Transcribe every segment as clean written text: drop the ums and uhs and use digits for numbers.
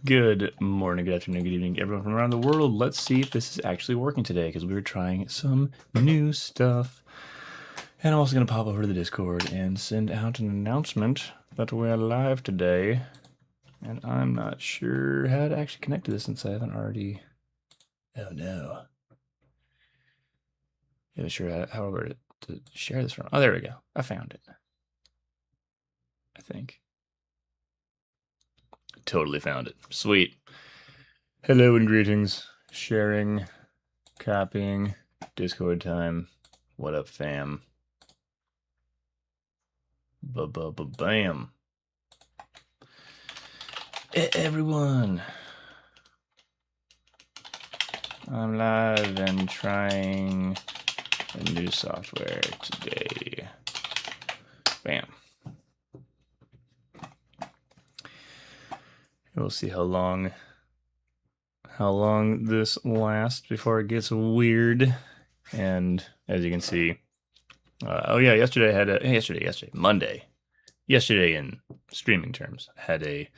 Good morning, good afternoon, good evening, everyone from around the world. Let's see if this is actually working today because we were trying some new stuff. And I'm also going to pop over to the Discord and send out an announcement that we're live today. And I'm not sure how to actually connect to this since I haven't already... Oh no. I'm not sure how to share this from. Oh, there we go. I found it. I think. Totally found it. Sweet. Hello and greetings. Sharing, copying, Discord time. What up, fam? Bam. Everyone. I'm live and trying a new software today. Bam. We'll see how long this lasts before it gets weird. And as you can see, oh yeah, yesterday I had Monday. Yesterday in streaming terms, I had a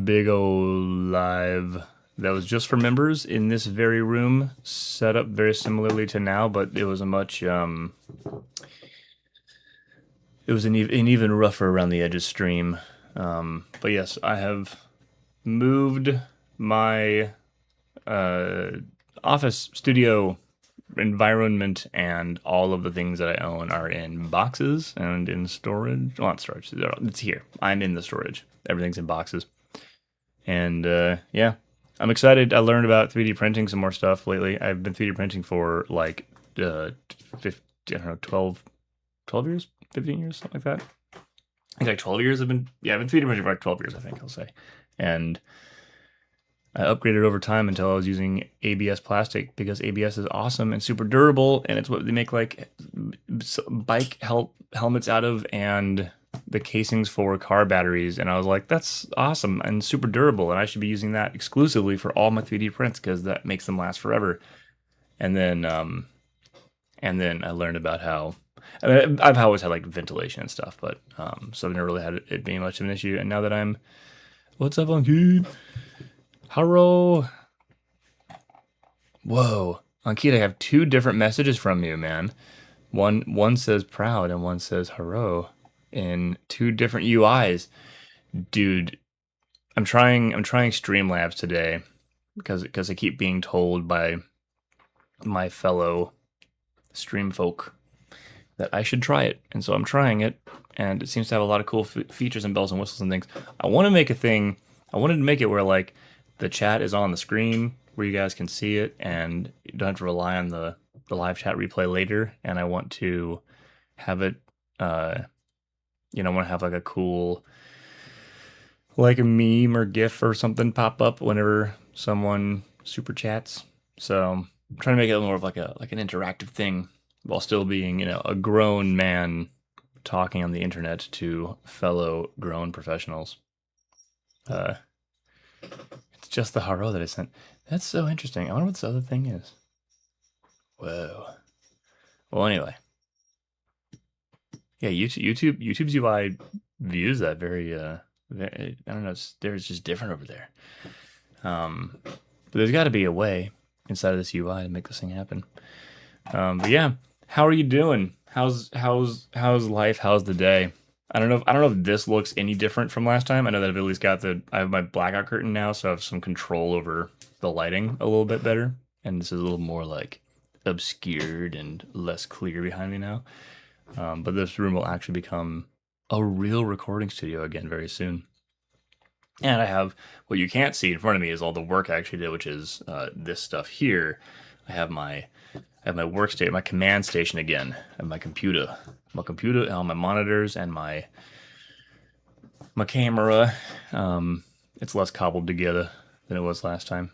big old live that was just for members in this very room, set up very similarly to now, but it was a much it was an even rougher around the edges stream. But yes, I have moved my office studio environment, and all of the things that I own are in boxes and in storage. Well, not storage, it's here. I'm in the storage. Everything's in boxes. And yeah, I'm excited. I learned about 3D printing some more stuff lately. I've been 3D printing for like 12 years, 15 years, something like that. I think like 12 years I've been 3D printing for like 12 years, I think I'll say. And I upgraded over time until I was using ABS plastic because ABS is awesome and super durable, and it's what they make like bike helmets out of, and the casings for car batteries. And I was like, that's awesome and super durable, and I should be using that exclusively for all my 3D prints because that makes them last forever. And then I learned about how I've always had like ventilation and stuff, but so I've never really had it being much of an issue. And now that I'm, what's up, Ankit? Hello. Whoa, Ankit, I have two different messages from you, man. One says proud and one says hello in two different UIs. Dude, I'm trying Streamlabs today because I keep being told by my fellow stream folk that I should try it, and so I'm trying it, and it seems to have a lot of cool features and bells and whistles and things. I want to make a thing. I wanted to make it where like the chat is on the screen where you guys can see it, and you don't have to rely on the live chat replay later. And I want to have it, I want to have like a cool, like a meme or GIF or something pop up whenever someone super chats. So I'm trying to make it more of like an interactive thing, while still being, a grown man talking on the internet to fellow grown professionals. It's just the haro that I sent. That's so interesting. I wonder what this other thing is. Whoa. Well, anyway. Yeah, YouTube's UI views that very, I don't know, there's just different over there. But there's got to be a way inside of this UI to make this thing happen. But yeah, how are you doing? How's life? How's the day? I don't know if this looks any different from last time. I know that I've at least got I have my blackout curtain now, so I have some control over the lighting a little bit better. And this is a little more like obscured and less clear behind me now. But this room will actually become a real recording studio again very soon. And I have, what you can't see in front of me is all the work I actually did, which is this stuff here. I have my workstation, my command station again, and my computer and all my monitors and my camera. It's less cobbled together than it was last time,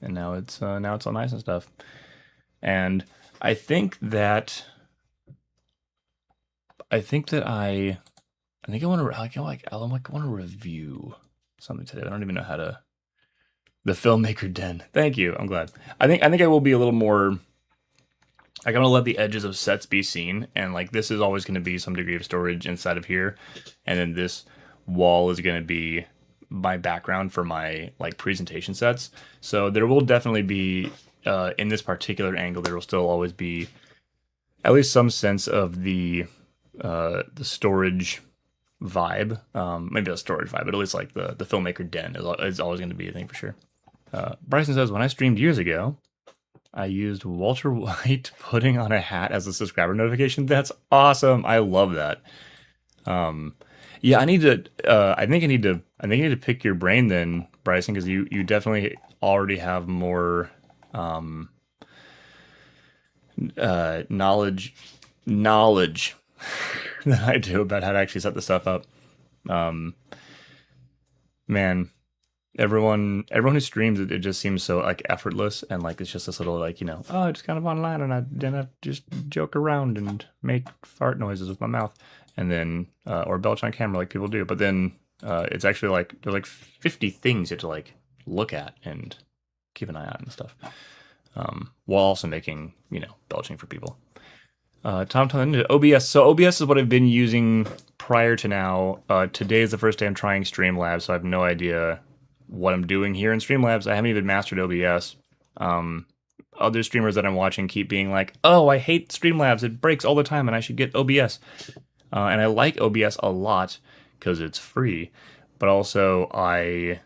and now it's all nice and stuff. And I think that I want to review something today. I don't even know how to. The Filmmaker Den. Thank you. I'm glad. I think I will be a little more. I gotta let the edges of sets be seen, and like this is always going to be some degree of storage inside of here, and then this wall is going to be my background for my like presentation sets. So there will definitely be in this particular angle, there will still always be at least some sense of the storage vibe. Maybe a storage vibe, but at least like the filmmaker den is always going to be a thing for sure. Bryson says, when I streamed years ago, I used Walter White putting on a hat as a subscriber notification. That's awesome. I love that. Yeah, I need to. I think I need to. I think I need to pick your brain then, Bryson, because you definitely already have more knowledge than I do about how to actually set the stuff up. Man, everyone who streams it just seems so like effortless, and like it's just this little like, oh, it's kind of online and I just joke around and make fart noises with my mouth, and then or belch on camera like people do, but then it's actually like there's like 50 things you have to like look at and keep an eye on and stuff, while also making belching for people. Tom OBS. So OBS is what I've been using prior to now. Today is the first day I'm trying Streamlabs, so I have no idea what I'm doing here in Streamlabs. I haven't even mastered OBS. Other streamers that I'm watching keep being like, oh, I hate Streamlabs. It breaks all the time and I should get OBS. And I like OBS a lot because it's free. But also I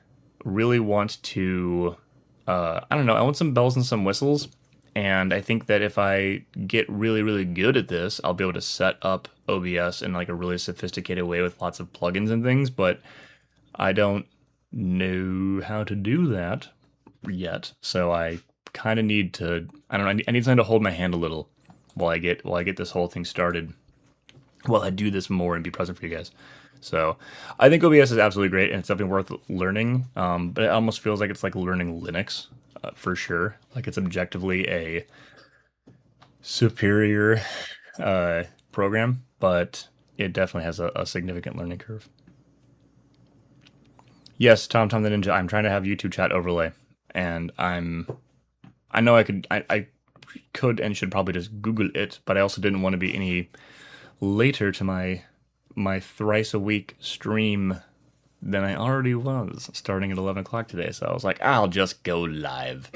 really want to, I don't know, I want some bells and some whistles. And I think that if I get really, really good at this, I'll be able to set up OBS in like a really sophisticated way with lots of plugins and things, but I don't know how to do that yet. So I kind of need to, I don't know, I need something to hold my hand a little while I get this whole thing started, while I do this more and be present for you guys. So I think OBS is absolutely great and it's something worth learning, but it almost feels like it's like learning Linux. For sure, like it's objectively a superior program, but it definitely has a significant learning curve. Yes, Tom the Ninja, I'm trying to have YouTube chat overlay, and I know I could and should probably just Google it, but I also didn't want to be any later to my thrice a week stream than I already was, starting at 11 o'clock today. So I was like, I'll just go live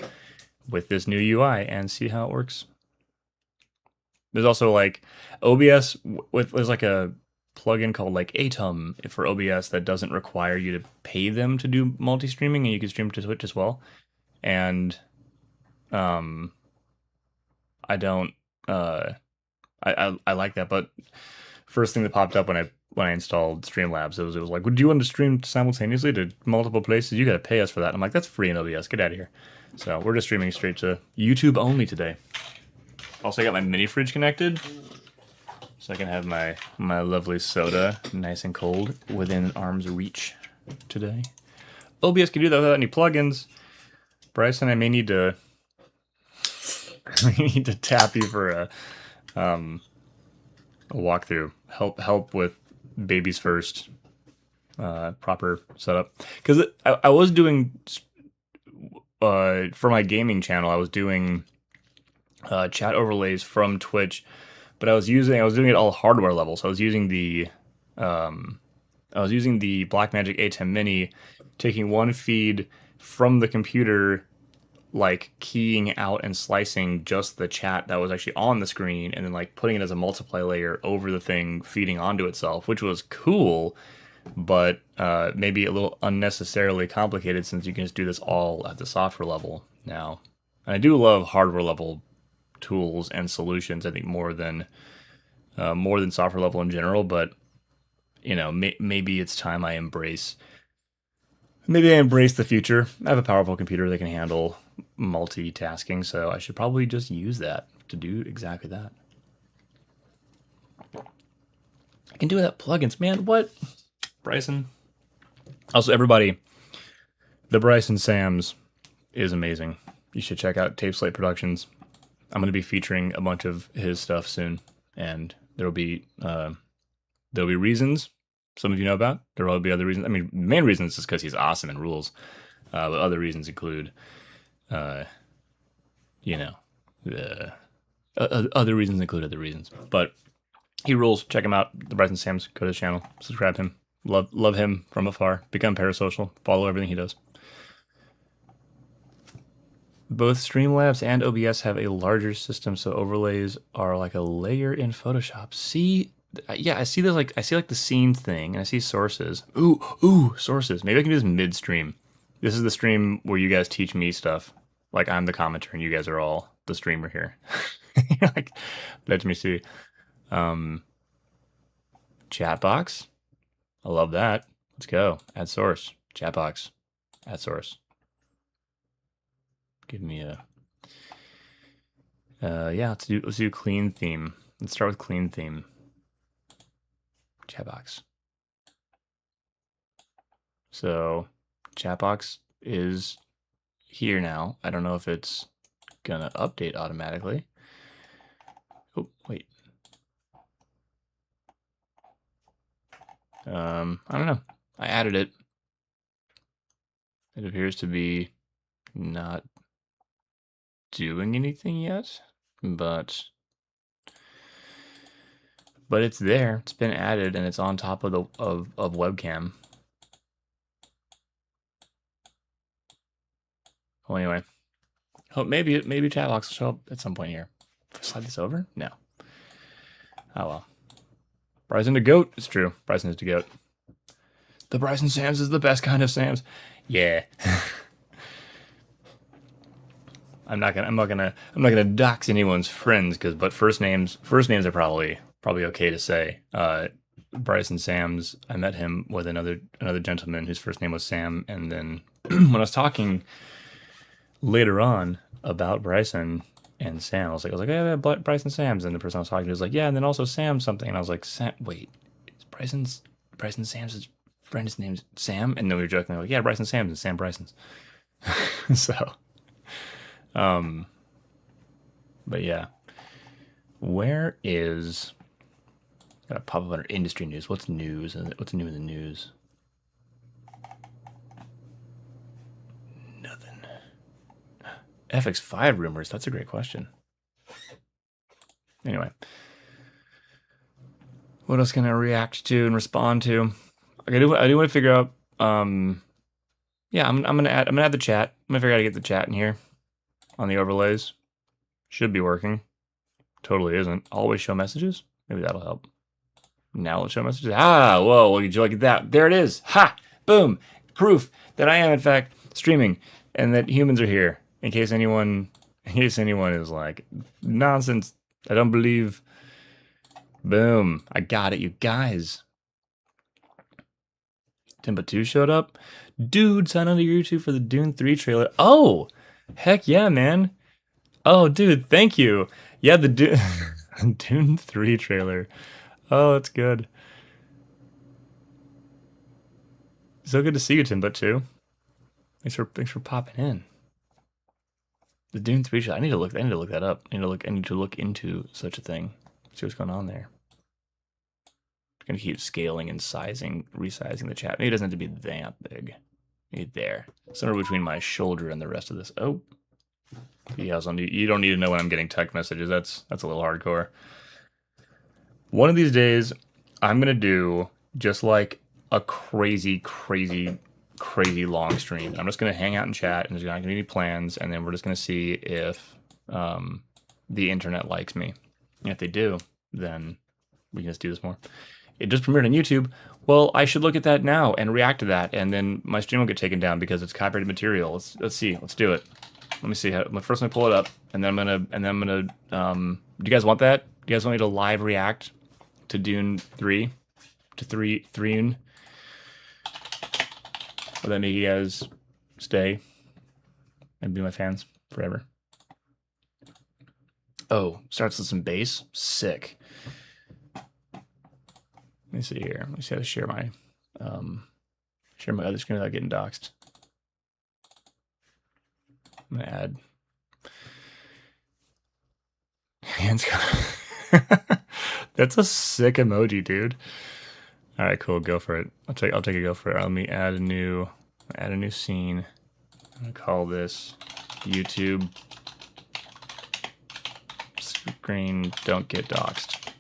with this new UI and see how it works. There's also like OBS there's like a plugin called like Atom for OBS that doesn't require you to pay them to do multi-streaming, and you can stream to Twitch as well. And I don't I like that, but first thing that popped up when I installed Streamlabs, it was like, would you want to stream simultaneously to multiple places? You got to pay us for that. And I'm like, that's free in OBS. Get out of here. So we're just streaming straight to YouTube only today. Also, I got my mini fridge connected, so I can have my lovely soda nice and cold within arm's reach today. OBS can do that without any plugins. Bryson, I may need to tap you for a walkthrough. Help with babies first proper setup, because I was doing for my gaming channel, I was doing chat overlays from Twitch, but I was doing it all hardware level. So I was using the Blackmagic ATEM Mini, taking one feed from the computer, like keying out and slicing just the chat that was actually on the screen, and then like putting it as a multiply layer over the thing feeding onto itself, which was cool, but maybe a little unnecessarily complicated, since you can just do this all at the software level now. And I do love hardware level tools and solutions, I think, more than software level in general, but maybe it's time I embrace the future. I have a powerful computer that can handle multitasking, so I should probably just use that to do exactly that. I can do it without plugins, man. What? Bryson. Also, everybody, the Bryson Sams is amazing. You should check out Tape Slate Productions. I'm going to be featuring a bunch of his stuff soon, and there'll be reasons some of you know about. There will be other reasons. I mean, the main reason is just because he's awesome and rules. But other reasons include, other reasons include other reasons. But he rules. Check him out. The Bryson Sams. Go to his channel. Subscribe to him. Love him from afar. Become parasocial. Follow everything he does. Both Streamlabs and OBS have a larger system, so overlays are like a layer in Photoshop. See, yeah, I see this like I see like the scene thing, and I see sources. Ooh, sources. Maybe I can do this mid-stream. This is the stream where you guys teach me stuff. Like I'm the commenter, and you guys are all the streamer here. Like, let me see. Chat box. I love that. Let's go. Add source. Chat box. Add source. Give me a yeah, let's do clean theme. Let's start with clean theme. Chat box. So chat box is here now. I don't know if it's gonna update automatically. Oh, wait. I don't know. I added it. It appears to be not doing anything yet, but it's there. It's been added and it's on top of the of webcam. Well, anyway, hope maybe chat box will show up at some point here. Slide this over? No. Oh well. Bryson the goat. It's true. Bryson is the goat. The Bryson Sams is the best kind of Sams. Yeah. I'm not gonna dox anyone's friends but first names are probably okay to say. Bryson Sams, I met him with another gentleman whose first name was Sam, and then when I was talking later on about Bryson and Sam, I was like, yeah, Bryson Sams, and the person I was talking to was like, yeah, and then also Sam something, and I was like, wait, is Bryson Sams' friend's name's Sam? And then we were joking, like, yeah, Bryson Sams and Sam Bryson's. So, but yeah, where is? Gotta pop up under industry news. What's news? What's new in the news? Nothing. FX5 rumors. That's a great question. Anyway, what else can I react to and respond to? I do want to figure out. Yeah, I'm gonna add the chat. I'm gonna figure out how to get the chat in here on the overlays. Should be working. Totally isn't. Always show messages. Maybe that'll help. Now let's show messages. Ah, whoa, would you look at that? There it is. Ha! Boom. Proof that I am, in fact, streaming and that humans are here. In case anyone is like, nonsense, I don't believe. Boom. I got it, you guys. Timbuktu showed up. Dude, sign on to YouTube for the Dune 3 trailer. Oh, heck yeah, man. Oh, dude, thank you. Yeah, the Dune 3 trailer. Oh, that's good. So good to see you, Timbuktu. Thanks for popping in. The Dune 3 shot. I need to look that up. I need to look into such a thing. See what's going on there. I'm gonna keep scaling and resizing the chat. Maybe it doesn't have to be that big. Maybe there. Somewhere between my shoulder and the rest of this. Oh. You don't need to know when I'm getting text messages. That's a little hardcore. One of these days, I'm gonna do just like a crazy long stream. I'm just gonna hang out and chat, and there's not gonna be any plans, and then we're just gonna see if the internet likes me. And if they do, then we can just do this more. It just premiered on YouTube. Well, I should look at that now and react to that, and then my stream will get taken down because it's copyrighted material. Let's see. Let's do it. Let me see. First, let me pull it up, and then I'm gonna. Do you guys want that? Do you guys want me to live react to Dune 3? To 3? Will that make you guys stay and be my fans forever? Oh, starts with some bass. Sick. Let me see here. Let me see how to share my other screen without getting doxxed. I'm gonna add. Hands. That's a sick emoji, dude. All right, cool. Go for it. I'll take a go for it. Let me add a new scene. I'm gonna call this YouTube screen don't get doxxed.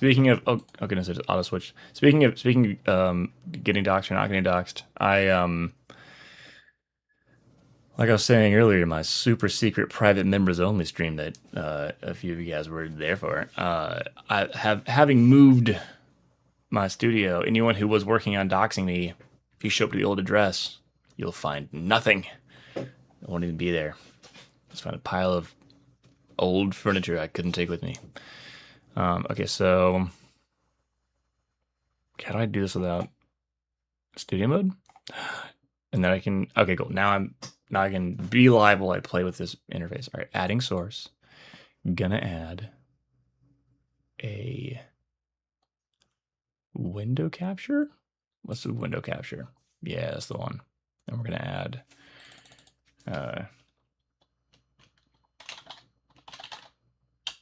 Speaking of, oh goodness, it's auto switch. Speaking of getting doxxed or not getting doxxed, like I was saying earlier, my super secret private members only stream that a few of you guys were there for. Having moved my studio, anyone who was working on doxing me, if you show up to the old address, you'll find nothing. It won't even be there. Just find a pile of old furniture I couldn't take with me. Okay, so how do I do this without studio mode? And then I can, okay, cool. Now I can be live while I play with this interface. All right, adding source. Gonna add a window capture. What's the window capture? Yeah, that's the one. And we're gonna add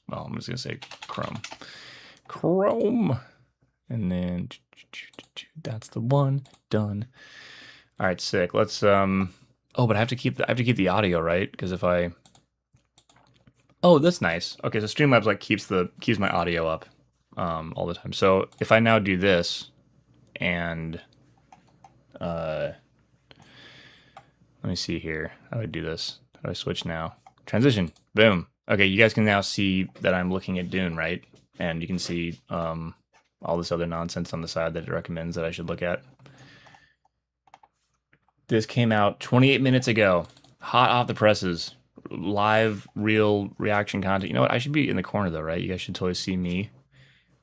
well, I'm just gonna say Chrome, and then that's the one. Done. All right, sick. Let's oh, but I have to keep the audio, right? Because if I, oh, that's nice. Okay, so Streamlabs like keeps my audio up all the time. So if I now do this and let me see here. How do I do this? How do I switch now? Transition. Boom. Okay, you guys can now see that I'm looking at Dune, right? And you can see all this other nonsense on the side that it recommends that I should look at. This came out 28 minutes ago. Hot off the presses. Live, real reaction content. You know what? I should be in the corner though, right? You guys should totally see me.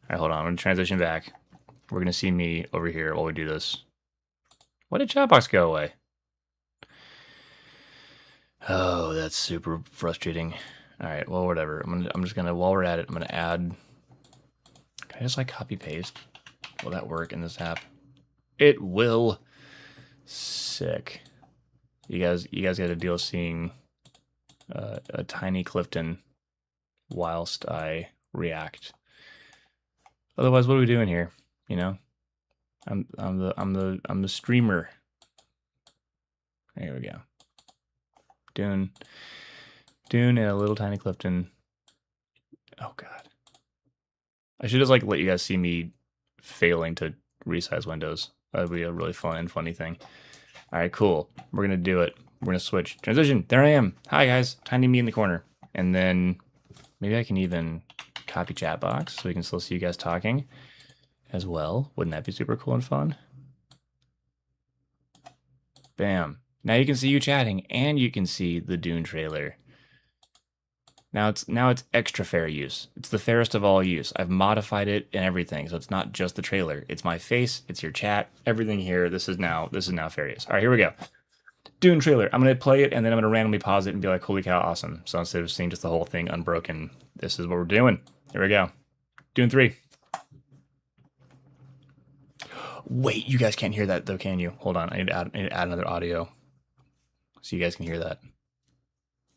All right, hold on. I'm going to transition back. We're going to see me over here while we do this. Why did Chatbox go away? Oh, that's super frustrating. All right, well, whatever. I'm just gonna, while we're at it, I'm gonna add. Can I just like copy paste? Will that work in this app? It will. Sick. You guys got to deal with seeing a tiny Clifton whilst I react. Otherwise, what are we doing here? You know, I'm the streamer. There we go. Dune and a little tiny Clifton. Oh god. I should just like let you guys see me failing to resize windows. That'd be a really fun and funny thing. All right, cool. We're gonna do it. We're gonna switch. Transition. There I am. Hi guys. Tiny me in the corner. And then maybe I can even copy chat box so we can still see you guys talking as well. Wouldn't that be super cool and fun? Bam. Now you can see you chatting and you can see the Dune trailer. Now it's extra fair use. It's the fairest of all use. I've modified it and everything, so it's not just the trailer. It's my face, it's your chat, everything here. This is now fair use. All right, here we go. Dune trailer. I'm gonna play it and then I'm gonna randomly pause it and be like, holy cow, awesome. So instead of seeing just the whole thing unbroken, this is what we're doing. Here we go. Dune 3. Wait, you guys can't hear that though, can you? Hold on, I need to add another audio so you guys can hear that.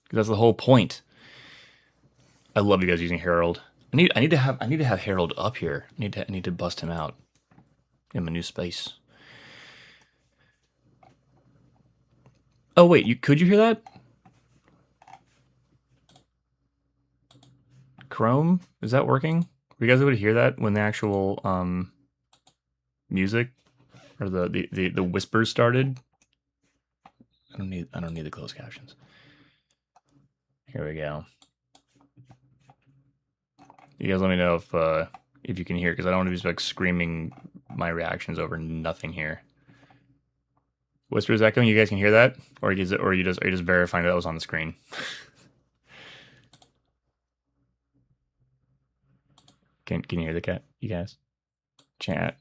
Because that's the whole point. I love you guys using Harold. I need to have Harold up here. I need to bust him out in my new space. Oh wait, could you hear that? Chrome, is that working? Were you guys able to hear that when the actual music or the whispers started? I don't need the closed captions. Here we go. You guys let me know if you can hear, because I don't want to be just like screaming my reactions over nothing here. Whispers echoing. You guys can hear that, or are you just verifying that was on the screen? Can you hear the cat? You guys, chat.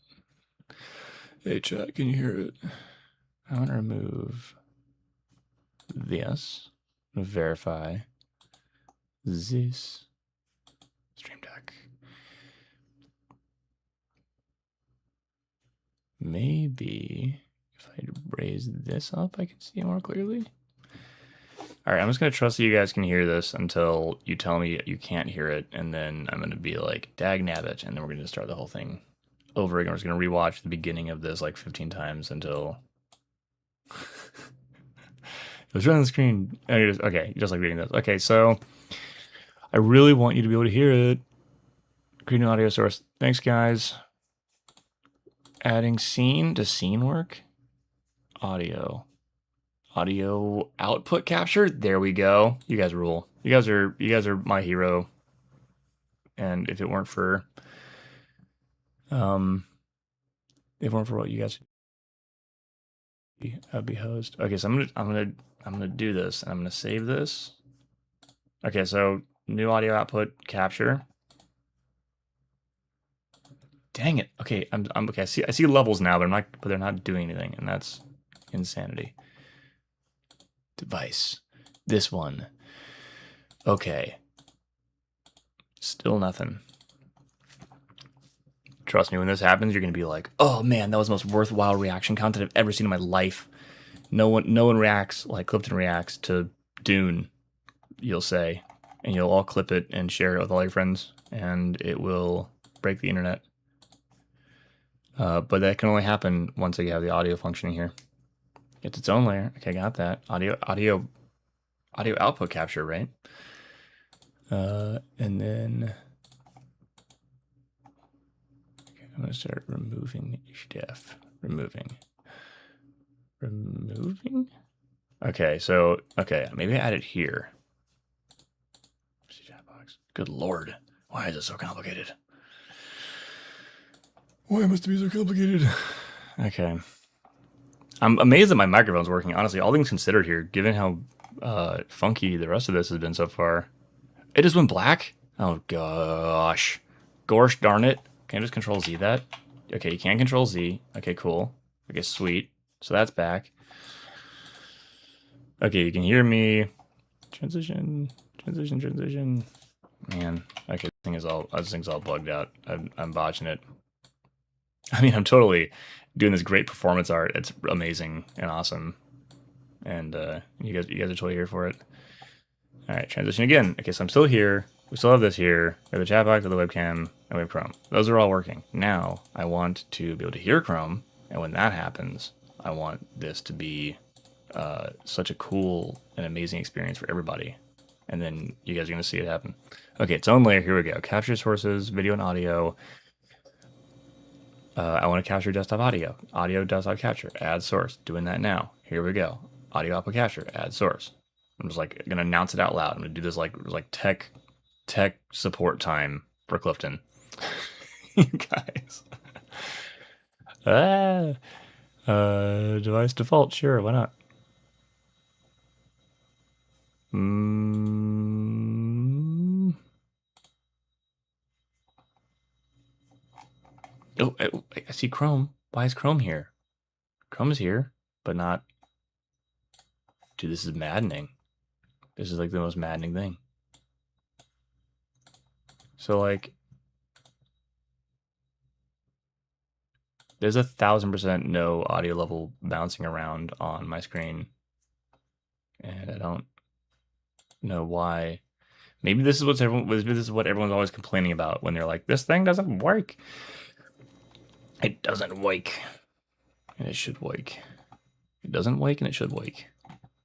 Hey chat, can you hear it? I want to remove this. Verify this. Stream Deck. Maybe if I raise this up, I can see more clearly. All right, I'm just gonna trust that you guys can hear this until you tell me you can't hear it, and then I'm gonna be like, dag nabbit, and then we're gonna start the whole thing over again. We're just gonna rewatch the beginning of this like 15 times until it was right on the screen. Okay, just like reading this. Okay, so I really want you to be able to hear it. Create an audio source. Thanks, guys. Adding scene. Does scene work? Audio output capture. There we go. You guys rule. You guys are my hero. And if it weren't for what you guys, I'd be host. Okay, so I'm gonna do this, and I'm gonna save this. Okay, so new audio output capture. Dang it. Okay, I'm okay. I see levels now, but they're not doing anything, and that's insanity. Device. This one. Okay. Still nothing. Trust me, when this happens, you're gonna be like, "Oh man, that was the most worthwhile reaction content I've ever seen in my life." No one reacts like Clifton reacts to Dune. You'll say, and you'll all clip it and share it with all your friends, and it will break the internet. But that can only happen once you have the audio functioning here. It's its own layer. Okay, got that. Audio output capture, right? And then okay, I'm gonna start removing stuff. Removing. Okay, so maybe I add it here. Chat box. Good lord, why is it so complicated? Why must it be so complicated? Okay. I'm amazed that my microphone's working, honestly. All things considered here, given how funky the rest of this has been so far. It just went black? Oh, gosh. Gosh darn it. Can I just Control Z that? Okay, you can Control Z. Okay, cool. Okay, sweet. So that's back. Okay, you can hear me. Transition. Man, okay, this thing's all bugged out. I'm botching it. I mean, I'm totally doing this great performance art. It's amazing and awesome, and you guys are totally here for it. All right, transition again. Okay, so I'm still here. We still have this here. We have the chat box, the webcam, and we have Chrome. Those are all working. Now I want to be able to hear Chrome, and when that happens, I want this to be such a cool and amazing experience for everybody. And then you guys are going to see it happen. Okay, its own layer. Here we go. Capture sources, video and audio. I want to capture desktop audio. Audio desktop capture. Add source. Doing that now. Here we go. Audio output capture. Add source. I'm just like going to announce it out loud. I'm going to do this like tech support time for Clifton. You guys. Device default. Sure, why not? Oh, I see Chrome. Why is Chrome here? Chrome is here, but not. Dude, this is maddening. This is like the most maddening thing. So like, there's 1,000% no audio level bouncing around on my screen, and I don't know why. Maybe this is what everyone's always complaining about when they're like, "This thing doesn't work." It doesn't wake, and it should wake. It doesn't wake, and it should wake,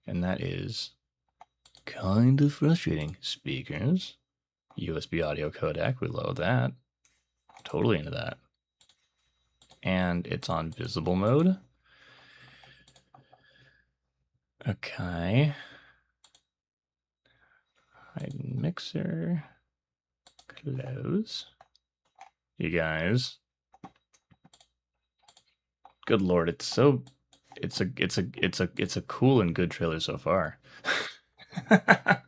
and that is kind of frustrating. Speakers, USB audio codec. We load that. Totally into that. And it's on visible mode. Okay. Hide mixer. Close. You guys. Good lord, it's a cool and good trailer so far. The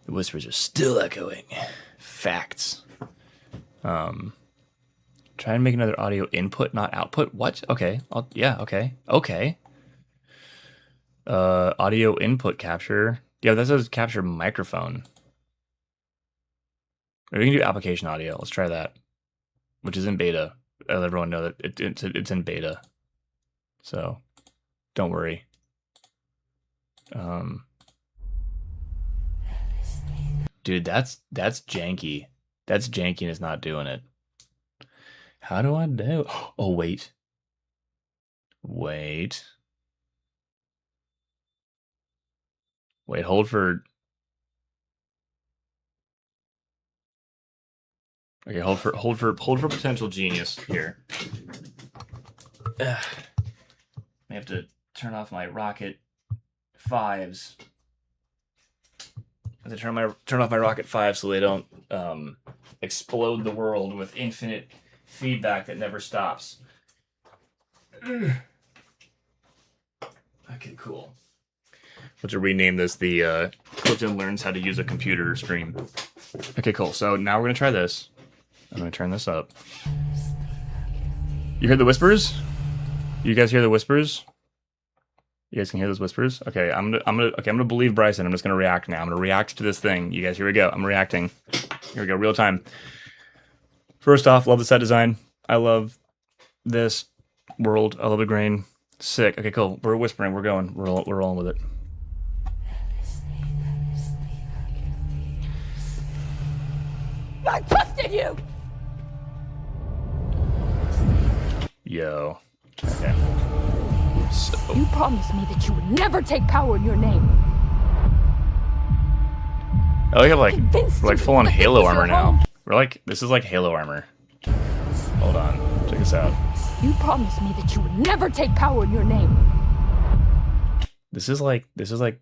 whispers are still echoing. Facts. Try and make another audio input, not output. What? Okay. Yeah, okay. Okay. Audio input capture. Yeah, that says capture microphone. Or we can do application audio. Let's try that. Which is in beta. Let everyone know that it's in beta. So don't worry. Dude, that's janky. That's janky and it's not doing it. How do I do? Oh, wait. Wait, hold for Okay, hold for potential genius here. I have to turn off my Rocket 5s. I have to turn off my Rocket 5 so they don't explode the world with infinite feedback that never stops. Okay, cool. We'll to rename this the Clifton Learns How to Use a Computer stream. Okay, cool. So now we're going to try this. I'm going to turn this up. You hear the whispers? You guys hear the whispers? You guys can hear those whispers? Okay, I'm gonna believe Bryson. I'm just gonna react now. I'm gonna react to this thing. You guys, here we go. I'm reacting. Here we go, real time. First off, love the set design. I love this world. I love the grain. Sick. Okay, cool. We're whispering. We're going. We're rolling with it. I trusted you. Yo. Okay. So You promised me that you would never take power in your name. I like we're Convinced like me full on that Halo this was armor your now. home. We're like this is like Halo armor. Hold on. Check this out. You promised me that you would never take power in your name. This is like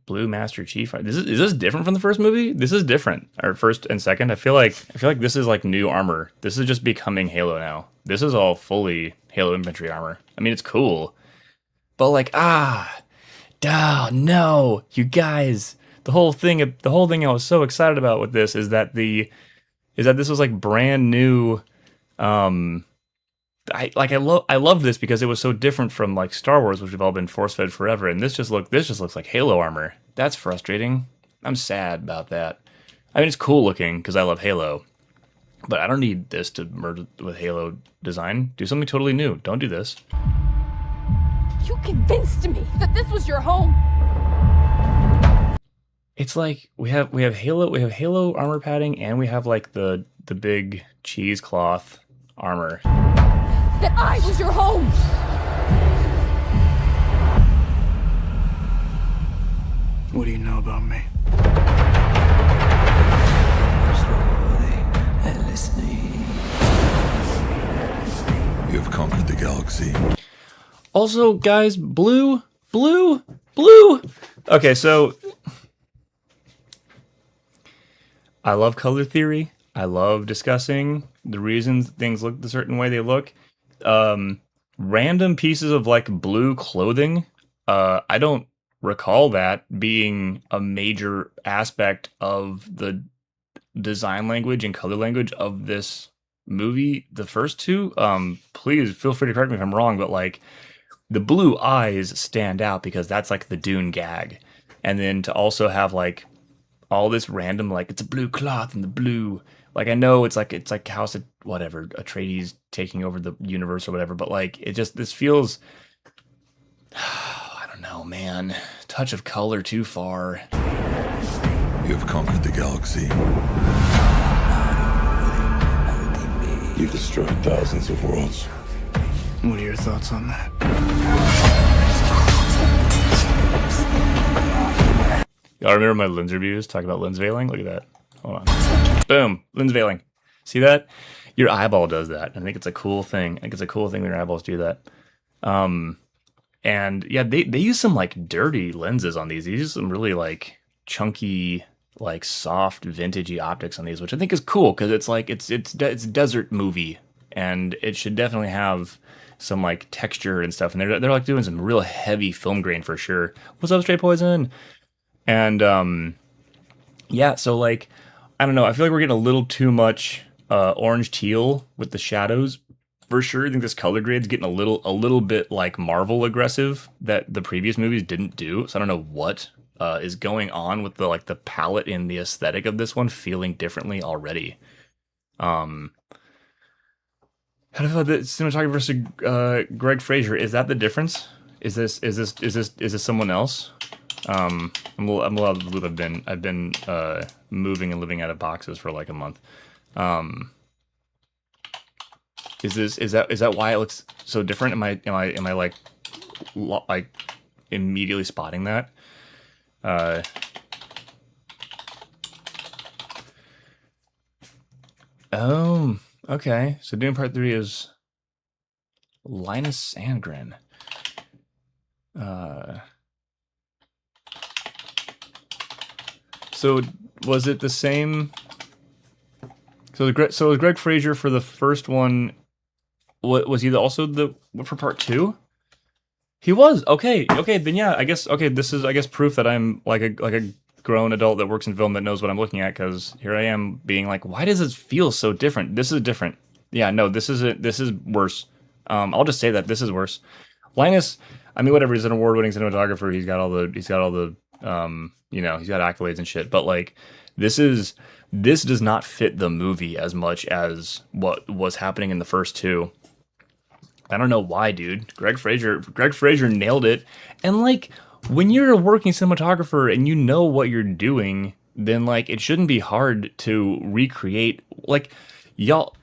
Blue Master Chief. Is this different from the first movie? This is different. Or first and second. I feel like this is like new armor. This is just becoming Halo now. This is all fully Halo infantry armor. I mean, it's cool. But like, no, you guys. The whole thing I was so excited about with this is that this was like brand new. I love this because it was so different from like Star Wars, which we've all been force fed forever. And this just looks like Halo armor. That's frustrating. I'm sad about that. I mean, it's cool looking because I love Halo, but I don't need this to merge with Halo design. Do something totally new. Don't do this. You convinced me that this was your home. It's like we have Halo armor padding, and we have like the big cheesecloth armor. That I was your home. What do you know about me? You've conquered the galaxy. Also, guys, blue. Okay, so I love color theory. I love discussing the reasons things look the certain way they look. Random pieces of like blue clothing. I don't recall that being a major aspect of the design language and color language of this movie. The first two, please feel free to correct me if I'm wrong, but like the blue eyes stand out because that's like the Dune gag. And then to also have like all this random, like it's a blue cloth and the blue, like I know it's like House of whatever, Atreides taking over the universe or whatever, but like it just, this feels, I don't know, man, touch of color too far. You've conquered the galaxy. You've destroyed thousands of worlds. What are your thoughts on that? Y'all remember my lens reviews? Talk about lens veiling? Look at that. Hold on. Boom. Lens veiling. See that? Your eyeball does that. I think it's a cool thing. I think it's a cool thing when your eyeballs do that. And yeah, they use some like dirty lenses on these. They use some really like chunky, like soft, vintagey optics on these, which I think is cool because it's like it's desert movie, and it should definitely have some like texture and stuff. And they're like doing some real heavy film grain for sure. What's up, Straight Poison? And yeah, so like I don't know. I feel like we're getting a little too much orange teal with the shadows. For sure, I think this color grade's getting a little bit like Marvel aggressive that the previous movies didn't do. So I don't know what is going on with the like the palette and the aesthetic of this one feeling differently already. How do I feel about the cinematographer versus Greg Fraser? Is that the difference? Is this someone else? I'm a little out of the loop. I've been moving and living out of boxes for like a month. Is that why it looks so different? Am I like immediately spotting that? Okay, so Dune Part 3 is Linus Sandgren. So was it the same? So was Greg Fraser for the first one? What was he also for part 2? He was. Okay. Then yeah, I guess. Okay, this is proof that I'm like a grown adult that works in film that knows what I'm looking at. Because here I am being like, why does this feel so different? This is different. Yeah, no, this is worse. I'll just say that this is worse. Linus, I mean, whatever. He's an award-winning cinematographer. He's got all the he's got accolades and shit. But like, this does not fit the movie as much as what was happening in the first two. I don't know why, dude. Greg Fraser nailed it. And like, when you're a working cinematographer and you know what you're doing, then like, it shouldn't be hard to recreate. Like, y'all.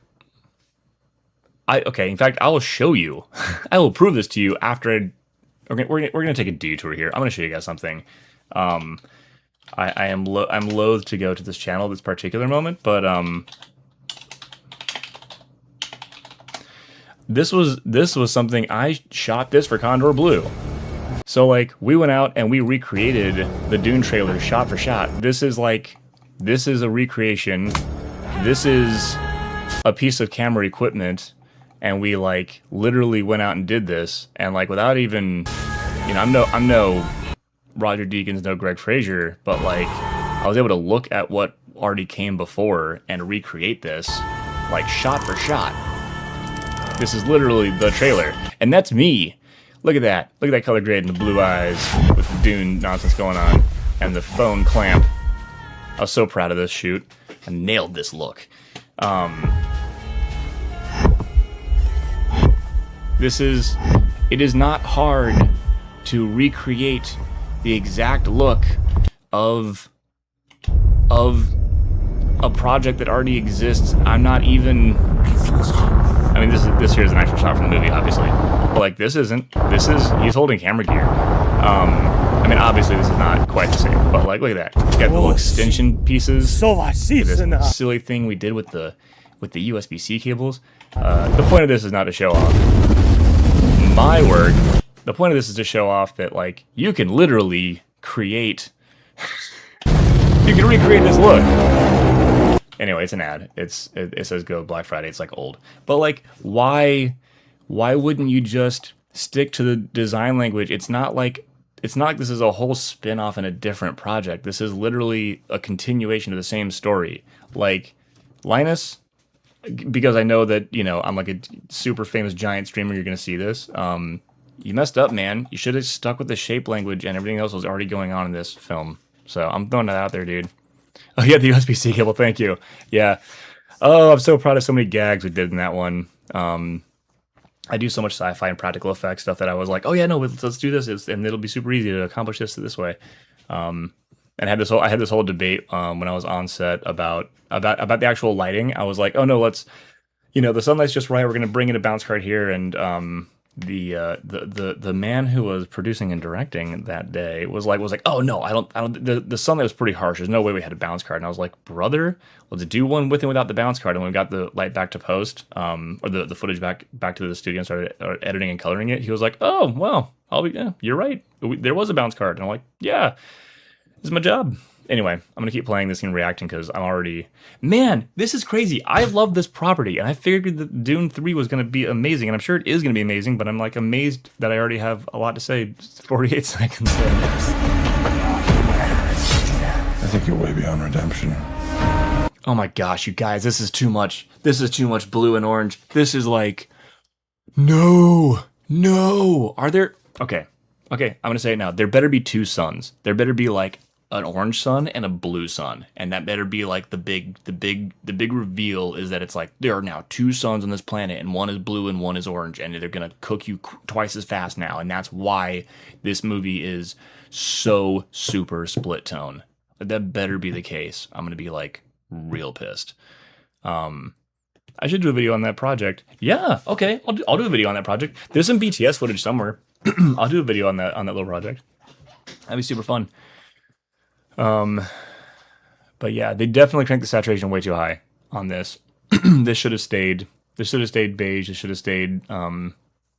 In fact, I will show you. I will prove this to you after we're gonna take a detour here. I'm gonna show you guys something. I'm loath to go to this channel at this particular moment, but this was something I shot this for Condor Blue. So like, we went out and we recreated the Dune trailer shot for shot. This is a recreation. This is a piece of camera equipment. And we like literally went out and did this, and like without even, I'm no Roger Deakins, no Greg Fraser, but like I was able to look at what already came before and recreate this, like shot for shot. This is literally the trailer, and that's me. Look at that color grade and the blue eyes with the Dune nonsense going on, and the phone clamp. I was so proud of this shoot. I nailed this look. It is not hard to recreate the exact look of a project that already exists. I'm not even, I mean, this here is an actual shot from the movie, obviously, but like this isn't. He's holding camera gear. I mean, obviously this is not quite the same, but like, look at that. You got the little extension pieces. This silly thing we did with the USB-C cables. The point of this is not to show off my work. The point of this is to show off that like you can literally create you can recreate this look. Anyway, it's an ad. It says go Black Friday. It's like old. But like, why wouldn't you just stick to the design language? It's not like this is a whole spin-off in a different project. This is literally a continuation of the same story. Like, Linus, because I know that, I'm like a super famous giant streamer, you're going to see this. You messed up, man. You should have stuck with the shape language, and everything else was already going on in this film. So I'm throwing that out there, dude. Oh, yeah, the USB-C cable. Thank you. Yeah. Oh, I'm so proud of so many gags we did in that one. I do so much sci-fi and practical effects stuff that I was like, oh yeah, no, let's do this, and it'll be super easy to accomplish this way. And I had this whole debate when I was on set about the actual lighting. I was like, oh no, let's, the sunlight's just right. We're gonna bring in a bounce card here, and the man who was producing and directing that day was like, oh no, I don't. The sunlight was pretty harsh. There's no way we had a bounce card. And I was like, brother, let's do one with and without the bounce card. And when we got the light back to post, or the footage back to the studio and started editing and coloring it, he was like, oh well, you're right. There was a bounce card. And I'm like, yeah. This is my job. Anyway, I'm going to keep playing this and reacting because I'm already... Man, this is crazy. I love this property, and I figured that Dune 3 was going to be amazing, and I'm sure it is going to be amazing, but I'm like amazed that I already have a lot to say. Just 48 seconds. I think you're way beyond redemption. Oh my gosh, you guys, this is too much. This is too much blue and orange. This is like... No. Are there... Okay, I'm going to say it now. There better be two suns. There better be like an orange sun and a blue sun, and that better be like the big reveal is that it's like there are now two suns on this planet, and one is blue and one is orange, and they're gonna cook you twice as fast now, and that's why this movie is so super split tone. That better be the case. I'm gonna be like real pissed. I should do a video on that project. Yeah, okay, I'll do a video on that project. There's some BTS footage somewhere. I'll do a video on that little project. That'd be super fun. But yeah, they definitely cranked the saturation way too high on this. This should have stayed. This should have stayed beige. This should have stayed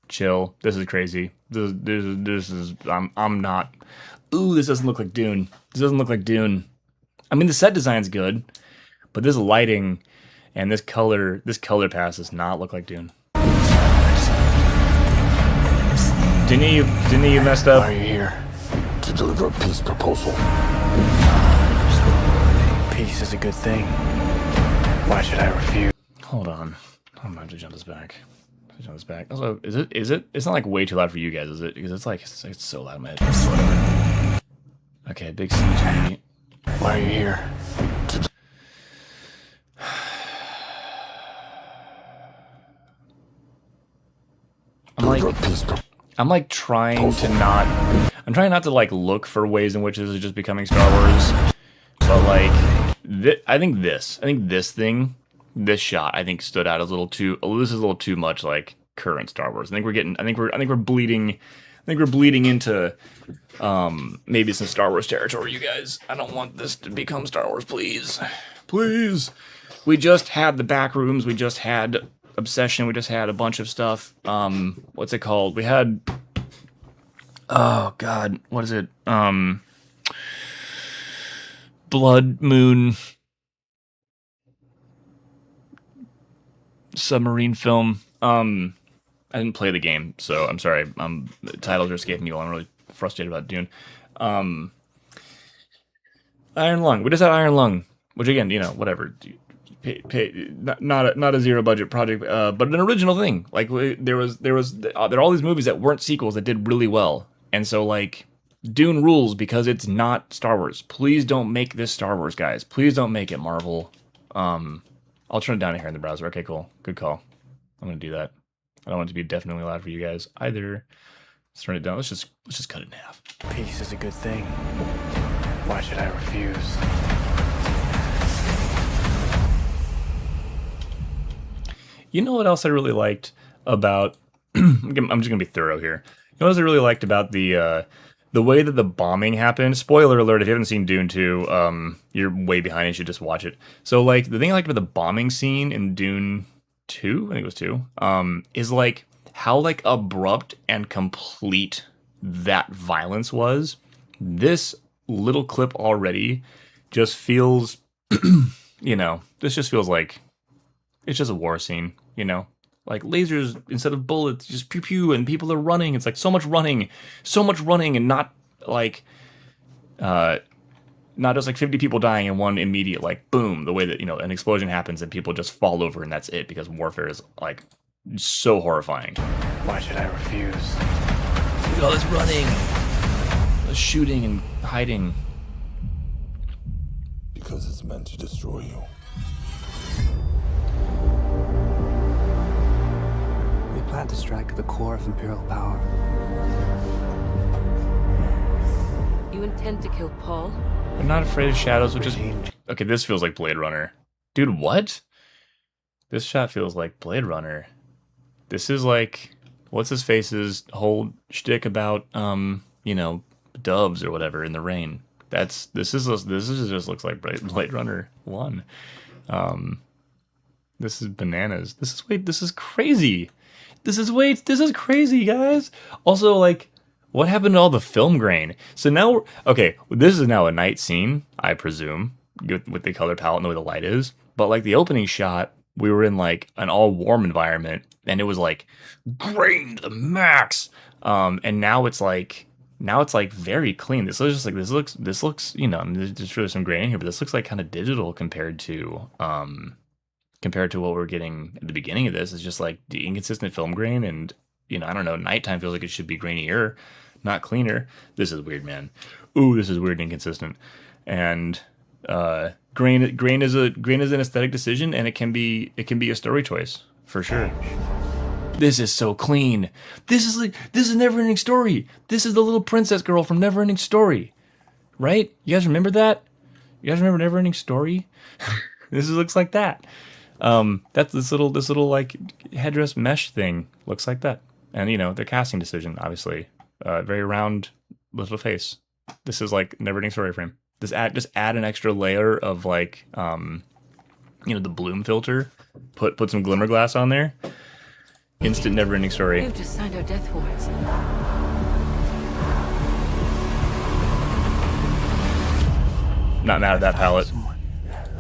chill. This is crazy. This is. I'm not. Ooh, this doesn't look like Dune. This doesn't look like Dune. I mean, the set design's good, but this lighting and this color pass does not look like Dune. Didn't you messed up? Why are you here? To deliver a peace proposal. Peace is a good thing. Why should I refuse? Hold on. I'm gonna have to jump this back. Also, is it? It's not like way too loud for you guys, is it? Because it's so loud in my head. Whatever. Okay, big CG. Why are you here? I'm like trying to not. I'm trying not to like look for ways in which this is just becoming Star Wars. But like, I think this shot, I think stood out a little too. Oh, this is a little too much like current Star Wars. I think we're bleeding into maybe some Star Wars territory, you guys. I don't want this to become Star Wars, please. Please. We just had the back rooms, we just had Obsession, we just had a bunch of stuff. What's it called? We had oh god, what is it? Blood Moon submarine film. I didn't play the game, so I'm sorry. The titles are escaping me while I'm really frustrated about Dune. Iron Lung. We just had Iron Lung, which again, whatever. Not a zero budget project, but an original thing. Like there are all these movies that weren't sequels that did really well, and so like Dune rules because it's not Star Wars. Please don't make this Star Wars, guys. Please don't make it Marvel. I'll turn it down here in the browser. Okay, cool. Good call. I'm gonna do that. I don't want it to be definitely loud for you guys either. Let's turn it down. Let's just cut it in half. Peace is a good thing. Why should I refuse? You know what else I really liked about? I'm just gonna be thorough here. You know what else I really liked about the way that the bombing happened? Spoiler alert: if you haven't seen Dune 2, you're way behind. You should just watch it. So like the thing I liked about the bombing scene in Dune 2, I think it was 2, is like how like abrupt and complete that violence was. This little clip already just feels, this just feels like it's just a war scene, like lasers instead of bullets, just pew pew, and people are running. It's like so much running, and not like, not just like 50 people dying in one immediate like boom. The way that an explosion happens and people just fall over and that's it, because warfare is like so horrifying. Why should I refuse? Look at all this running, this shooting and hiding. Because it's meant to destroy you. We plan to strike the core of Imperial power. You intend to kill Paul? I'm not afraid of shadows, which is... Okay, this feels like Blade Runner. Dude, what? This shot feels like Blade Runner. This is like... What's his face's whole shtick about, doves or whatever in the rain. This just looks like Blade Runner 1. This is bananas. This is crazy. This is crazy, guys. Also, like, what happened to all the film grain? So now, this is now a night scene, I presume, with the color palette and the way the light is. But like the opening shot, we were in like an all warm environment, and it was like grain to the max. And now it's like very clean. This looks, there's really some grain in here, but this looks like kind of digital compared to what we're getting at the beginning of this. It's just like the inconsistent film grain, and I don't know, nighttime feels like it should be grainier, not cleaner. This is weird, man. Ooh, this is weird and inconsistent. And grain is an aesthetic decision, and it can be a story choice for sure. This is so clean. This is Neverending Story. This is the little princess girl from Neverending Story, right? You guys remember that? You guys remember Neverending Story? Looks like that. That's this little like headdress mesh thing looks like that. And their casting decision, obviously, very round little face. This is like Neverending Story frame. Just add an extra layer of like, the bloom filter Put some glimmer glass on there. Instant never-ending story. You've just signed our death warrants. Not mad at that palette.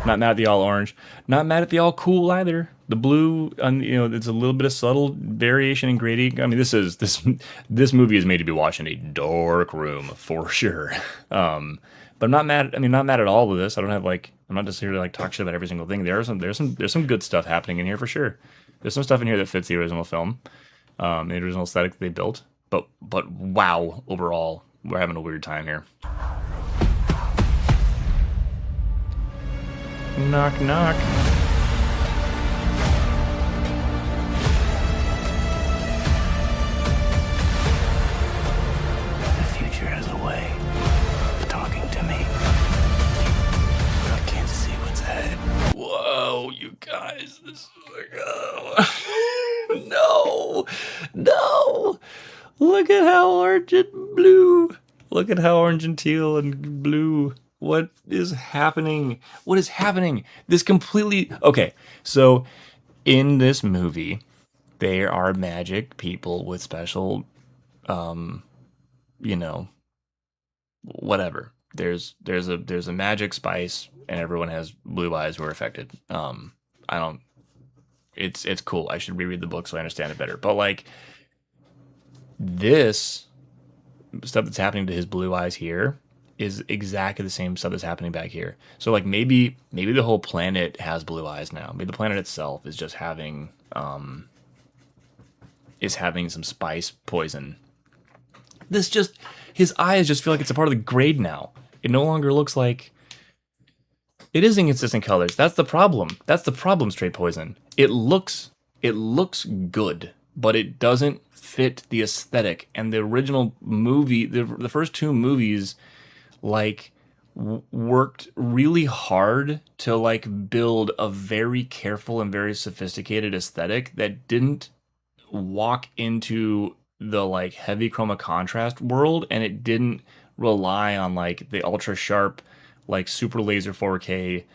Not mad at the all orange. Not mad at the all cool either. The blue, it's a little bit of subtle variation in grading. I mean, this movie is made to be watched in a dark room for sure. But I'm not mad. I mean, not mad at all of this. I'm not just here to like talk shit about every single thing. There's some good stuff happening in here for sure. There's some stuff in here that fits the original film, the original aesthetic that they built. But wow, overall, we're having a weird time here. Knock, knock. The future has a way of talking to me. I can't see what's ahead. Whoa, you guys. This is like, oh. No. Look at how orange and blue. Look at how orange and teal and blue. What is happening? What is happening? This completely... Okay, so in this movie, there are magic people with special, whatever. There's a magic spice, and everyone has blue eyes who are affected. It's cool. I should reread the book so I understand it better. But like this stuff that's happening to his blue eyes here is exactly the same stuff that's happening back here. So like maybe the whole planet has blue eyes now. Maybe the planet itself is just having some spice poison. His eyes just feel like it's a part of the grade now. It no longer looks like... It is inconsistent colors. That's the problem. That's the problem, Straight Poison. It looks good, but it doesn't fit the aesthetic. And the original movie, the first two movies, like, worked really hard to like build a very careful and very sophisticated aesthetic that didn't walk into the like heavy chroma contrast world, and it didn't rely on like the ultra sharp, like super laser 4K,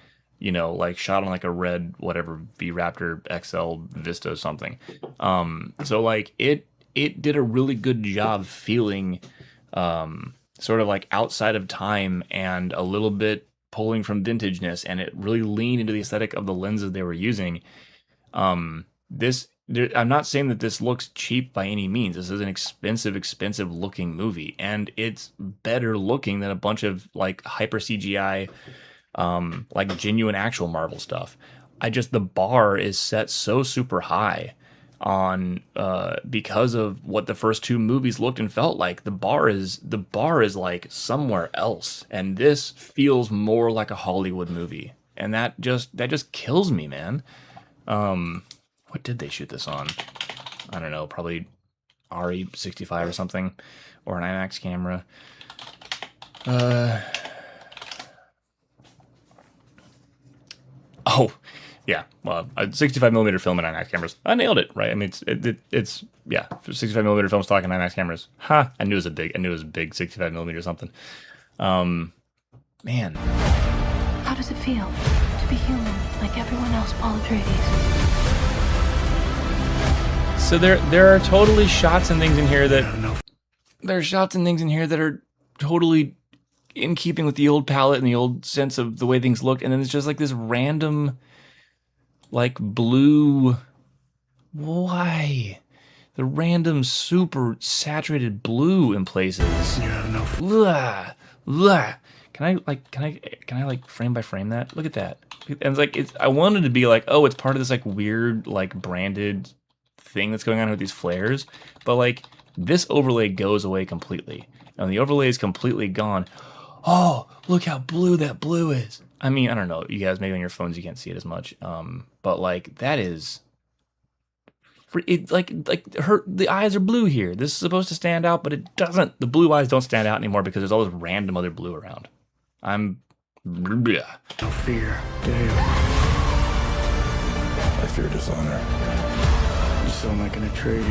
like shot on like a red whatever V-Raptor XL Vista or something. So like it did a really good job feeling sort of like outside of time and a little bit pulling from vintageness, and it really leaned into the aesthetic of the lenses they were using. I'm not saying that this looks cheap by any means. This is an expensive looking movie, and it's better looking than a bunch of like hyper CGI, like genuine actual Marvel stuff. The bar is set so super high on because of what the first two movies looked and felt like. The bar is like somewhere else, and this feels more like a Hollywood movie, and that just kills me, man. What did they shoot this on? I don't know, probably RE65 or something, or an IMAX camera. Oh, yeah. Well, a 65 millimeter film and IMAX cameras. I nailed it, right? I mean, it's 65 millimeter film stock and IMAX cameras. Ha! I knew it was a big 65 millimeter something. Man. How does it feel to be human like everyone else, Paul Atreides? So there are totally shots and things in here that are totally in keeping with the old palette and the old sense of the way things look, and then it's just like this random, like blue. Why? The random super saturated blue in places. Yeah, no. Blah, blah. Can I frame by frame that? Look at that. And it's like I wanted to be like, oh, it's part of this like weird like branded thing that's going on with these flares, but like this overlay goes away completely, and when the overlay is completely gone, oh, look how blue that blue is. I mean, I don't know, you guys, maybe on your phones you can't see it as much, but like that is it, like the eyes are blue here. This is supposed to stand out, but it doesn't. The blue eyes don't stand out anymore because there's all this random other blue around. No fear, do you? I fear dishonor. You sound like an Atreides.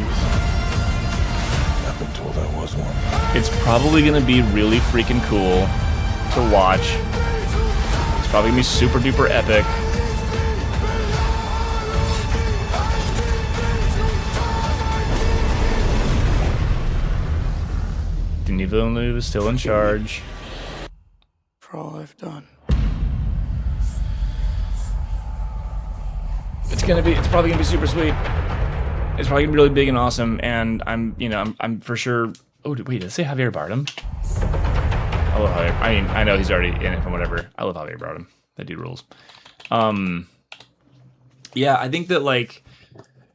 I've been told I was one. It's probably gonna be really freaking cool to watch. It's probably gonna be super duper epic. Denis Villeneuve is still in charge. For all I've done. It's probably gonna be super sweet. It's probably gonna be really big and awesome, and I'm for sure. Oh, wait, did it say Javier Bardem? I love Javier. I mean, I know he's already in it from whatever. I love Javier Bardem. That dude rules. Yeah, I think that like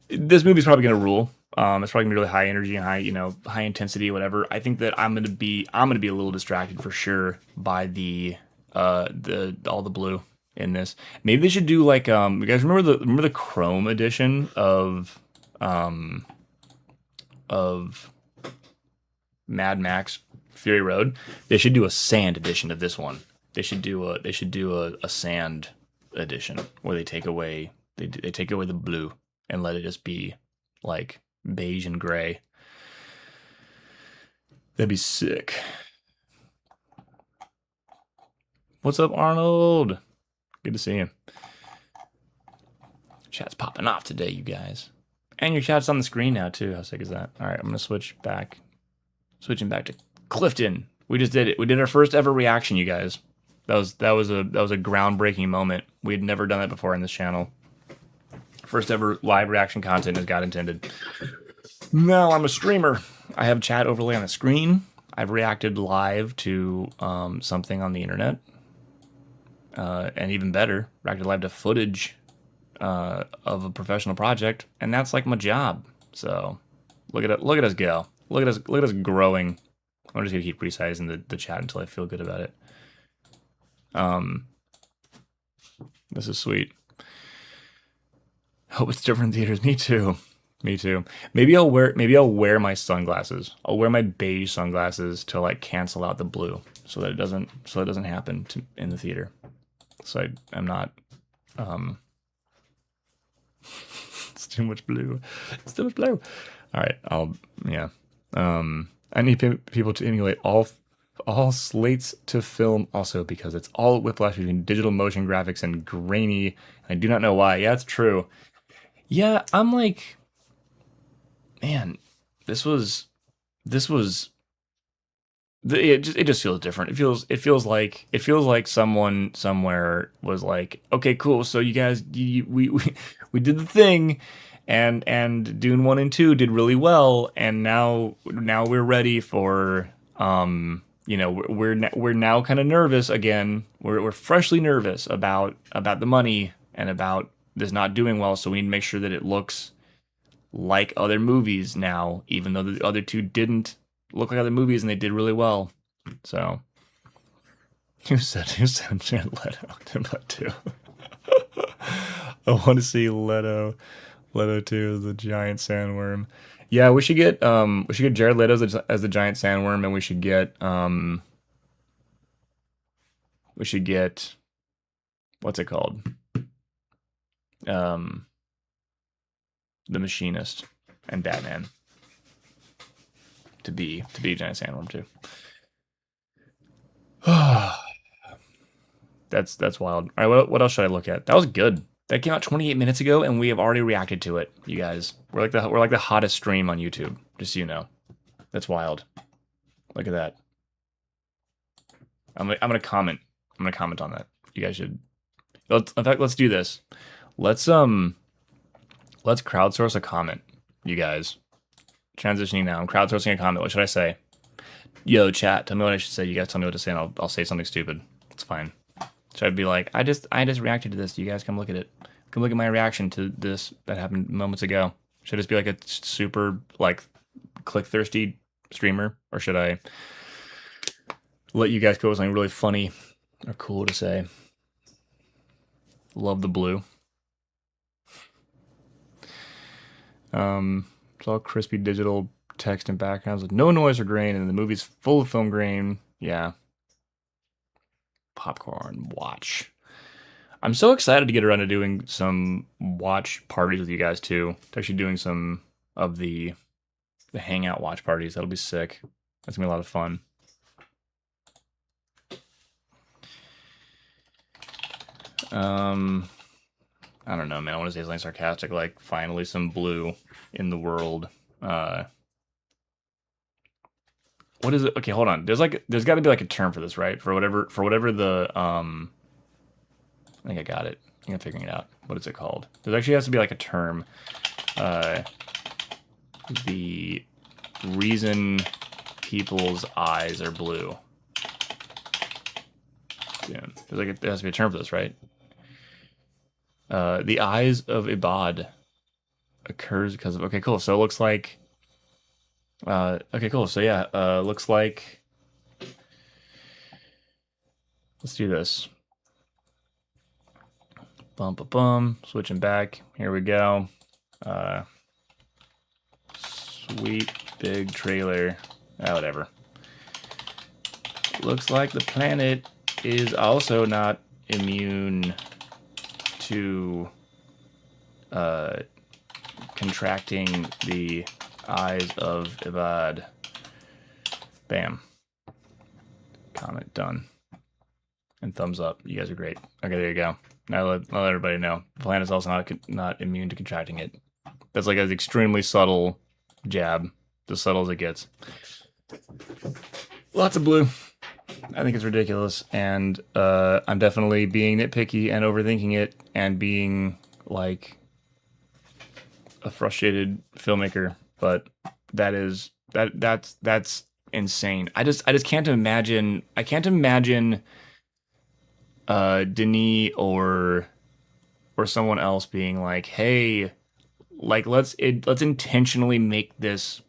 this movie's probably gonna rule. It's probably gonna be really high energy and high intensity, whatever. I think that I'm gonna be a little distracted for sure by the all the blue in this. Maybe they should do like you guys remember the Chrome edition of Mad Max Fury Road? They should do a sand edition of this one. They should do a sand edition where they take away the blue and let it just be like beige and gray. That'd be sick. What's up, Arnold? Good to see you. Chat's popping off today, you guys. And your chat's on the screen now, too. How sick is that? All right, I'm going to switching back to Clifton. We just did it. We did our first ever reaction, you guys. That was a groundbreaking moment. We had never done that before on this channel. First ever live reaction content, as God intended. Now I'm a streamer. I have chat overlay on the screen. I've reacted live to something on the internet. And even better, reacted live to footage of a professional project, and that's like my job. So look at us go. Look at us growing. I'm just gonna keep resizing the chat until I feel good about it. This is sweet. Hope it's different in theaters. Me too. Maybe I'll wear my sunglasses. I'll wear my beige sunglasses to like cancel out the blue, so that it doesn't happen in the theater. So I'm not. It's too much blue. All right, I need people to emulate all slates to film also, because it's all whiplash between digital motion graphics and grainy. I do not know why. Yeah, it's true. Yeah, I'm like, man, it just feels different. It feels like someone somewhere was like, okay, cool. So you guys, we did the thing, and Dune 1 and 2 did really well, and now we're ready for we're now kind of nervous again. We're freshly nervous about the money and about this not doing well. So we need to make sure that it looks like other movies now, even though the other two didn't look like other movies and they did really well. So who said Leto? Timbuktu. I want to see Leto 2 as the giant sandworm. Yeah, we should get Jared Leto as the giant sandworm, and we should get what's it called? The Machinist and Batman to be a giant sandworm too. That's wild. All right, what else should I look at? That was good. That came out 28 minutes ago, and we have already reacted to it. You guys, we're like the hottest stream on YouTube. Just so you know, that's wild. Look at that. I'm gonna comment. I'm gonna comment on that. You guys should. In fact, let's do this. Let's crowdsource a comment, you guys. Transitioning now. I'm crowdsourcing a comment. What should I say? Yo, chat, tell me what I should say. You guys tell me what to say, and I'll say something stupid. It's fine. Should I be like, I just reacted to this. You guys come look at it. Come look at my reaction to this that happened moments ago. Should I just be like a super like click thirsty streamer, or should I let you guys go with something really funny or cool to say? Love the blue. It's all crispy digital text and backgrounds with no noise or grain, and the movie's full of film grain. Yeah. Popcorn watch. I'm so excited to get around to doing some watch parties with you guys too. To actually doing some of the hangout watch parties. That'll be sick. That's gonna be a lot of fun. I don't know, man. I want to say something sarcastic, like finally some blue in the world. what is it? Okay, hold on. There's got to be like a term for this, right? For whatever the I think I got it. I'm figuring it out. What is it called? There actually has to be like a term. The reason people's eyes are blue. Yeah, there has to be a term for this, right? The eyes of Ibad occurs because of. Okay, cool. So it looks like. Okay, cool. So yeah, looks like. Let's do this. Bum, bum, bum. Switching back. Here we go. Sweet big trailer. Whatever. Looks like the planet is also not immune to contracting the eyes of Ibad. Bam. Comment done. And thumbs up. You guys are great. Okay, there you go. Now let everybody know. The planet's also not immune to contracting it. That's like an extremely subtle jab. As subtle as it gets. Lots of blue. I think it's ridiculous. And I'm definitely being nitpicky and overthinking it and being like a frustrated filmmaker. But that's insane. I just can't imagine. I can't imagine Denis or someone else being like, "Hey, like let's intentionally make this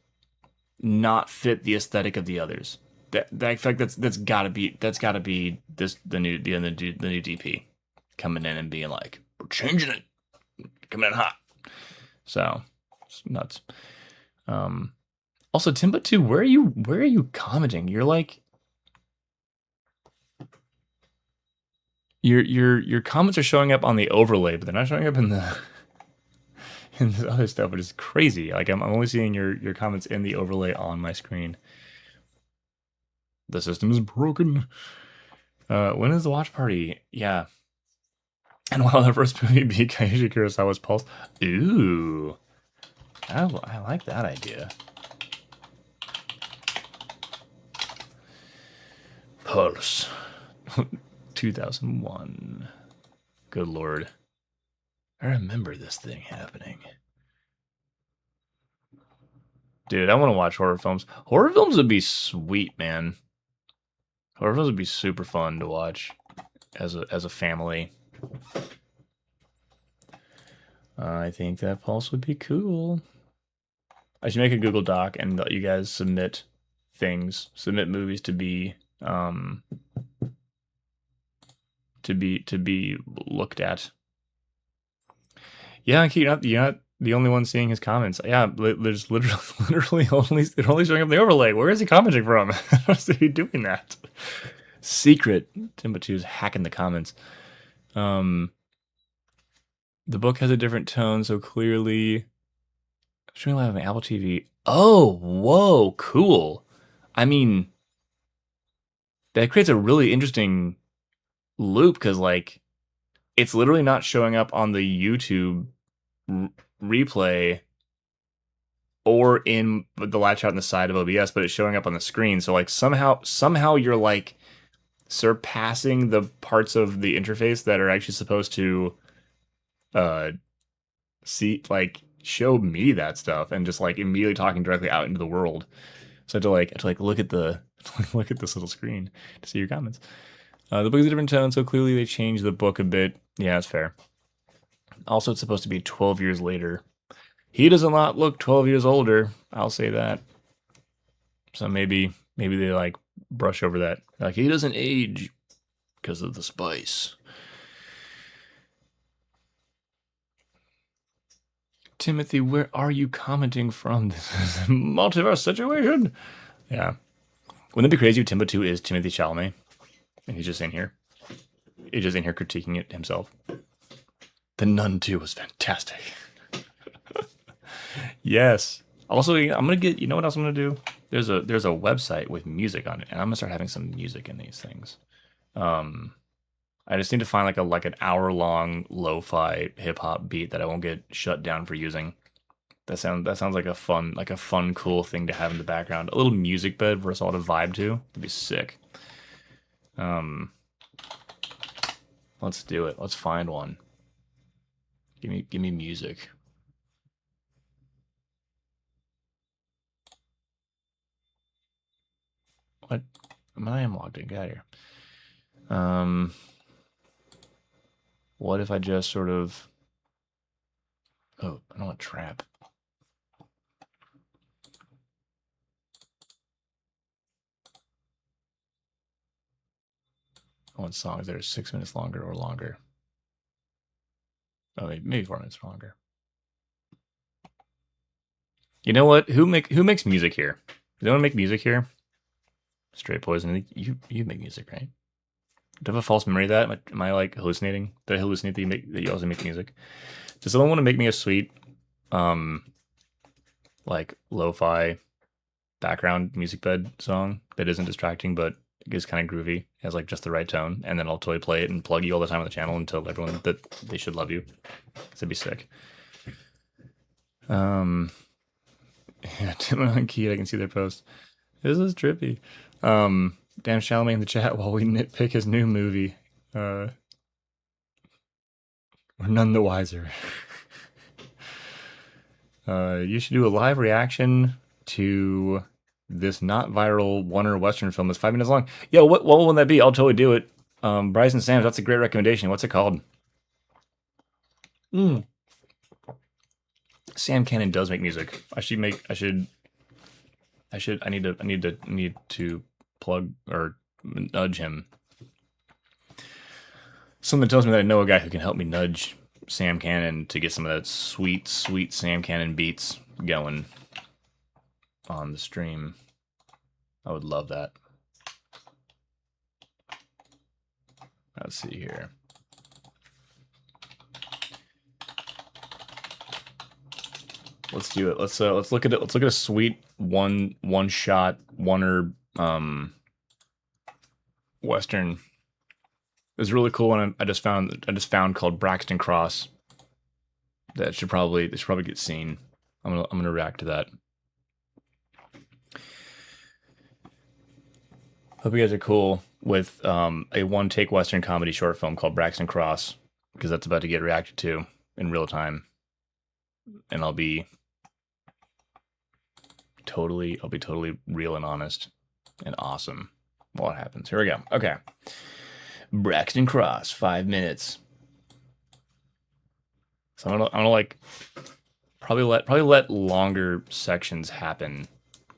not fit the aesthetic of the others." That fact that's gotta be the new DP coming in and being like, "We're changing it, coming in hot." So it's nuts. Also, Timbuktu, where are you commenting? You're like. Your comments are showing up on the overlay, but they're not showing up in the in this other stuff, which is crazy. Like I'm only seeing your comments in the overlay on my screen. The system is broken. When is the watch party? Yeah. And while the first movie be Kaiji Kurosawa's Pulse. Ooh. I like that idea. Pulse. 2001. Good lord. I remember this thing happening. Dude, I want to watch horror films. Horror films would be sweet, man. Horror films would be super fun to watch as a family. I think that Pulse would be cool. I should make a Google Doc and let you guys submit movies to be looked at. Yeah, you're not the only one seeing his comments. Yeah, there's literally only showing up in the overlay. Where is he commenting from? How is he doing that? Secret. Timbuktu's hacking the comments. The book has a different tone, so clearly. Streaming live on Apple TV. Oh, whoa, cool. I mean, that creates a really interesting loop because, like, it's literally not showing up on the YouTube replay or in the live chat on the side of OBS, but it's showing up on the screen. So, like, somehow you're like surpassing the parts of the interface that are actually supposed to show me that stuff and just like immediately talking directly out into the world. So I have to look at this little screen to see your comments. The book is a different tone, so clearly they changed the book a bit. Yeah, that's fair. Also, it's supposed to be 12 years later. He does not look 12 years older. I'll say that. So maybe they like brush over that. Like, he doesn't age because of the spice. Timothy, where are you commenting from? This is a multiverse situation. Yeah. Wouldn't it be crazy if Timbuktu is Timothy Chalamet? And he's just in here. He's just in here critiquing it himself. The Nun 2 was fantastic. Yes. Also, I'm going to get, you know what else I'm going to do? There's a website with music on it, and I'm going to start having some music in these things. I just need to find like an hour-long lo-fi hip-hop beat that I won't get shut down for using. That sounds like a fun, cool thing to have in the background. A little music bed for us all to vibe to. It'd be sick. Let's do it. Let's find one. Give me music. What? I am logged in. Get out of here. What if I just sort of... Oh, I don't want trap. I want songs that are 6 minutes longer or longer. Oh, maybe 4 minutes longer. You know what? Who makes music here? Does anyone make music here? Straight Poison. You make music, right? Do I have a false memory of that? Am I like hallucinating? Did I hallucinate that you also make music? Does someone want to make me a sweet, like lo-fi background music bed song that isn't distracting but is kind of groovy, has like just the right tone, and then I'll totally play it and plug you all the time on the channel and tell everyone that they should love you. That'd be sick. Yeah, Tim and Keith, I can see their posts. This is trippy. Dan Chalamet in the chat while we nitpick his new movie. We're none the wiser. You should do a live reaction to this not viral Warner Western film that's 5 minutes long. Yo, what will that be? I'll totally do it. Bryson Sams, that's a great recommendation. What's it called? Sam Cannon does make music. I need to plug or nudge him. Something tells me that I know a guy who can help me nudge Sam Cannon to get some of that sweet Sam Cannon beats going on the stream. I would love that. Let's see here. Let's do it. Let's look at it. Let's look at a sweet one shot Warner Western. It was really cool one I just found called Braxton Cross. That should probably get seen. I'm gonna react to that. Hope you guys are cool with a one-take Western comedy short film called Braxton Cross, because that's about to get reacted to in real time, and I'll be totally real and honest and awesome while it happens. Here we go. Okay, Braxton Cross, 5 minutes. So I'm gonna like probably let longer sections happen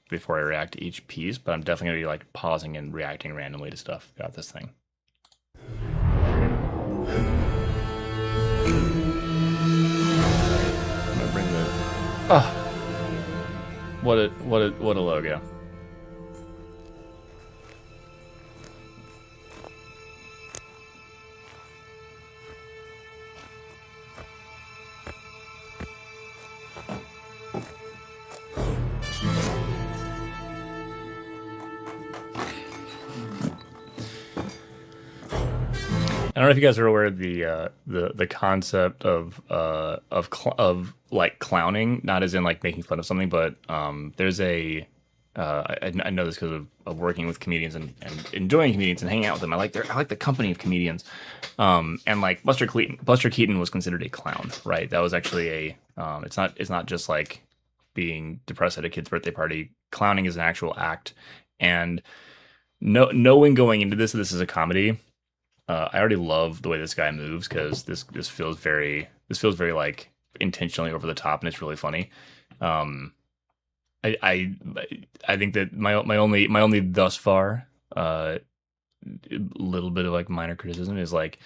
before I react to each piece, but I'm definitely gonna be like pausing and reacting randomly to stuff throughout this thing. I'm gonna bring the what a logo. I don't know if you guys are aware of the concept of like clowning, not as in like making fun of something, but there's I know this because of working with comedians and enjoying comedians and hanging out with them. I like the company of comedians, and like Buster Keaton was considered a clown, right? That was actually it's not just like being depressed at a kid's birthday party. Clowning is an actual act, and knowing going into this is a comedy. I already love the way this guy moves because this feels very like intentionally over the top, and it's really funny. I think that my only thus far little bit of like minor criticism is like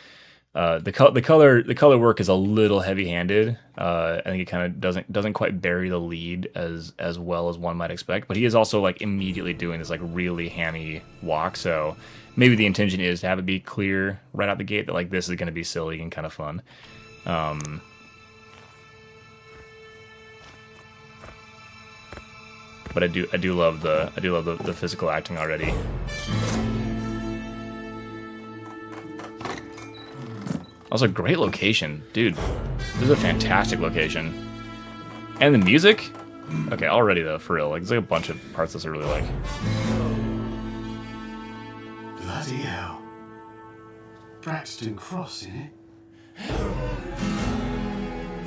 the color work is a little heavy-handed. I think it kind of doesn't quite bury the lead as well as one might expect, but he is also like immediately doing this like really hammy walk, so maybe the intention is to have it be clear right out the gate that like this is going to be silly and kind of fun. But I do love the physical acting already. Also, great location, dude. This is a fantastic location, And the music? Okay, already though, for real. Like, there's like a bunch of parts that I really like. Bloody hell. Braxton Cross, innit?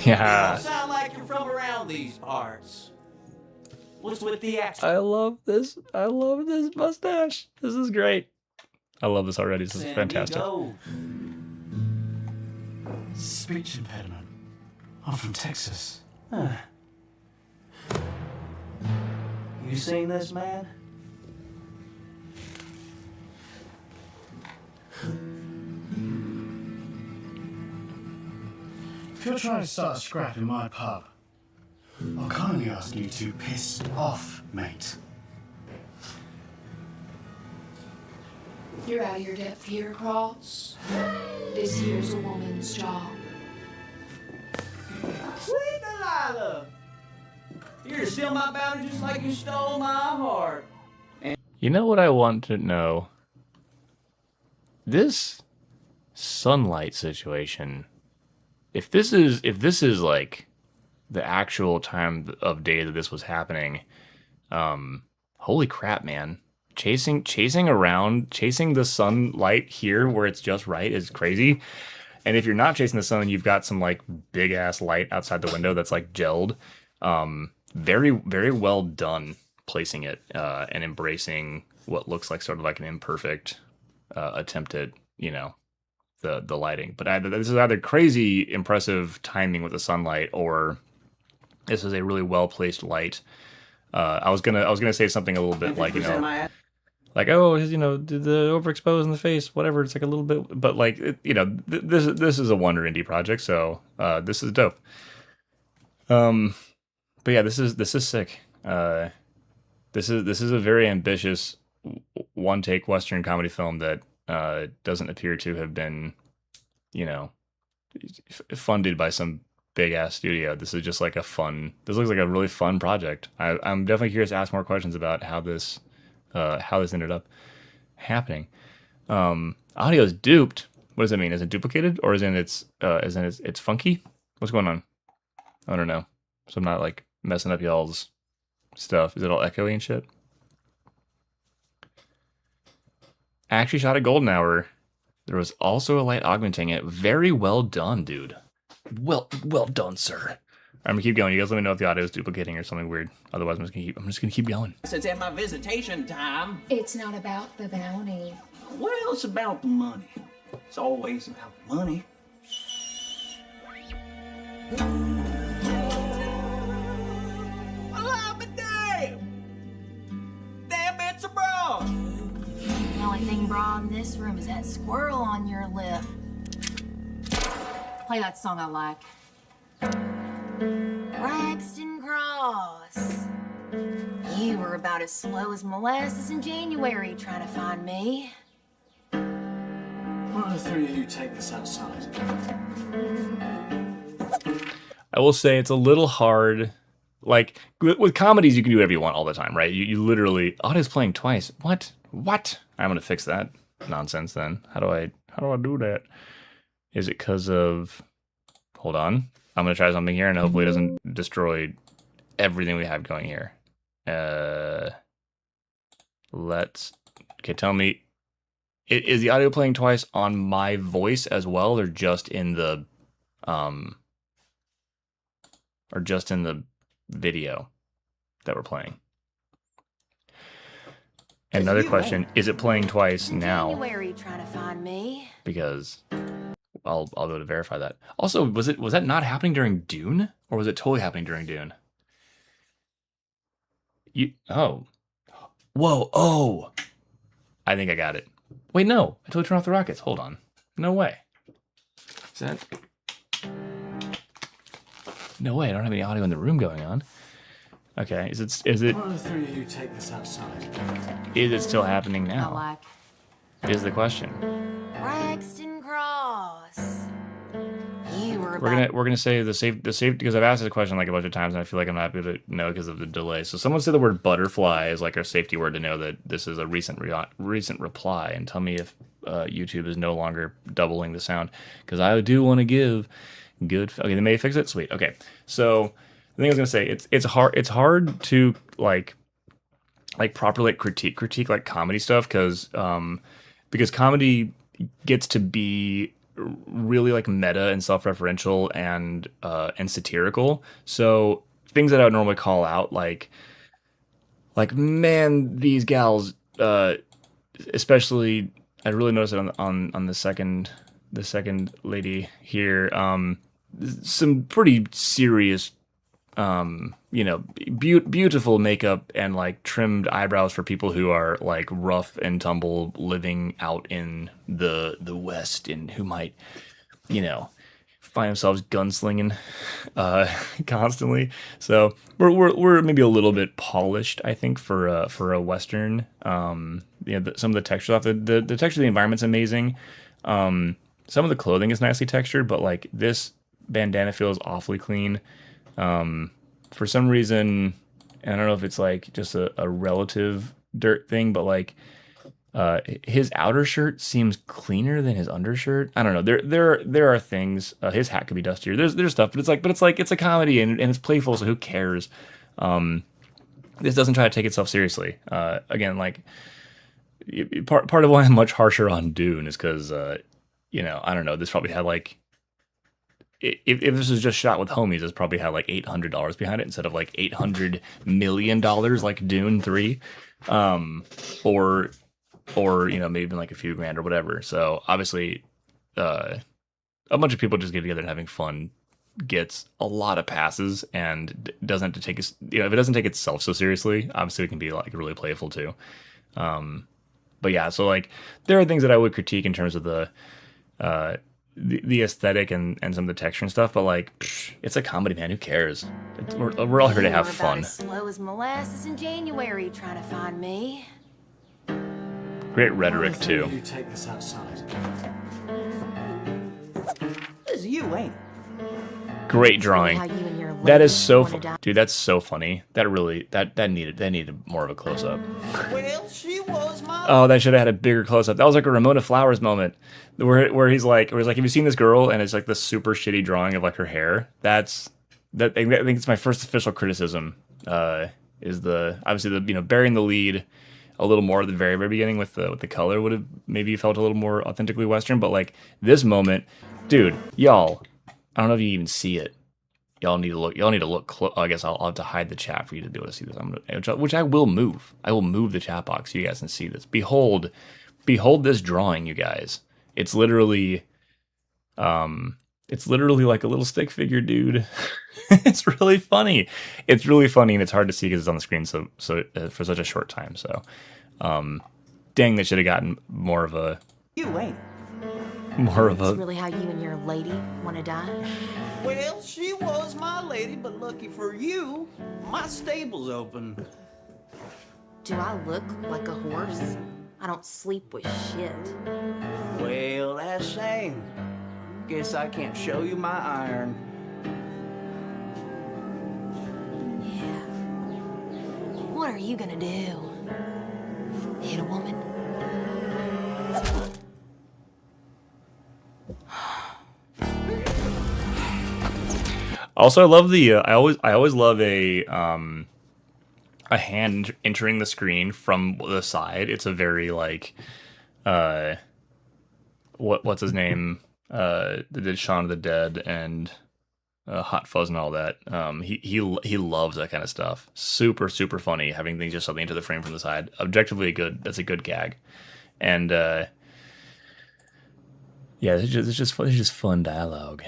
Yeah. Sound like you're from around these parts. What's with the accent? I love this. I love this mustache. This is great. I love this already. This is fantastic. Speech impediment. I'm from Texas. You seen this man? If you're trying to start a scrap in my pub, I'll kindly ask you to piss off, mate. You're out of your depth here, Cross. This here's a woman's job. Sweet Delilah! You're to steal my bounty just like you stole my heart. You know what I want to know? This sunlight situation. If this is like the actual time of day that this was happening, holy crap, man. Chasing the sunlight here where it's just right is crazy. And if you're not chasing the sun, you've got some like big ass light outside the window that's like gelled. Very, very well done placing it and embracing what looks like sort of like an imperfect attempt at, you know, the lighting. But this is either crazy impressive timing with the sunlight, or this is a really well placed light. I was gonna say something a little bit like, you know, like, oh, you know, the overexposed in the face, whatever. It's like a little bit, but like, you know, this is a Wonder Indie project, so this is dope. But yeah, this is sick. This is a very ambitious one take Western comedy film that doesn't appear to have been, you know, funded by some big ass studio. This is just like this looks like a really fun project. I'm definitely curious to ask more questions about how this ended up happening. Audio is duped. What does that mean? Is it duplicated, or is it's funky? What's going on? I don't know. So I'm not like messing up y'all's stuff. Is it all echoey and shit? I actually shot a golden hour. There was also a light augmenting it. Very well done, dude. Well done, sir. I'm gonna keep going. You guys let me know if the audio is duplicating or something weird. Otherwise, I'm just gonna keep going. Since at my visitation time, It's not about the bounty. well, it's about the money. It's always about the money. Well, but damn, it's a bra. The only thing raw in this room is that squirrel on your lip. Play that song I like. Braxton Cross. You were about as slow as molasses in January trying to find me. One of the three of you take this outside. I will say it's a little hard. Like with comedies, you can do whatever you want all the time, right? You literally audio's playing twice. What? I'm gonna fix that nonsense then. How do I do that? Is it because of? Hold on. I'm gonna try something here, and hopefully it doesn't destroy everything we have going here. Tell me, is the audio playing twice on my voice as well, or just in the video that we're playing? And another question, is it playing twice now? January trying to find me. Because I'll be able to verify that. Also, was that not happening during Dune, or was it totally happening during Dune? Whoa, I think I got it. Wait, no, I totally turned off the rockets. Hold on, no way. Is that? No way, I don't have any audio in the room going on. Okay, is it? One of the three of you take this outside. Is it still happening I now? like. Is the question. Braxton Cross. You were We're about gonna say the safe because I've asked this question like a bunch of times and I feel like I'm not able to know because of the delay. So someone say the word butterfly is like our safety word to know that this is a recent reply, and tell me if YouTube is no longer doubling the sound, because I do want to give good. Okay, they may fix it. Sweet. Okay, so the thing I was gonna say, it's hard to like properly critique like comedy stuff because comedy gets to be really like meta and self-referential and satirical. So things that I would normally call out like man, these gals, especially I really noticed it on the second lady here. Some pretty serious, beautiful makeup and like trimmed eyebrows for people who are like rough and tumble living out in the West and who might, find themselves gunslinging constantly. So we're maybe a little bit polished, I think, for a Western. Some of the texture stuff, the texture of the environment's amazing. Some of the clothing is nicely textured, but like this bandana feels awfully clean. For some reason, and I don't know if it's like just a relative dirt thing, but like his outer shirt seems cleaner than his undershirt. I don't know. There are things. His hat could be dustier. There's stuff, but it's a comedy and it's playful. So who cares? This doesn't try to take itself seriously. Again, like part of why I'm much harsher on Dune is because I don't know. This probably had like. If this was just shot with homies, it's probably had like $800 behind it instead of like $800 million like Dune 3, or maybe even like a few grand or whatever. So obviously, a bunch of people just getting together and having fun gets a lot of passes and doesn't have to take if it doesn't take itself so seriously, obviously it can be like really playful too. But yeah, so like there are things that I would critique in terms of the aesthetic and some of the texture and stuff, but like it's a comedy, man. Who cares? We're all here to have fun. As slow as molasses in January trying to find me. Great rhetoric too. You take this outside. This is you, ain't it? Great drawing. How you and your That is lady so wanna die. dude. That's so funny. That really that needed more of a close up. Well, she was my... Oh, that should have had a bigger close up. That was like a Ramona Flowers moment, where he's like, have you seen this girl? And it's like the super shitty drawing of like her hair. I think it's my first official criticism. Is obviously the burying the lead a little more at the very beginning with the color would have maybe felt a little more authentically Western, but like this moment, dude, y'all, I don't know if you even see it. Y'all need to look close. I guess I'll have to hide the chat for you to be able to see this. Which I will move. I will move the chat box so you guys can see this. Behold this drawing, you guys. It's literally like a little stick figure, dude. It's really funny. It's really funny, and it's hard to see because it's on the screen so for such a short time. So, dang, they should have gotten more of a. You ain't it? It's really how you and your lady want to die? Well, she was my lady, but lucky for you, my stable's open. Do I look like a horse? I don't sleep with shit. Well, that's a shame. Guess I can't show you my iron. Yeah. What are you gonna do? Hit a woman? Also, I love I always love a hand entering the screen from the side. It's a very like what's his name? That did Shaun of the Dead and Hot Fuzz and all that. He loves that kind of stuff. Super super funny having things just suddenly into the frame from the side. Objectively good. That's a good gag, and yeah, it's just fun dialogue.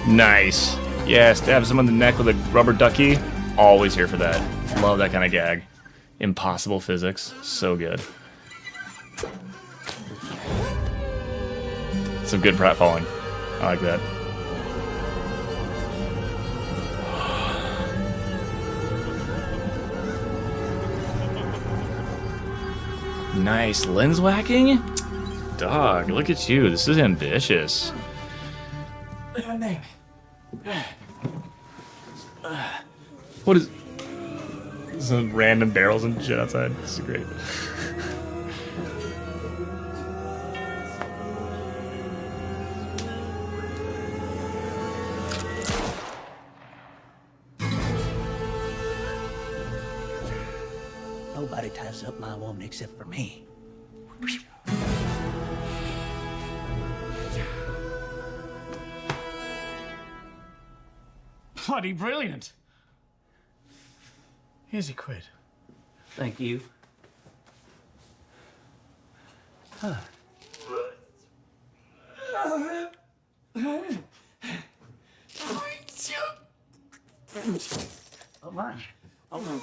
Nice. Yeah, stab someone in the neck with a rubber ducky. Always here for that. Love that kind of gag. Impossible physics. So good. Some good pratfalling. I like that. Nice lens whacking. dog, look at you. This is ambitious. What is some random barrels and shit outside? This is great. Nobody ties up my woman except for me. Bloody brilliant. Here's your quid. Thank you. Oh my. Oh my.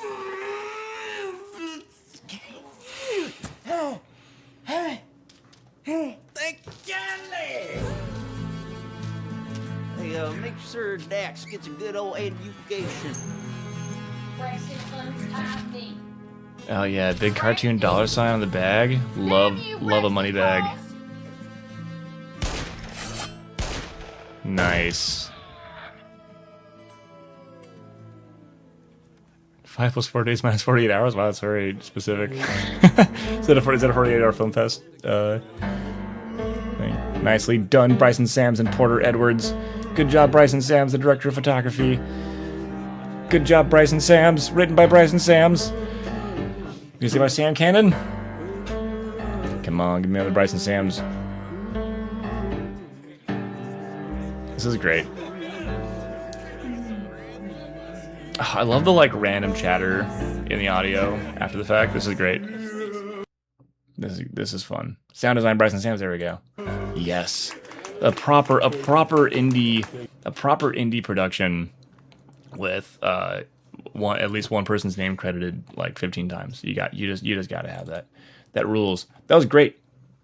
Thank Golly! Hey, make sure Dax gets a good old education. Oh yeah, big cartoon dollar sign on the bag. Love a money bag. Nice. 5 + 4 days minus 48 hours. Wow, that's very specific. Is that a 48-hour film fest thing? Nicely done, Bryson Sams and Porter Edwards. Good job, Bryson Sams, the director of photography. Good job, Bryson Sams. Written by Bryson Sams. You see my Sam Cannon? Come on, give me another Bryson Sams. This is great. Oh, I love the like random chatter in the audio after the fact. This is great. This is fun. Sound design Bryson Sams. There we go. Yes, a proper indie production with at least one person's name credited like 15 times. You just got to have that. That rules. That was great.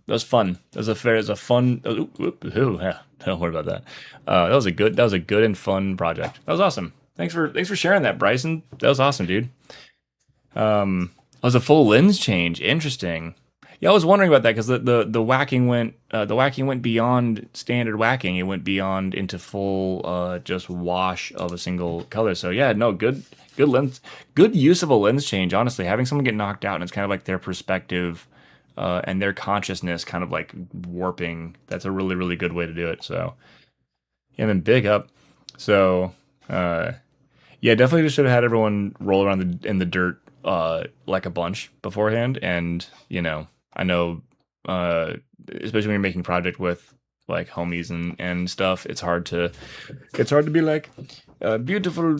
That was fun. That was a fun. Yeah, don't worry about that. That was a good and fun project. That was awesome. Thanks for sharing that, Bryson. That was awesome, dude. It was a full lens change. Interesting. Yeah, I was wondering about that because the whacking went beyond standard whacking. It went beyond into full just wash of a single color. So yeah, no, good lens, good use of a lens change. Honestly, having someone get knocked out and it's kind of like their perspective and their consciousness kind of like warping. That's a really, really good way to do it. So yeah, I mean, big up. So yeah, definitely just should have had everyone roll around in the dirt like a bunch beforehand. And you know, I know especially when you're making project with like homies and stuff, it's hard to be like beautiful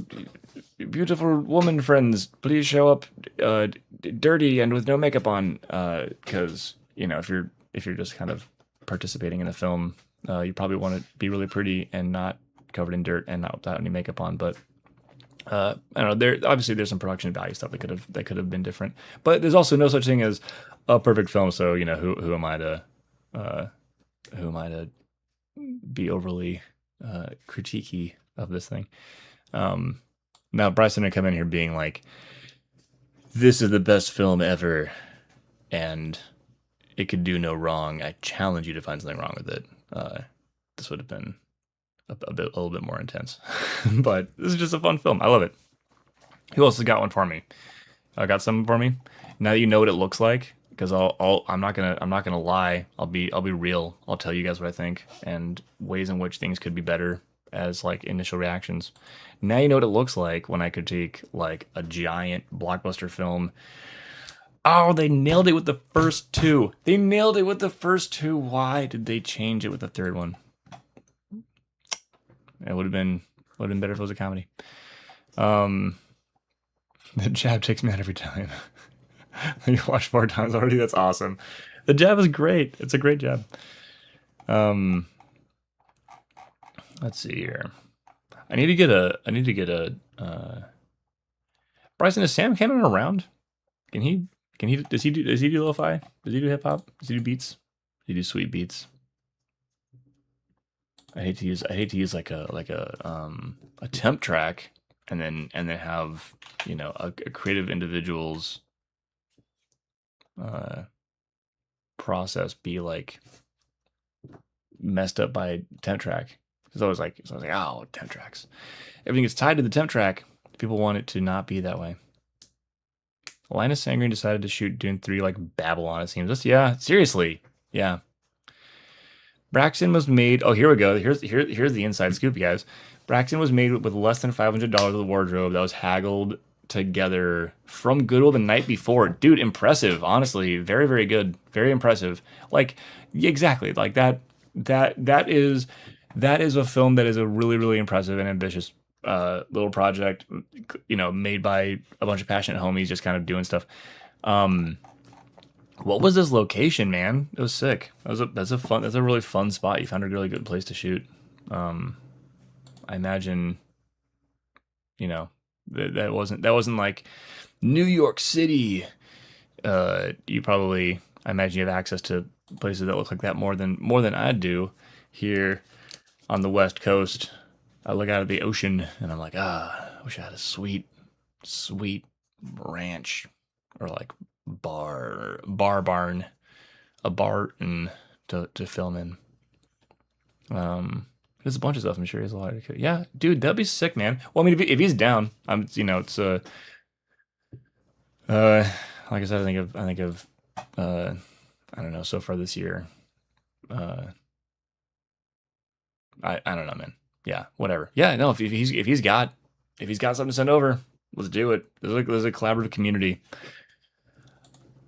woman friends, please show up dirty and with no makeup on, because you know, if you're just kind of participating in a film, you probably want to be really pretty and not covered in dirt and not without any makeup on. But I don't know, there's some production value stuff that could have been different, but there's also no such thing as a perfect film. So you know, who am I to be overly critiquey of this thing? Now Bryson would come in here being like, this is the best film ever and it could do no wrong. I challenge you to find something wrong with it. This would have been a little bit more intense. But this is just a fun film. I love it. Who else has got one for me? Got some for me? Now that you know what it looks like, because I'm not gonna lie. I'll be real. I'll tell you guys what I think and ways in which things could be better as like initial reactions. Now you know what it looks like when I critique like a giant blockbuster film. Oh, they nailed it with the first two. Why did they change it with the third one? It would have been better if it was a comedy. The jab takes me out every time. You watched 4 times already. That's awesome. The jab is great. It's a great jab. Let's see here. I need to get a. Bryson, is Sam Cannon around? Can he? Does he do lo-fi? Does he do hip hop? Does he do beats? Does he do sweet beats? I hate to use like a temp track and then have, you know, a creative individual's process be like messed up by temp track. It's always like, oh, temp tracks. Everything is tied to the temp track. People want it to not be that way. Linus Sandgren decided to shoot Dune 3 like Babylon, it seems. Yeah, seriously. Yeah. Braxton was made... Oh, here we go. Here's the inside scoop, guys. Braxton was made with less than $500 of the wardrobe that was haggled together from Goodwill the night before. Dude, impressive. Honestly, very, very good. Very impressive. Like, exactly. Like, that is a film that is a really, really impressive and ambitious little project, you know, made by a bunch of passionate homies just kind of doing stuff. What was this location, man? It was sick. That's a really fun spot. You found a really good place to shoot. I imagine, you know, that wasn't like New York City. I imagine you have access to places that look like that more than I do here on the West Coast. I look out at the ocean and I'm like, I wish I had a sweet ranch or like barn, a barn to film in. There's a bunch of stuff. I'm sure he has a lot of. Yeah, dude, that'd be sick, man. Well, I mean, if he's down, it's like I said, I think of I don't know, so far this year. I don't know, man. Yeah, whatever. Yeah, no, if he's got something to send over, let's do it. There's a collaborative community.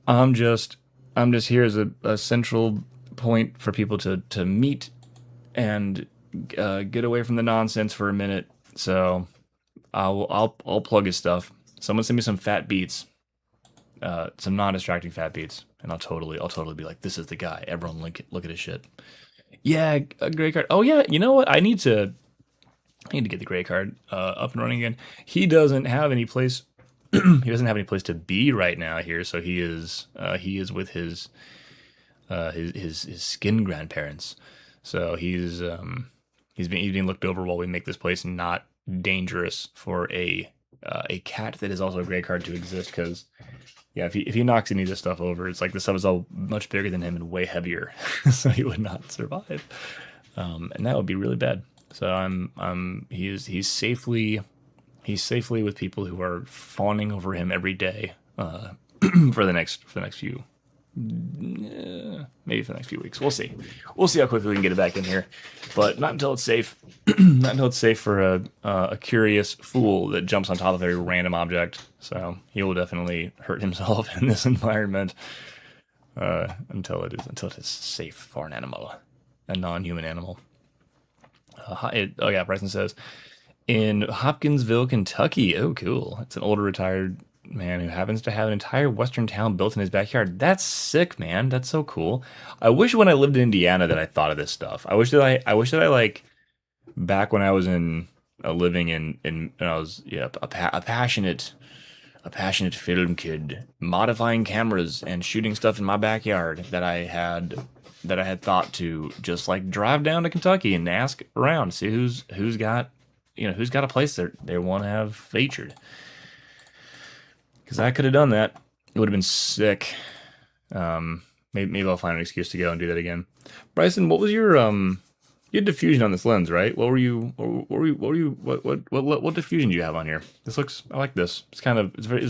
I'm just here as a central point for people to meet and get away from the nonsense for a minute. So I'll plug his stuff. Someone send me some fat beats, some non-distracting fat beats, and I'll totally be like, this is the guy. Everyone look at his shit. Yeah, a gray card. Oh yeah, you know what? I need to get the gray card up and running again. He doesn't have any place. He doesn't have any place to be right now here, so he is with his skin grandparents. So he's being looked over while we make this place not dangerous for a cat that is also a gray card to exist. Because yeah, if he knocks any of this stuff over, it's like the stuff is all much bigger than him and way heavier, so he would not survive, and that would be really bad. So he's safely with people who are fawning over him every day for the next few. Maybe for the next few weeks. We'll see how quickly we can get it back in here, but not until it's safe. Not until it's safe for a curious fool that jumps on top of every random object. So he will definitely hurt himself in this environment until it is safe for an animal, a non-human animal. Bryson says in Hopkinsville, Kentucky. Oh, cool. It's an older retired man who happens to have an entire western town built in his backyard. That's sick, man. That's so cool. I wish when I lived in Indiana that I thought of this stuff. I wish that I like back when I was living in I was a passionate film kid, modifying cameras and shooting stuff in my backyard, that I had thought to just like drive down to Kentucky and ask around, see who's got a place that they want to have featured. Because I could have done that. It would have been sick. Maybe I'll find an excuse to go and do that again. Bryson, what was your you had diffusion on this lens, right? What diffusion do you have on here? I like this. It's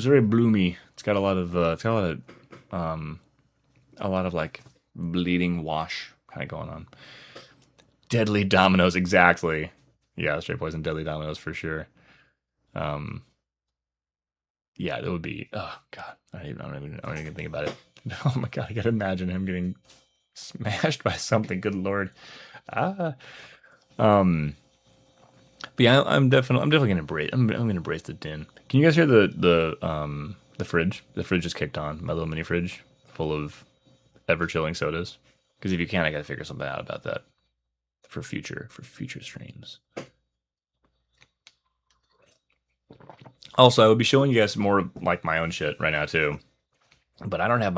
very bloomy. It's got a lot of like bleeding wash kind of going on. Deadly Dominoes, exactly. Yeah, Straight Poison, Deadly Dominoes for sure. Yeah, that would be. Oh God, I don't even think about it. Oh my God, I gotta imagine him getting smashed by something. Good Lord. But yeah, I'm definitely gonna embrace. I'm gonna embrace the din. Can you guys hear the fridge? The fridge just kicked on. My little mini fridge full of ever chilling sodas. Because if you can, I gotta figure something out about that for future streams. Also, I would be showing you guys more of like my own shit right now too, but I don't have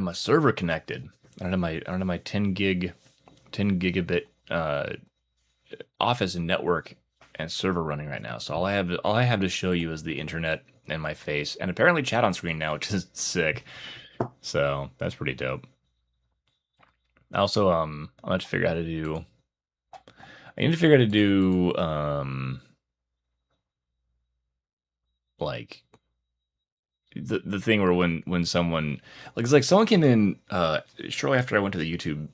my server connected. I don't have my 10 gigabit office and network and server running right now. So all I have to show you is the internet and my face, and apparently chat on screen now, which is sick. So that's pretty dope. I also I'm going to figure out how to do. I need to figure out how to do like the thing where when someone like it's like someone came in shortly after I went to the YouTube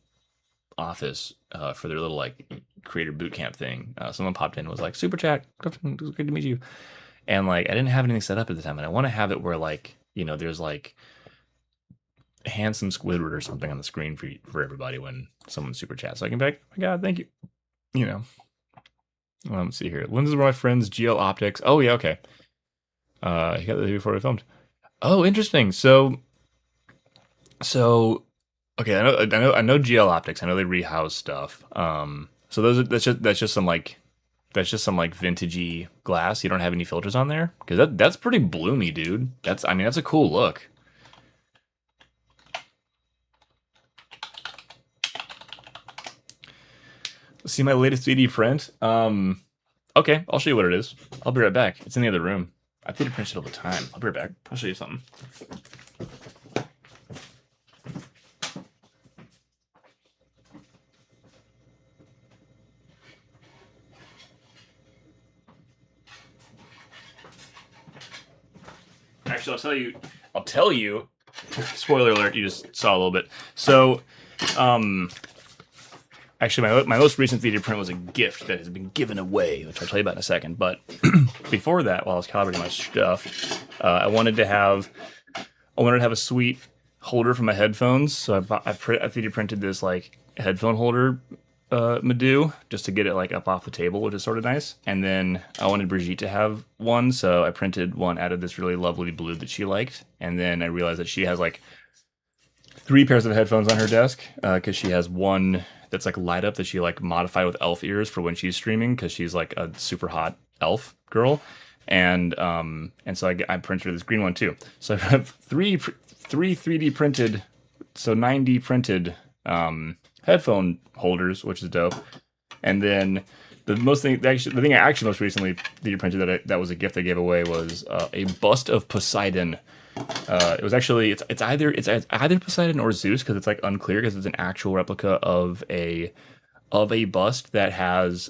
office for their little like creator boot camp thing. Someone popped in and was like, super chat, it was great to meet you. And like I didn't have anything set up at the time, and I want to have it where like, you know, there's like handsome Squidward or something on the screen for everybody when someone super chats. So I can be like, oh my god, thank you. You know. Let's see here. Lenses were my friend's GL Optics. Oh yeah, okay. He got that before we filmed. Oh, interesting. So okay, I know GL Optics. I know they rehouse stuff. So that's just some like vintagey glass. You don't have any filters on there, because that's pretty bloomy, dude. That's a cool look. See my latest 3D print? Okay, I'll show you what it is. I'll be right back. It's in the other room. I 3D print it all the time. I'll be right back. I'll show you something. Actually, I'll tell you. Spoiler alert, you just saw a little bit. So, actually, my most recent 3D print was a gift that has been given away, which I'll tell you about in a second. But before that, while I was calibrating my stuff, I wanted to have a sweet holder for my headphones. So I 3D printed this like headphone holder Madoo just to get it like up off the table, which is sort of nice. And then I wanted Brigitte to have one, so I printed one out of this really lovely blue that she liked. And then I realized that she has like 3 pairs of headphones on her desk because she has one that's like light up that she like modified with elf ears for when she's streaming, because she's like a super hot elf girl. And so I printed her this green one too. So I have three 3D printed, so 9D printed headphone holders, which is dope. And then the thing I actually most recently 3D printed that was a gift I gave away was a bust of Poseidon. It was actually it's either Poseidon or Zeus, because it's like unclear, because it's an actual replica of a bust that has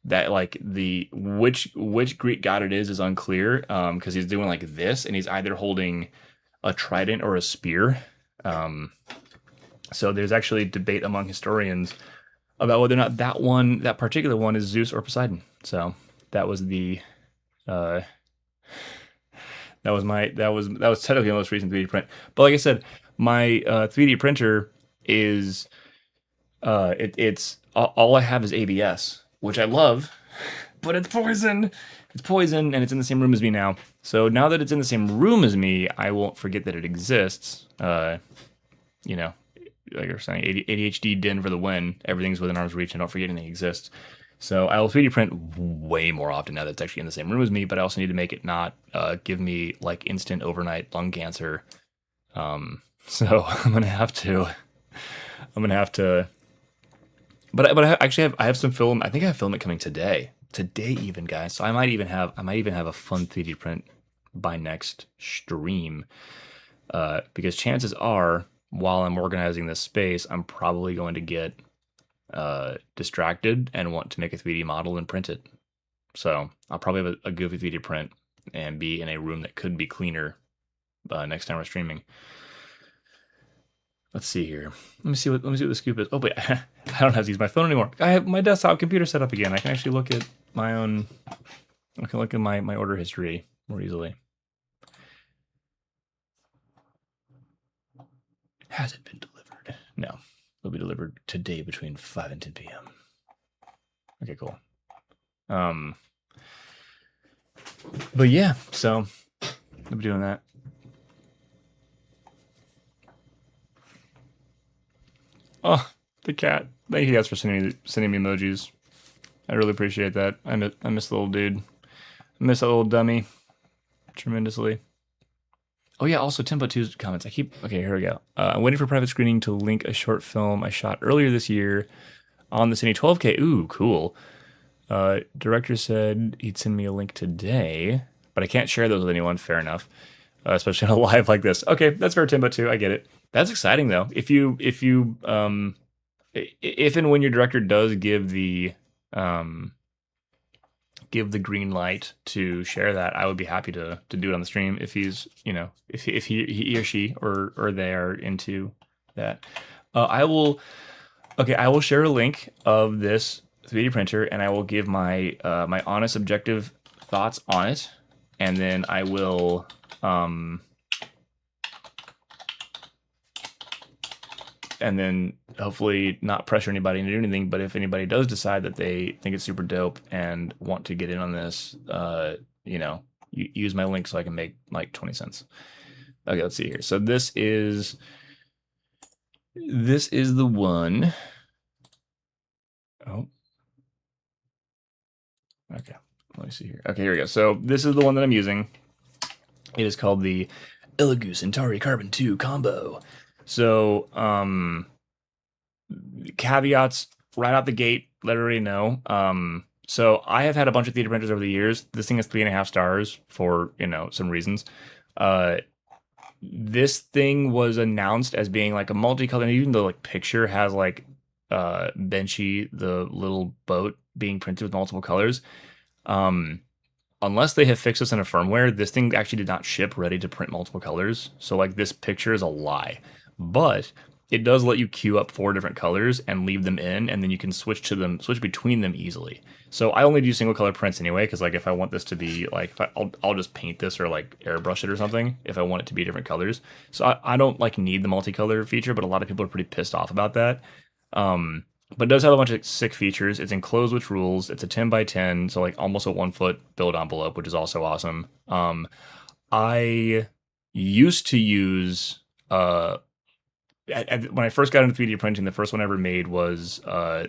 that like the which Greek god it is unclear, because he's doing like this, and he's either holding a trident or a spear. So there's actually debate among historians about whether or not that particular one is Zeus or Poseidon. So that was the that was technically my most recent 3D print. But like I said, my 3D printer is it's all I have is ABS, which I love, but it's poison. It's poison, and it's in the same room as me now. So now that it's in the same room as me, I won't forget that it exists. You know, like you're saying, ADHD din for the win. Everything's within arm's reach, and don't forget anything exists. So I'll 3D print way more often now that it's actually in the same room as me, but I also need to make it not give me like instant overnight lung cancer. So I'm gonna have to. But I actually have some film. I think I have filament coming today even, guys. So I might even have a fun 3D print by next stream, because chances are, while I'm organizing this space, I'm probably going to get distracted and want to make a 3D model and print it. So I'll probably have a goofy 3D print and be in a room that could be cleaner next time we're streaming. Let's see here. Let me see what the scoop is. Oh wait, I don't have to use my phone anymore. I have my desktop computer set up again. I can actually look at my own. I can look at my order history more easily. Has it been delivered? No. It'll be delivered today between 5 and 10 p.m. Okay, cool. But yeah, so I'll be doing that. Oh, the cat. Thank you guys for sending me emojis. I really appreciate that. I miss the little dude. I miss that little dummy tremendously. Oh yeah, also Tempo2's comments. Okay, here we go. I'm waiting for private screening to link a short film I shot earlier this year on the Cine 12K. Ooh, cool. Director said he'd send me a link today, but I can't share those with anyone. Fair enough. Especially on a live like this. Okay, that's fair, Tempo2. I get it. That's exciting though. If and when your director does give the green light to share that, I would be happy to do it on the stream if he's, if he or she or they are into that. I will share a link of this 3D printer, and I will give my my honest, objective thoughts on it, and then I will and then hopefully not pressure anybody into anything. But if anybody does decide that they think it's super dope and want to get in on this, use my link so I can make like 20 cents. Okay, let's see here. So this is the one. Oh. Okay, let me see here. Okay, here we go. So this is the one that I'm using. It is called the Elegoo Centauri Carbon 2 combo. So, caveats right out the gate, let everybody know. So I have had a bunch of 3D printers over the years. This thing is 3.5 stars for, some reasons. This thing was announced as being like a multicolor, and even the like picture has like Benchy, the little boat, being printed with multiple colors. Unless they have fixed this in a firmware, this thing actually did not ship ready to print multiple colors. So like this picture is a lie. But it does let you queue up 4 different colors and leave them in, and then you can switch between them easily. So I only do single color prints anyway, because like if I want this to be like, I'll just paint this or like airbrush it or something if I want it to be different colors. So I don't like need the multicolor feature, but a lot of people are pretty pissed off about that. But it does have a bunch of sick features. It's enclosed with rules. It's a 10 by 10, so like almost a 1 foot build envelope, which is also awesome. I used to use when I first got into 3D printing, the first one I ever made was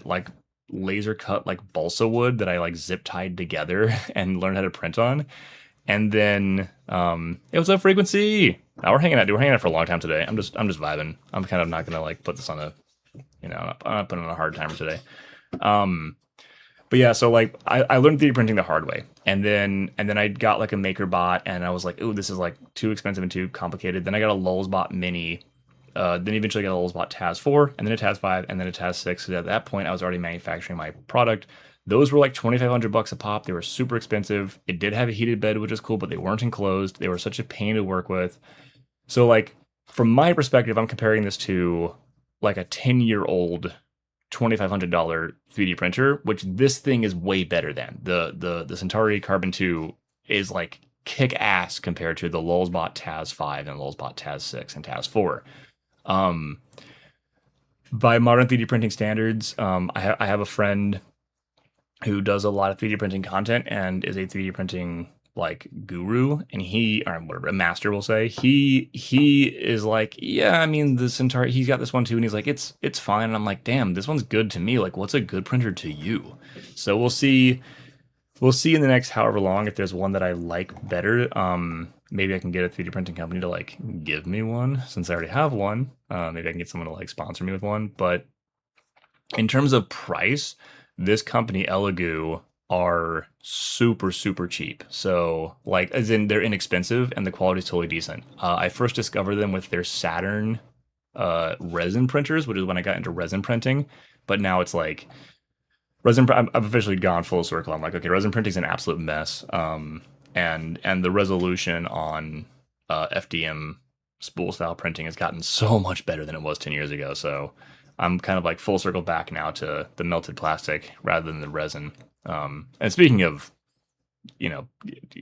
like laser cut like balsa wood that I like zip tied together and learned how to print on. And then it was a frequency. Now we're hanging out. Dude, we're hanging out for a long time today. I'm just vibing. I'm kind of not gonna like put this on a, I'm not putting on a hard timer today. But yeah, so like I learned 3D printing the hard way, and then I got like a MakerBot, and I was like, ooh, this is like too expensive and too complicated. Then I got a Lulzbot Mini. Then eventually got a Lulzbot Taz 4, and then a Taz 5, and then a Taz 6. So at that point, I was already manufacturing my product. Those were like $2,500 a pop. They were super expensive. It did have a heated bed, which is cool, but they weren't enclosed. They were such a pain to work with. So like from my perspective, I'm comparing this to like a 10-year-old $2,500 3D printer, which this thing is way better than. The Centauri Carbon 2 is like kick ass compared to the Lulzbot Taz 5 and Lulzbot Taz 6 and Taz 4. By modern 3D printing standards, I have a friend who does a lot of 3D printing content and is a 3D printing like guru, and a master, we'll say. He is like, yeah, I mean, the Centauri, he's got this one too, and he's like, it's fine. And I'm like, damn, this one's good to me. Like, what's a good printer to you? So we'll see in the next however long if there's one that I like better. Maybe I can get a 3D printing company to like give me one, since I already have one. Maybe I can get someone to like sponsor me with one. But in terms of price, this company Elegoo are super, super cheap. So like, as in they're inexpensive and the quality is totally decent. I first discovered them with their Saturn resin printers, which is when I got into resin printing. But now it's like I've officially gone full circle. I'm like, okay, resin printing is an absolute mess. And the resolution on FDM spool style printing has gotten so much better than it was 10 years ago. So I'm kind of like full circle back now to the melted plastic rather than the resin. And speaking of,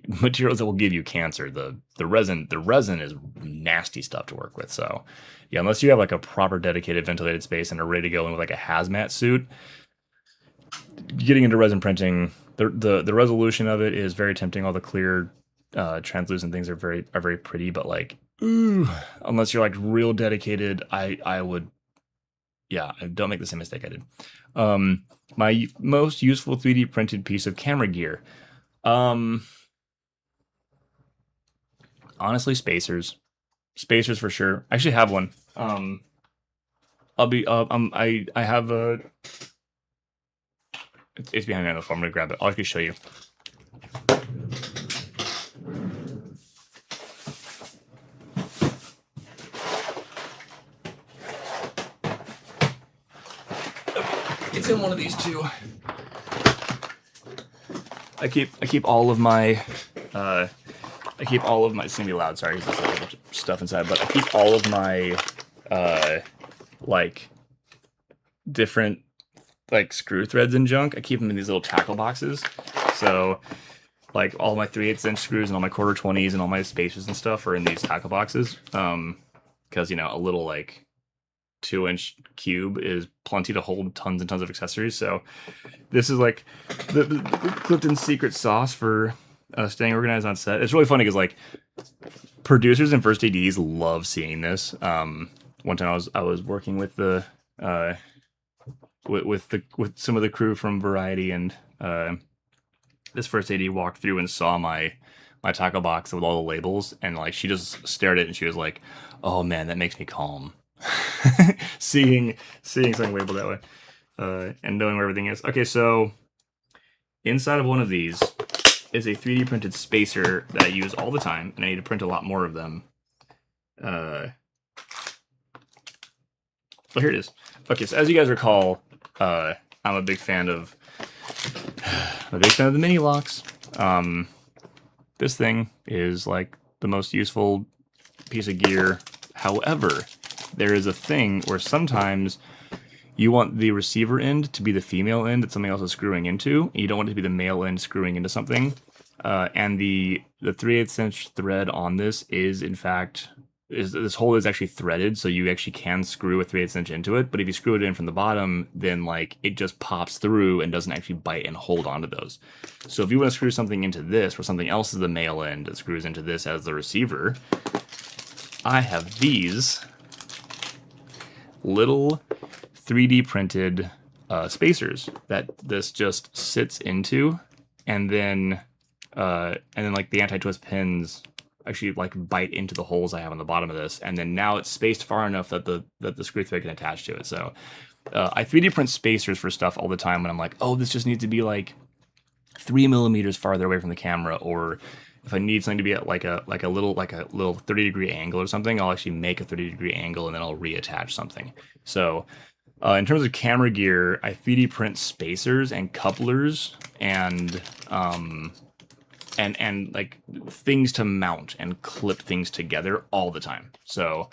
materials that will give you cancer, the resin is nasty stuff to work with. So yeah, unless you have like a proper dedicated ventilated space and are ready to go in with like a hazmat suit, getting into resin printing, the resolution of it is very tempting. All the clear translucent things are very pretty, but like, unless you're like real dedicated, I would, don't make the same mistake I did. My most useful 3D printed piece of camera gear, honestly, spacers for sure. I actually have one. I have a. It's behind me on the phone. I'm gonna grab it. I'll actually show you. of these too. I keep all of my it's gonna be loud, sorry, there's like a bunch of stuff inside, but I keep all of my like different like screw threads and junk. I keep them in these little tackle boxes. So like all my 3/8 inch screws and all my 1/4-20s and all my spacers and stuff are in these tackle boxes. Because you know, a little like 2-inch cube is plenty to hold tons and tons of accessories. So this is like the Clifton secret sauce for staying organized on set. It's really funny because like producers and first ADs love seeing this. One time I was working with the with some of the crew from Variety, and this first AD walked through and saw my tackle box with all the labels, and like she just stared at it and she was like, "Oh man, that makes me calm." seeing something labeled that way, and knowing where everything is. Okay, so inside of one of these is a 3D printed spacer that I use all the time, and I need to print a lot more of them. So here it is. Okay, so as you guys recall, I'm a big fan of the mini locks. This thing is like the most useful piece of gear. However, there is a thing where sometimes you want the receiver end to be the female end that something else is screwing into. You don't want it to be the male end screwing into something. And the 3/8 inch thread on this is in fact this hole is actually threaded, so you actually can screw a 3/8 inch into it. But if you screw it in from the bottom, then like it just pops through and doesn't actually bite and hold onto those. So if you want to screw something into this, where something else is the male end that screws into this as the receiver, I have these little 3D printed spacers that this just sits into, and then like the anti-twist pins actually like bite into the holes I have on the bottom of this, and then now it's spaced far enough that the screw thread can attach to it. So I 3D print spacers for stuff all the time when I'm like, oh, this just needs to be like 3 millimeters farther away from the camera, or if I need something to be at like a little 30-degree angle or something, I'll actually make a 30-degree angle and then I'll reattach something. So in terms of camera gear, I 3D print spacers and couplers and like things to mount and clip things together all the time. So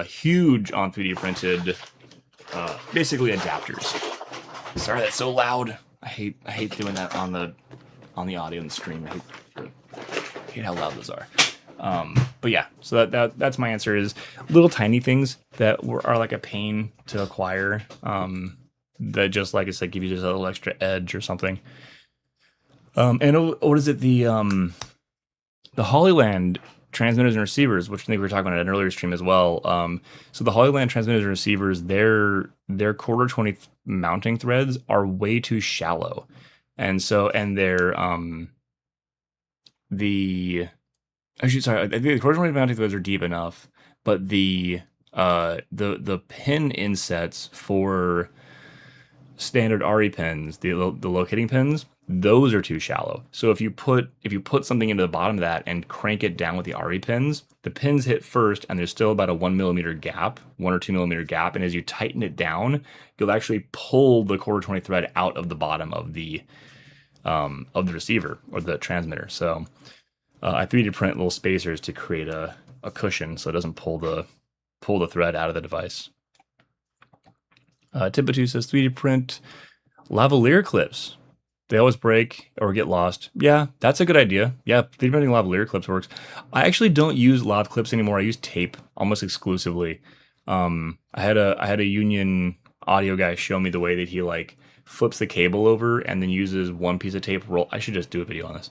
huge on 3D printed, basically adapters. Sorry, that's so loud. I hate doing that on the audio and the stream. I hate how loud those are. But yeah, so that's my answer, is little tiny things that are like a pain to acquire, that just, like I said, give you just a little extra edge or something. And what is it? The Hollyland transmitters and receivers, which I think we were talking about in an earlier stream as well. So the Hollyland transmitters and receivers, their 1/4-20 mounting threads are way too shallow, and their I think the 1/4-20 mounting threads are deep enough, but the pin insets for standard RE pins, the locating pins, those are too shallow. So if you put something into the bottom of that and crank it down with the RE pins, the pins hit first, and there's still about a 1 millimeter gap, 1 or 2 millimeter gap, and as you tighten it down, you'll actually pull the 1/4-20 thread out of the bottom of the receiver or the transmitter. So I 3D print little spacers to create a cushion so it doesn't pull the thread out of the device. Timbatu says 3D print lavalier clips. They always break or get lost. Yeah, that's a good idea. Yeah, 3D printing lavalier clips works. I actually don't use lav clips anymore. I use tape almost exclusively. I had a Union audio guy show me the way that he like flips the cable over and then uses one piece of tape roll. I should just do a video on this.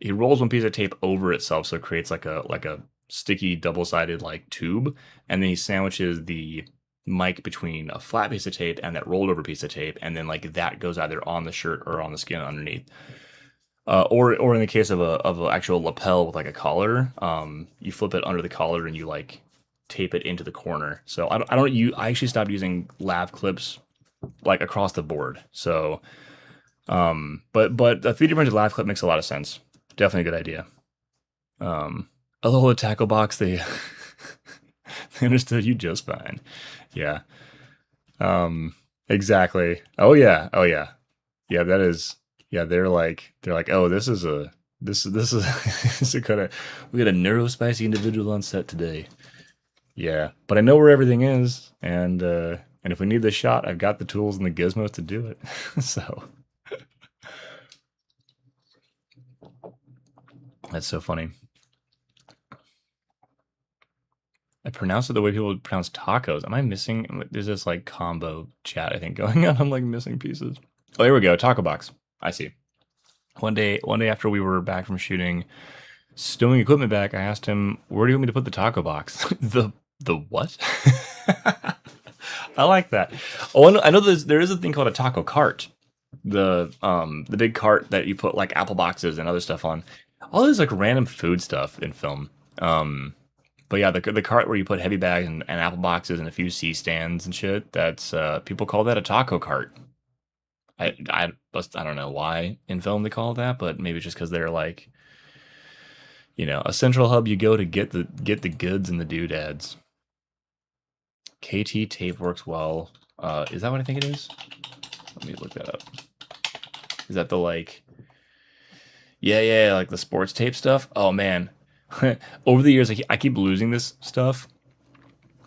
He rolls one piece of tape over itself, so it creates like a sticky double-sided like tube, and then he sandwiches the mic between a flat piece of tape and that rolled over piece of tape, and then like that goes either on the shirt or on the skin underneath. Or in the case of a actual lapel with like a collar, you flip it under the collar and you like tape it into the corner. So I actually stopped using lav clips like across the board. So but a 3D printed lav clip makes a lot of sense. Definitely a good idea. A little tackle box, they understood you just fine. Yeah. Exactly. Oh yeah. Oh yeah. Yeah, that is. Yeah, they're like, oh, this is this is a kind of we got a neurospicy individual on set today. Yeah, but I know where everything is, and if we need the shot, I've got the tools and the gizmos to do it. So that's so funny. I pronounce it the way people would pronounce tacos. Am I missing? There's this like combo chat I think going on. I'm like missing pieces. Oh, here we go. Taco box. I see. One day after we were back from shooting, stowing equipment back, I asked him, "Where do you want me to put the taco box?" The what? I like that. Oh, I know there is a thing called a taco cart. The big cart that you put like apple boxes and other stuff on. All this like random food stuff in film. But yeah, the cart where you put heavy bags and apple boxes and a few C stands and shit. That's people call that a taco cart. I don't know why in film they call it that, but maybe it's just because they're like, a central hub you go to get the goods and the doodads. KT tape works well. Is that what I think it is? Let me look that up. Is that the like? Yeah, like the sports tape stuff. Oh man, over the years I keep losing this stuff,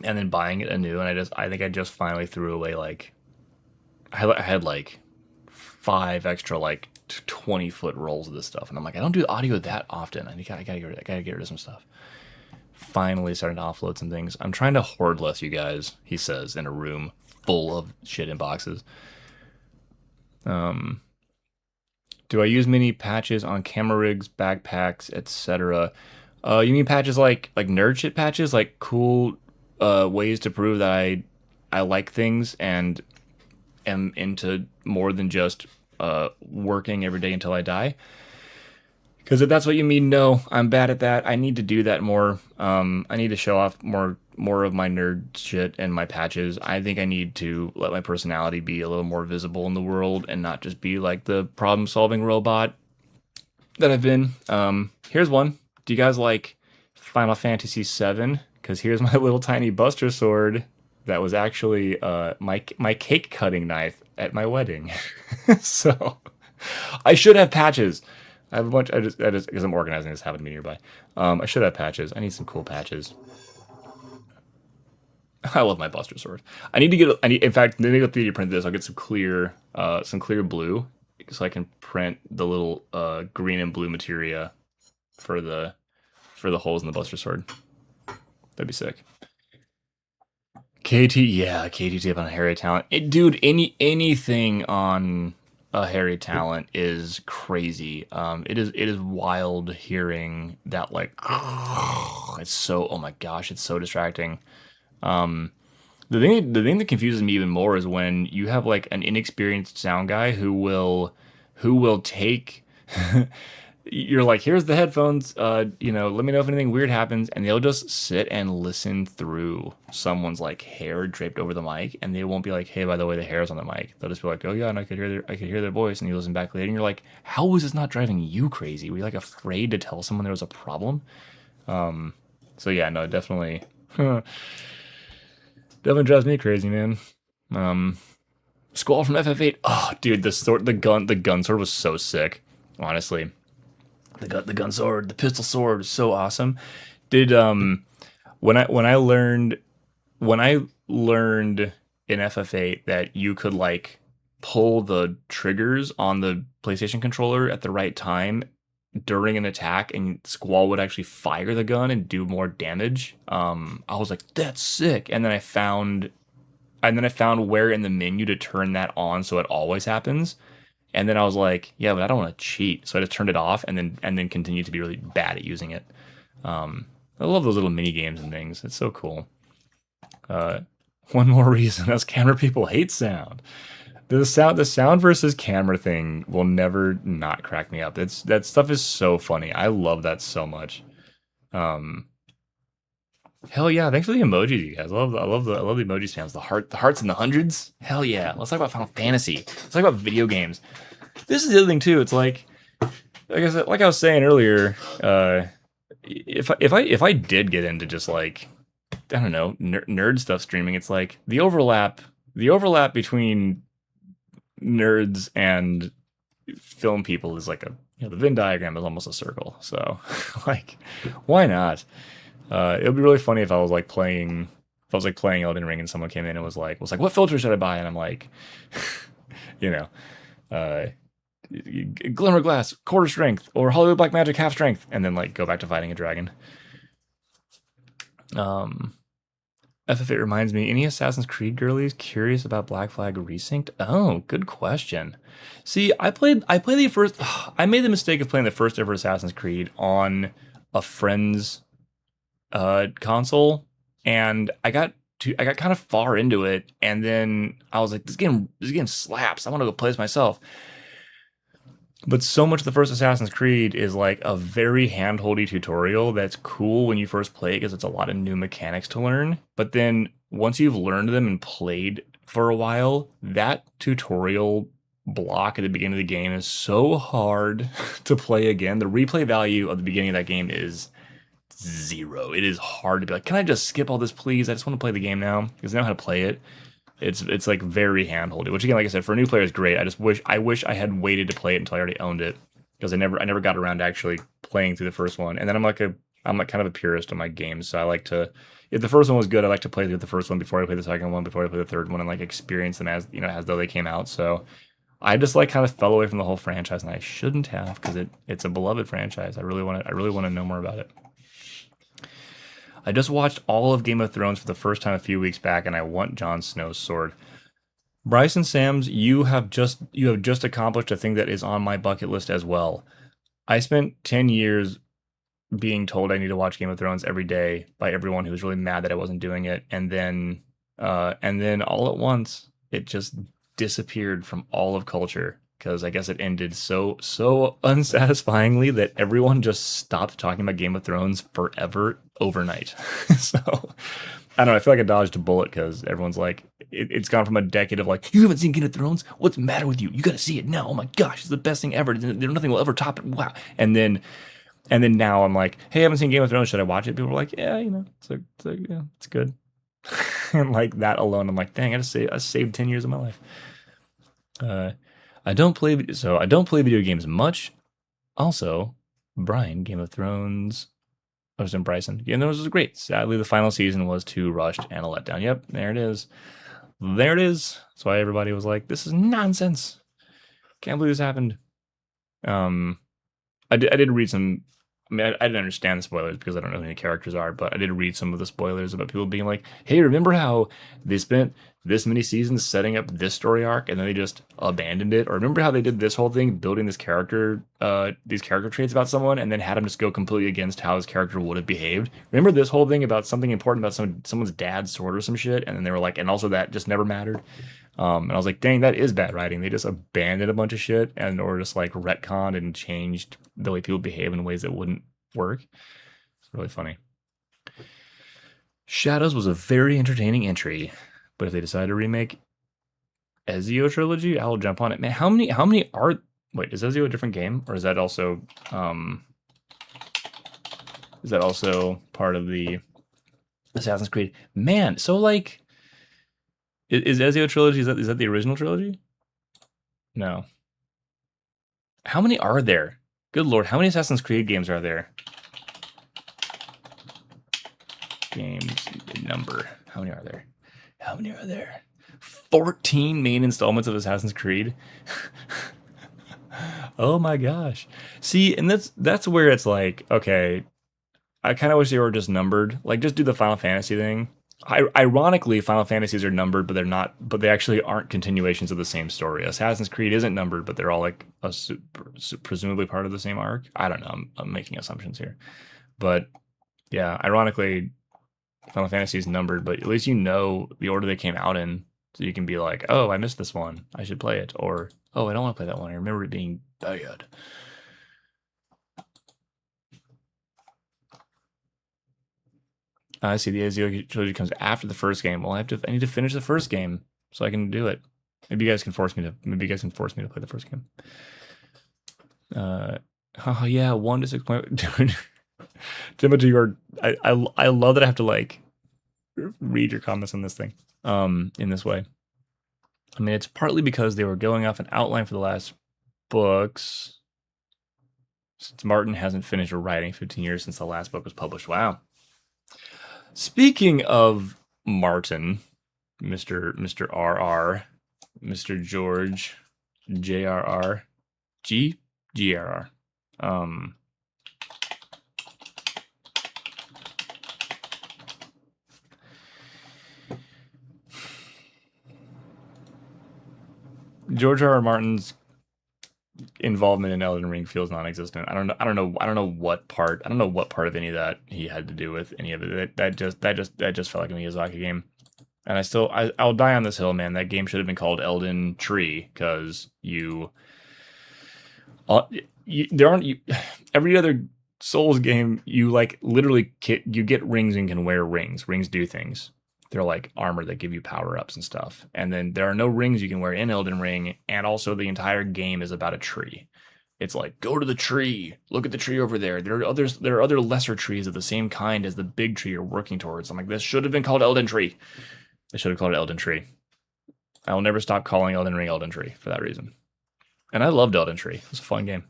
and then buying it anew, and I think I just finally threw away like I had like 5 extra like 20-foot rolls of this stuff, and I'm like, I don't do audio that often. I gotta get rid of some stuff. Finally starting to offload some things. I'm trying to hoard less, you guys, he says, in a room full of shit in boxes. Do I use mini patches on camera rigs, backpacks, etc.? You mean patches like nerd shit patches, like cool ways to prove that I like things and am into more than just working every day until I die? Because if that's what you mean, no, I'm bad at that. I need to do that more. I need to show off more of my nerd shit and my patches. I think I need to let my personality be a little more visible in the world and not just be like the problem-solving robot that I've been. Here's one. Do you guys like Final Fantasy VII? Because here's my little tiny Buster Sword that was actually my cake cutting knife at my wedding. So I should have patches. I have a bunch. I just because I'm organizing this, happen to be nearby. I should have patches. I need some cool patches. I love my Buster Sword. In fact, maybe I'll 3D print this. I'll get some clear blue so I can print the little green and blue materia for the holes in the Buster Sword. That'd be sick. KT tape on Harry Talent. Dude, anything on a Harry Talent is crazy. It is wild hearing that, like, it's so, oh my gosh, it's so distracting. The thing that confuses me even more is when you have like an inexperienced sound guy who will take you're like, here's the headphones, let me know if anything weird happens, and they'll just sit and listen through someone's like hair draped over the mic, and they won't be like, hey, by the way, the hair's on the mic. They'll just be like, oh yeah, and I could hear their voice, and you listen back later and you're like, how is this not driving you crazy? Were you like afraid to tell someone there was a problem? So yeah, no, definitely definitely drives me crazy, man. Squall from FF8. Oh, dude, the gun sword was so sick, honestly. The gun sword, the pistol sword is so awesome. Did when I learned in FF8 that you could like pull the triggers on the PlayStation controller at the right time during an attack, and Squall would actually fire the gun and do more damage. I was like, that's sick. And then I found where in the menu to turn that on so it always happens. And then I was like, yeah, but I don't want to cheat. So I just turned it off and then continued to be really bad at using it. I love those little mini games and things. It's so cool. One more reason, us camera people hate sound. The sound versus camera thing will never not crack me up. That stuff is so funny. I love that so much. Hell yeah! Thanks for the emojis, you guys. I love the emoji spams. The hearts in the hundreds. Hell yeah! Let's talk about Final Fantasy. Let's talk about video games. This is the other thing too. It's like I was saying earlier. If I did get into just like, I don't know, nerd stuff streaming, it's like the overlap the overlap between nerds and film people is like the Venn diagram is almost a circle. So like, why not? It would be really funny if I was like playing Elden Ring and someone came in and was like, what filter should I buy? And I'm like, Glimmer Glass, quarter strength, or Hollywood Black Magic, half strength, and then like go back to fighting a dragon. FF8 reminds me, any Assassin's Creed girlies curious about Black Flag Resynced? Oh, good question. See, I made the mistake of playing the first ever Assassin's Creed on a friend's console, and I got kind of far into it, and then I was like, this game slaps. I want to go play this myself. But so much of the first Assassin's Creed is like a very handholdy tutorial that's cool when you first play it because it's a lot of new mechanics to learn. But then once you've learned them and played for a while, that tutorial block at the beginning of the game is so hard to play again. The replay value of the beginning of that game is 0. It is hard to be like, can I just skip all this, please? I just want to play the game now because I know how to play it. It's like very handholdy, which again, like I said, for a new player is great. I wish I had waited to play it until I already owned it because I never got around to actually playing through the first one. And then I'm like kind of a purist on my games, so I like to, if the first one was good, I like to play through the first one before I play the second one, before I play the third one, and like experience them as as though they came out. So I just like kind of fell away from the whole franchise, and I shouldn't have because it's a beloved franchise. I really want to know more about it. I just watched all of Game of Thrones for the first time a few weeks back, and I want Jon Snow's sword. Bryce and Sams, you have just accomplished a thing that is on my bucket list as well. I spent 10 years being told I need to watch Game of Thrones every day by everyone who was really mad that I wasn't doing it, and then all at once it just disappeared from all of culture. Because I guess it ended so unsatisfyingly that everyone just stopped talking about Game of Thrones forever overnight. So I don't know. I feel like I dodged a bullet because everyone's like, it's gone from a decade of like, you haven't seen Game of Thrones? What's the matter with you? You got to see it now. Oh my gosh, it's the best thing ever. Nothing will ever top it. Wow. And then now I'm like, hey, I haven't seen Game of Thrones. Should I watch it? People are like, yeah, it's good. And like that alone, I'm like, dang, I saved 10 years of my life. I don't play video games much. Also, Brian, Game of Thrones. I was in Bryson. Game of Thrones was great. Sadly, the final season was too rushed and a letdown. Yep, there it is. That's why everybody was like, "This is nonsense. Can't believe this happened." I did read some. I mean, I didn't understand the spoilers because I don't know who the characters are, but I did read some of the spoilers about people being like, hey, remember how they spent this many seasons setting up this story arc and then they just abandoned it? Or remember how they did this whole thing building these character traits about someone and then had him just go completely against how his character would have behaved? Remember this whole thing about something important about someone's dad's sword or some shit? And then they were like, and also that just never mattered. And I was like, dang, that is bad writing. They just abandoned a bunch of shit or just like retconned and changed the way people behave in ways that wouldn't work. It's really funny. Shadows was a very entertaining entry, but if they decide to remake Ezio trilogy, I'll jump on it. Man, how many are? Wait, is Ezio a different game, or is that also part of the Assassin's Creed? Man, so like. Is Ezio trilogy, is that the original trilogy? No. How many are there? Good lord, how many Assassin's Creed games are there? Games number. How many are there? 14 main installments of Assassin's Creed. Oh my gosh. See, and that's where it's like, okay, I kind of wish they were just numbered. Like, just do the Final Fantasy thing. Ironically, Final Fantasies are numbered, but they're not. But they actually aren't continuations of the same story. Assassin's Creed isn't numbered, but they're all like presumably part of the same arc. I don't know. I'm making assumptions here, but yeah, ironically, Final Fantasy is numbered, but at least you know the order they came out in, so you can be like, oh, I missed this one, I should play it, or oh, I don't want to play that one. I remember it being bad. I see the Ezio trilogy comes after the first game. Well, I need to finish the first game so I can do it. Maybe you guys can force me to play the first game. Oh yeah, 1 to 6 point. Dude, Timothy, I love that I have to like read your comments on this thing. In this way. I mean, it's partly because they were going off an outline for the last books. Since Martin hasn't finished writing 15 years since the last book was published. Wow. Speaking of Martin, Mr. RR, Mr. George JRR, GRR. George R.R. Martin's involvement in Elden Ring feels non-existent. I don't know what part of any of that he had to do with any of it. That just felt like a Miyazaki game. And I'll die on this hill, man. That game should have been called Elden Tree, because every other Souls game, you like literally you get rings and can wear rings. Rings do things. They're like armor that give you power-ups and stuff. And then there are no rings you can wear in Elden Ring, and also the entire game is about a tree. It's like, go to the tree, look at the tree over there. There are other lesser trees of the same kind as the big tree you're working towards. I'm like, this should have been called Elden Tree. They should have called it Elden Tree. I will never stop calling Elden Ring Elden Tree for that reason. And I loved Elden Tree. It was a fun game.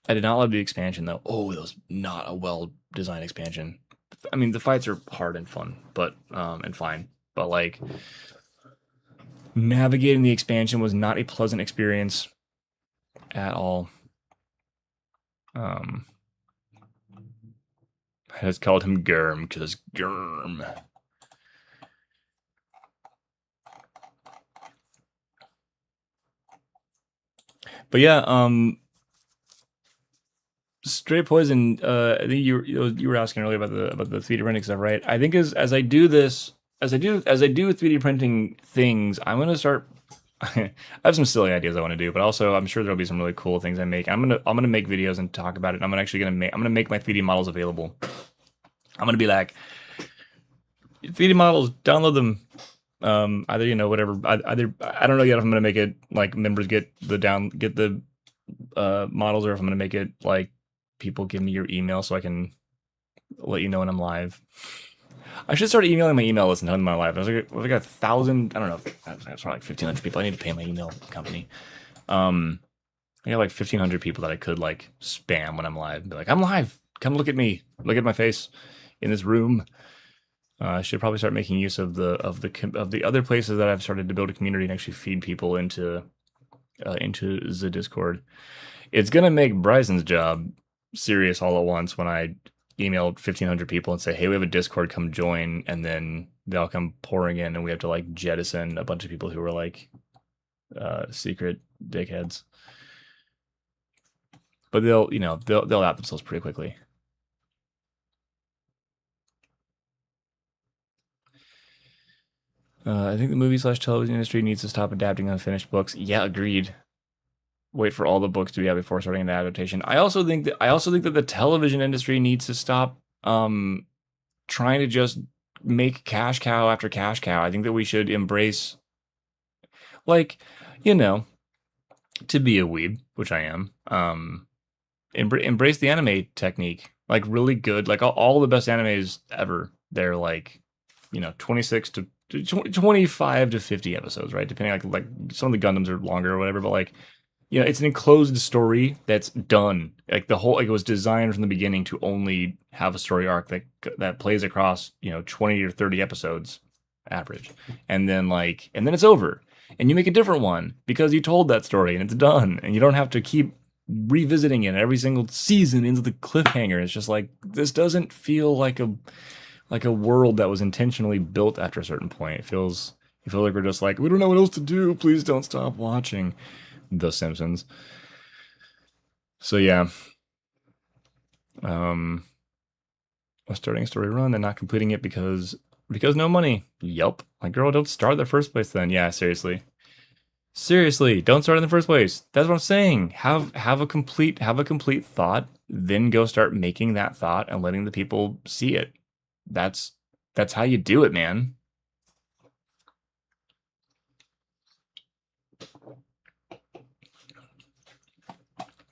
I did not love the expansion, though. Oh, it was not a well-designed expansion. I mean, the fights are hard and fun, but and fine. But like, navigating the expansion was not a pleasant experience at all. I just called him Germ because Germ. But yeah, Straight Poison. I think you were asking earlier about the 3D printing stuff, right? I think as I do with 3D printing things, I'm gonna start. I have some silly ideas I want to do, but also I'm sure there'll be some really cool things I make. I'm gonna make videos and talk about it. I'm gonna make my 3D models available. I'm gonna be like, 3D models, download them. Either whatever. Either I don't know yet if I'm gonna make it like members get the models, or if I'm gonna make it like people give me your email so I can let you know when I'm live. I should start emailing my email list and telling them I'm live. I was like 1,000. I don't know. It's probably like 1,500 people. I need to pay my email company. I got like 1,500 people that I could like spam when I'm live and be like, I'm live. Come look at me. Look at my face in this room. I should probably start making use of the other places that I've started to build a community and actually feed people into the Discord. It's gonna make Bryson's job serious all at once when I emailed 1,500 people and say, hey, we have a Discord, come join, and then they all come pouring in, and we have to like jettison a bunch of people who were like secret dickheads. But they'll out themselves pretty quickly. I think the movie/television industry needs to stop adapting unfinished books. Yeah, agreed. Wait for all the books to be out before starting an adaptation. I also think that the television industry needs to stop trying to just make cash cow after cash cow. I think that we should embrace, like, to be a weeb, which I am. Embrace the anime technique, like really good, like all the best animes ever. They're like, 26 to 25 to 50 episodes, right? Depending, like some of the Gundams are longer or whatever, but like, it's an enclosed story that's done. Like the whole, like it was designed from the beginning to only have a story arc that plays across, 20 or 30 episodes average. And then it's over. And you make a different one because you told that story and it's done. And you don't have to keep revisiting it every single season into the cliffhanger. It's just like, this doesn't feel like a world that was intentionally built after a certain point. It feels like we're just like, we don't know what else to do. Please don't stop watching The Simpsons. So yeah. Starting a story run and not completing it because no money. Yup. Like, girl, don't start in the first place then. Yeah, seriously. Seriously, don't start in the first place. That's what I'm saying. Have a complete thought, then go start making that thought and letting the people see it. That's how you do it, man.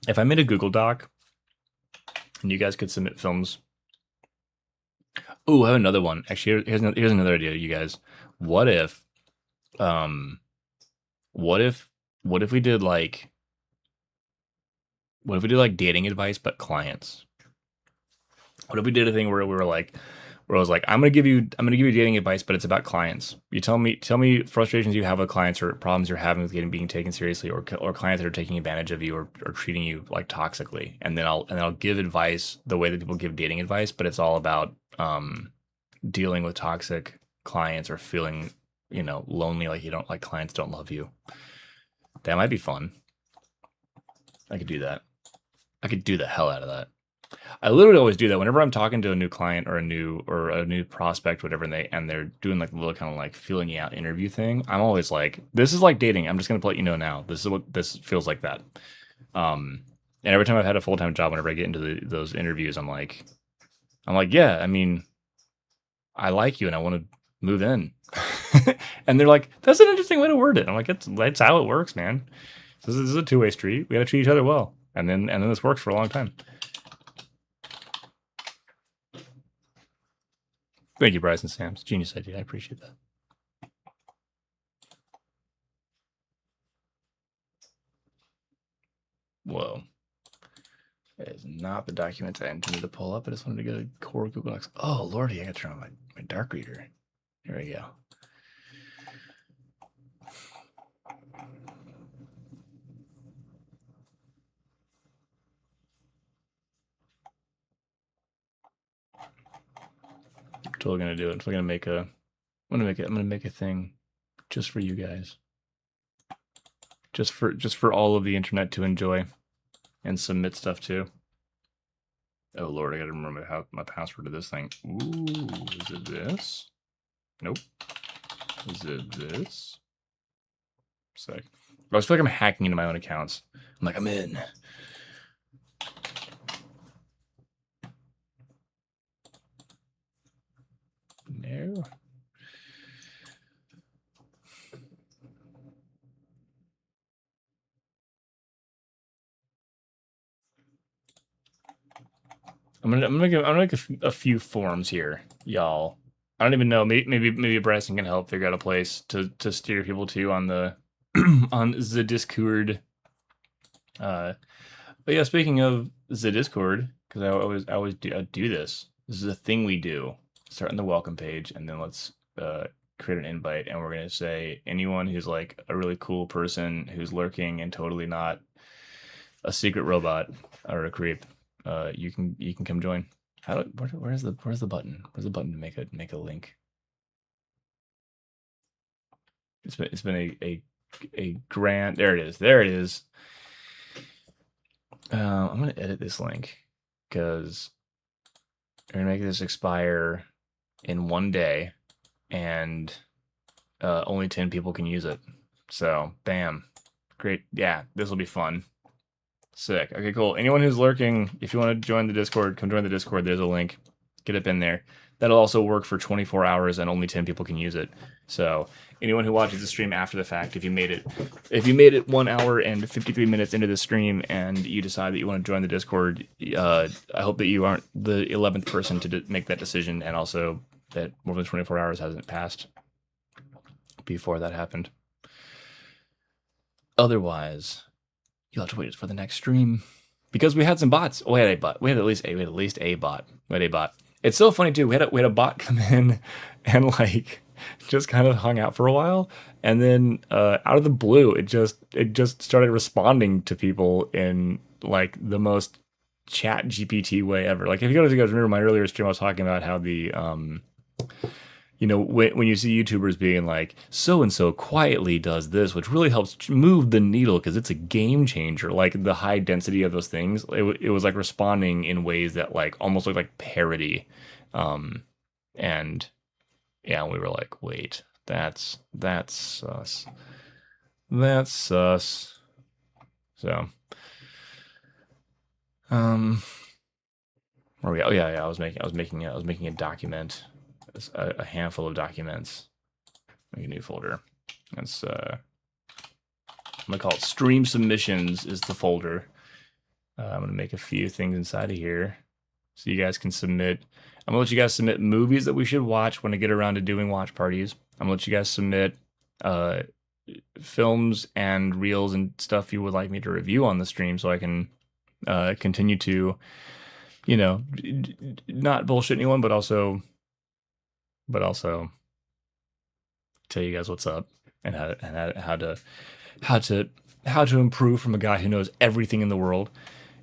If I made a Google Doc and you guys could submit films. Oh, I have another one. Actually, here's another idea, you guys. What if What if we did like dating advice but clients? What if we did a thing where we were like, where I was like, I'm gonna give you dating advice, but it's about clients. You tell me frustrations you have with clients or problems you're having with being taken seriously, or clients that are taking advantage of you or treating you like toxically, and then I'll give advice the way that people give dating advice, but it's all about dealing with toxic clients or feeling lonely, like clients don't love you. That might be fun. I could do that. I could do the hell out of that. I literally always do that whenever I'm talking to a new client or a new prospect, whatever, and they're doing like a little kind of like feeling you out interview thing. I'm always like, this is like dating. I'm just gonna let you know now. This is what this feels like that. And every time I've had a full-time job, whenever I get into those interviews, I'm like, yeah, I mean, I like you and I want to move in. And they're like, that's an interesting way to word it. I'm like, that's how it works, man. This is a two-way street. We got to treat each other well, and then this works for a long time. Thank you, Bryson Sams. Genius idea. I appreciate that. Whoa. That is not the document I intended to pull up. I just wanted to get a core Google Docs. Oh, Lordy, I got to turn on my dark reader. Here we go. Totally gonna do it. I'm gonna make a thing just for you guys. Just for all of the internet to enjoy and submit stuff to. Oh Lord, I gotta remember how my password to this thing. Ooh, is it this? Nope. Is it this? Sec. I always feel like I'm hacking into my own accounts. I'm like, I'm in. No. I'm gonna make a few forms here, y'all. I don't even know. Maybe Bryson can help figure out a place to steer people to on the on the Discord. But yeah, speaking of the Discord, because I always do this. This is a thing we do. Start on the welcome page, and then let's create an invite, and we're gonna say anyone who's like a really cool person who's lurking and totally not a secret robot or a creep. You can come join. Where's the button? Where's the button to make a link? It's been a grand. There it is. I'm gonna edit this link because we're gonna make this expire in 1 day, and only 10 people can use it. So bam, great. Yeah, this will be fun. Sick. Okay, cool. Anyone who's lurking, if you want to join the Discord, come join the Discord. There's a link. Get up in there. That'll also work for 24 hours, and only 10 people can use it. So anyone who watches the stream after the fact, if you made it 1 hour and 53 minutes into the stream, and you decide that you want to join the Discord, I hope that you aren't the 11th person to make that decision, and also that more than 24 hours hasn't passed before that happened. Otherwise, you'll have to wait for the next stream, because we had some bots. We had at least a bot. It's so funny too. We had a bot come in and like just kind of hung out for a while, and then out of the blue, it just started responding to people in like the most chat GPT way ever. Like if you guys remember my earlier stream, I was talking about how the when you see YouTubers being like, so-and-so quietly does this, which really helps move the needle because it's a game changer, like the high density of those things, it was like responding in ways that like almost looked like parody. And yeah, we were like, wait, that's sus. That's sus. So, where are we? Oh yeah, I was making a document. A handful of documents. Make a new folder. That's I'm gonna call it stream submissions is the folder. I'm gonna make a few things inside of here so you guys can submit. I'm gonna let you guys submit movies that we should watch when I get around to doing watch parties. I'm gonna let you guys submit films and reels and stuff you would like me to review on the stream, so I can continue to, not bullshit anyone, but also tell you guys what's up and how to improve from a guy who knows everything in the world.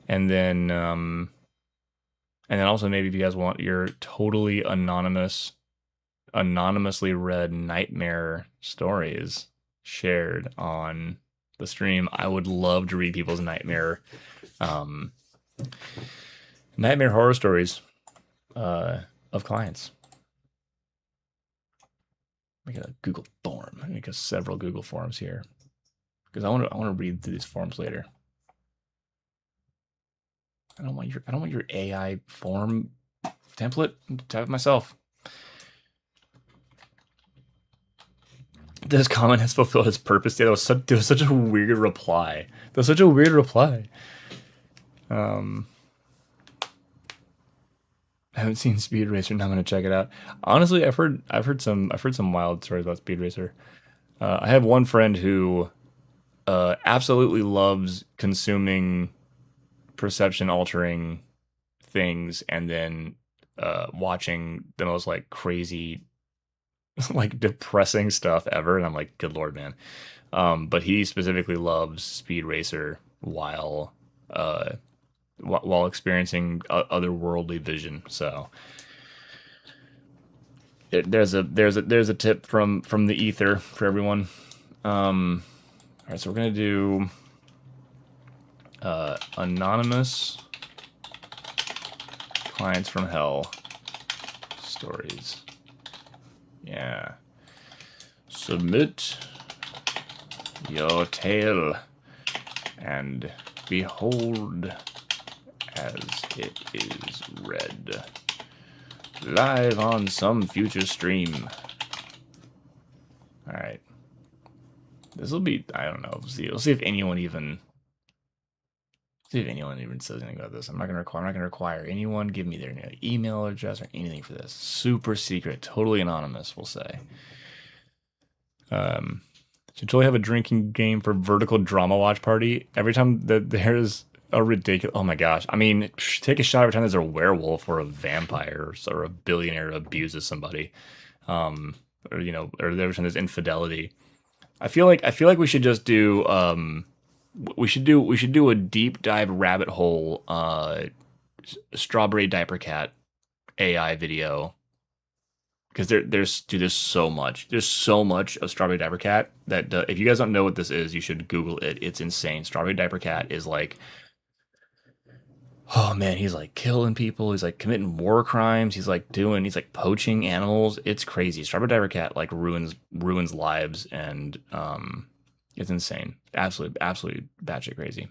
And then also maybe if you guys want your totally anonymously read nightmare stories shared on the stream, I would love to read people's nightmare horror stories of clients. Make a Google form. Make several Google forms here because I want to read through these forms later. I don't want your AI form template. Type it myself. This comment has fulfilled its purpose. There was such a weird reply. I haven't seen Speed Racer, and I'm gonna check it out. Honestly, I've heard some wild stories about Speed Racer. I have one friend who absolutely loves consuming perception altering things and then watching the most like crazy, like depressing stuff ever, and I'm like, good lord, man. But he specifically loves Speed Racer while experiencing otherworldly vision. So there's a tip from the ether for everyone. All right, so we're gonna do anonymous clients from hell stories. Yeah. Submit your tale and behold as it is read live on some future stream. All right. This will be, I don't know. We'll see if anyone even says anything about this. I'm not gonna require anyone give me their email address or anything for this. Super secret, totally anonymous, we'll say. Should totally have a drinking game for Vertical Drama Watch Party. Every time that there's a ridiculous, oh my gosh, I mean, take a shot every time there's a werewolf or a vampire or a billionaire abuses somebody, or every time there's infidelity. I feel like we should just do we should do a deep dive rabbit hole Strawberry Diaper Cat AI video, because there's so much of Strawberry Diaper Cat that if you guys don't know what this is, you should Google it. It's insane. Strawberry Diaper Cat is like, oh man, he's like killing people, he's like committing war crimes, he's like poaching animals. It's crazy. Strawberry Diaper Cat like ruins lives, and it's insane. Absolutely batshit crazy.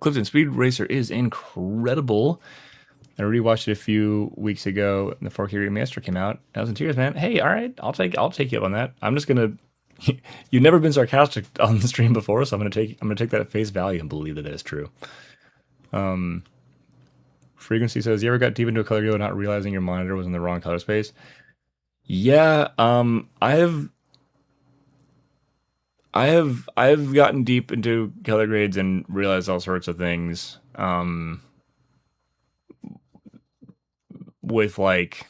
Clifton, Speed Racer is incredible. I rewatched it a few weeks ago, and the 4K remaster came out. I was in tears, man. Hey, all right, I'll take you up on that. I'm just gonna. You've never been sarcastic on the stream before, so I'm gonna take that at face value and believe that is true. Frequency says, you ever got deep into a color wheel not realizing your monitor was in the wrong color space? Yeah, I've gotten deep into color grades and realized all sorts of things. With like,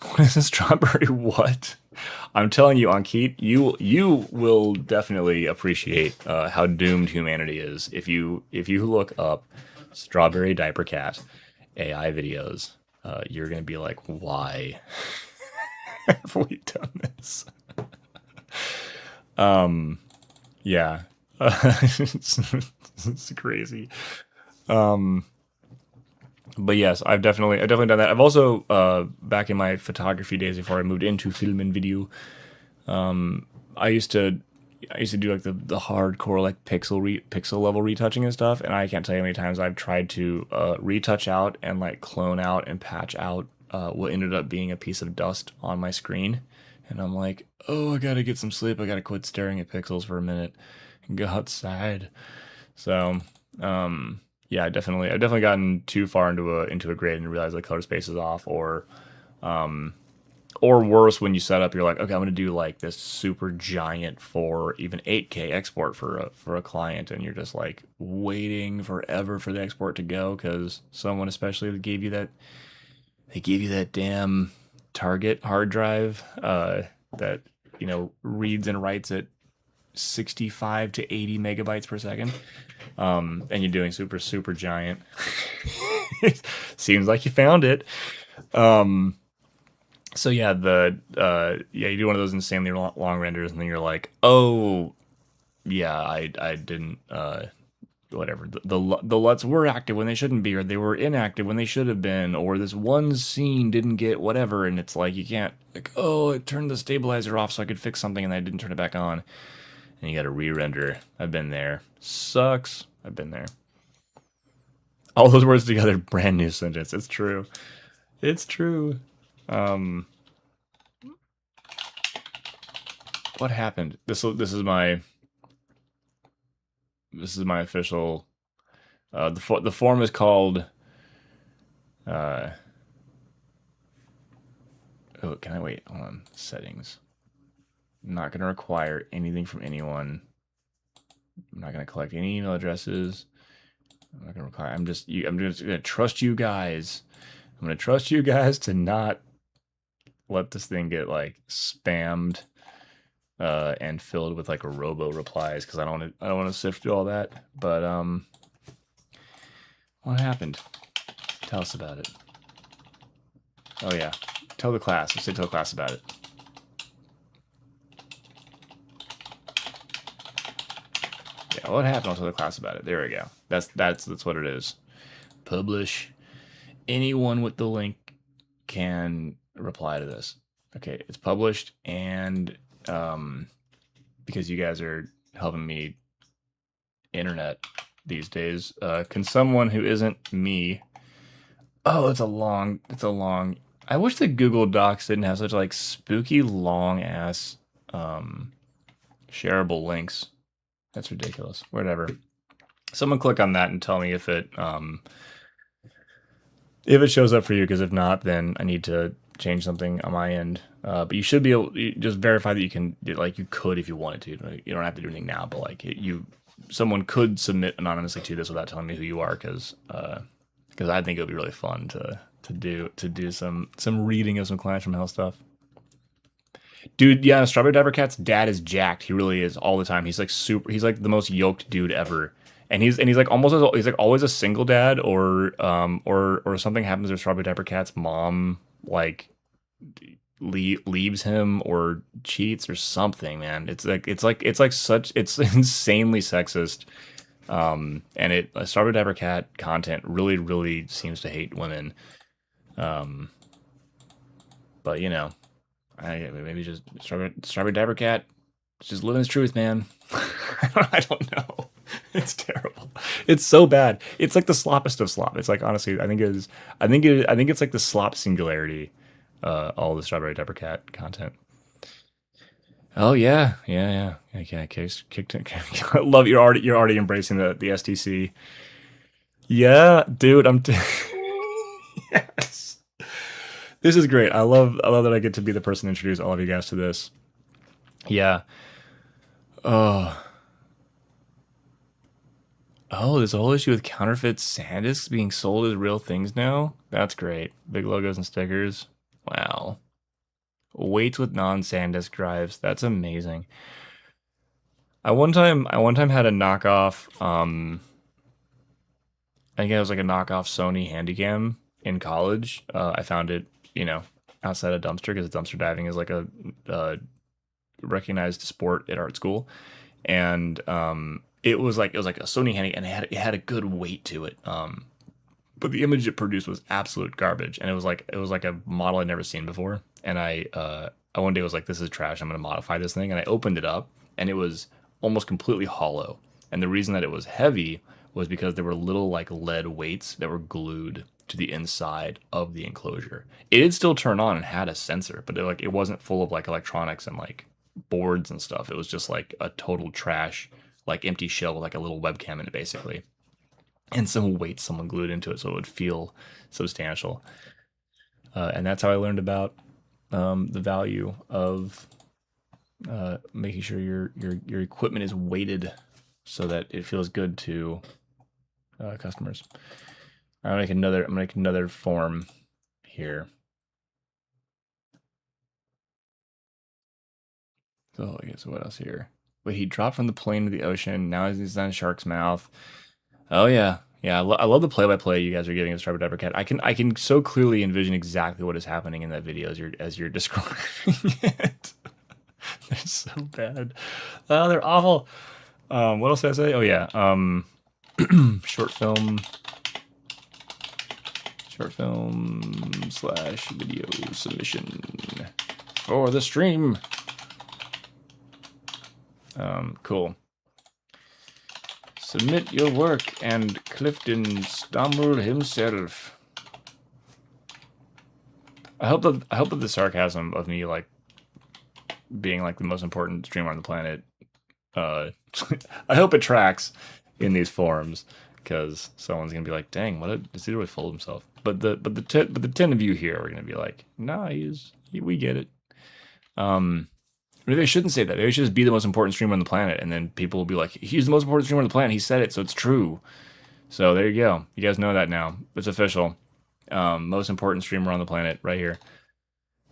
what is a strawberry? What? I'm telling you, Ankit, you will definitely appreciate how doomed humanity is if you look up Strawberry Diaper Cat AI videos. You're gonna be like, why have we done this? Yeah, it's crazy. But yes, I've definitely done that. I've also back in my photography days before I moved into film and video, I used to do like the hardcore like pixel level retouching and stuff, and I can't tell you how many times I've tried to retouch out and like clone out and patch out what ended up being a piece of dust on my screen, and I'm like, oh, I gotta get some sleep. I gotta quit staring at pixels for a minute and go outside. So yeah, I've definitely gotten too far into a grade and realized the color space is off, or or worse, when you set up, you're like, okay, I'm gonna do like this super giant 4, even 8K export for a client, and you're just like waiting forever for the export to go because someone especially gave you that damn Target hard drive that reads and writes at 65 to 80 megabytes per second, and you're doing super giant. Seems like you found it. So yeah, you do one of those insanely long renders, and then you're like, oh yeah, I didn't whatever, the LUTs were active when they shouldn't be, or they were inactive when they should have been, or this one scene didn't get whatever, and it's like you can't, like, oh, it turned the stabilizer off so I could fix something and I didn't turn it back on, and you got to re-render. I've been there. Sucks. I've been there. All those words together, brand new sentence. It's true. It's true. What happened? This is my official. The form is called. Oh, can I wait? Hold on. Settings. I'm not going to require anything from anyone. I'm not going to collect any email addresses. I'm not going to require. I'm just going to trust you guys. I'm going to trust you guys to not let this thing get like spammed and filled with like a robo replies, because I don't want to sift through all that. But what happened? Tell us about it. Oh yeah, tell the class. Let's say tell the class about it. Yeah, what happened? I'll tell the class about it. There we go. That's what it is. Publish. Anyone with the link can reply to this. Okay, it's published, and because you guys are helping me internet these days, can someone who isn't me? Oh, it's a long. I wish the Google Docs didn't have such like spooky long ass shareable links. That's ridiculous. Whatever. Someone click on that and tell me if it shows up for you, because if not, then I need to change something on my end. But you should be able to just verify that you can, like, you could if you wanted to. You don't have to do anything now, but like someone could submit anonymously to this without telling me who you are, because I think it would be really fun to do some reading of some Clash from Hell stuff. Dude, yeah, Strawberry Diaper Cat's dad is jacked. He really is all the time. He's like he's like the most yoked dude ever. And he's like he's like always a single dad, or something happens to Strawberry Diaper Cat's mom, like leaves him or cheats or something, man. It's insanely sexist. And Strawberry Diaper Cat content really seems to hate women. But maybe just Strawberry Diaper Cat just living his truth, man. I don't know. It's terrible. It's so bad. It's like the sloppest of slop. It's like, honestly, I think it's like the slop singularity. All the Strawberry Diaper Cat content. Oh yeah. Okay, kicked. I love you're already embracing the STC. Yeah, dude. Yes. This is great. I love that I get to be the person to introduce all of you guys to this. Yeah. Oh, there's a whole issue with counterfeit SanDisks being sold as real things now? That's great. Big logos and stickers. Wow. Weights with non-SanDisk drives. That's amazing. I one time had a knockoff, I think it was like a knockoff Sony Handycam in college. I found it, outside a dumpster, because dumpster diving is like a recognized sport at art school. And it was like a Sony Handy, and it had a good weight to it. But the image it produced was absolute garbage, and it was like a model I'd never seen before. And I one day was like, this is trash. I'm gonna modify this thing, and I opened it up, and it was almost completely hollow. And the reason that it was heavy was because there were little like lead weights that were glued to the inside of the enclosure. It did still turn on and had a sensor, but it wasn't full of like electronics and like boards and stuff. It was just like a total trash, like empty shell with like a little webcam in it, basically, and some weight someone glued into it so it would feel substantial. And that's how I learned about the value of making sure your equipment is weighted so that it feels good to customers. I'm gonna make another form here. So I guess what else here? Wait, he dropped from the plane to the ocean. Now he's on a shark's mouth. Oh yeah, yeah. I love the play-by-play you guys are giving of Striped Diaper Cat. I can so clearly envision exactly what is happening in that video as you're describing it. They're so bad. Oh, they're awful. What else did I say? Oh yeah. Short film / video submission for the stream. Cool. Submit your work and Clifton Stumble himself. I hope that the sarcasm of me like being like the most important streamer on the planet, I hope it tracks in these forums, because someone's gonna be like, "Dang, does he really fool himself?" But the 10 of you here are gonna be like, "Nah, we get it." Maybe I shouldn't say that. Maybe I should just be the most important streamer on the planet, and then people will be like, "He's the most important streamer on the planet. He said it, so it's true." So there you go. You guys know that now. It's official. Most important streamer on the planet, right here.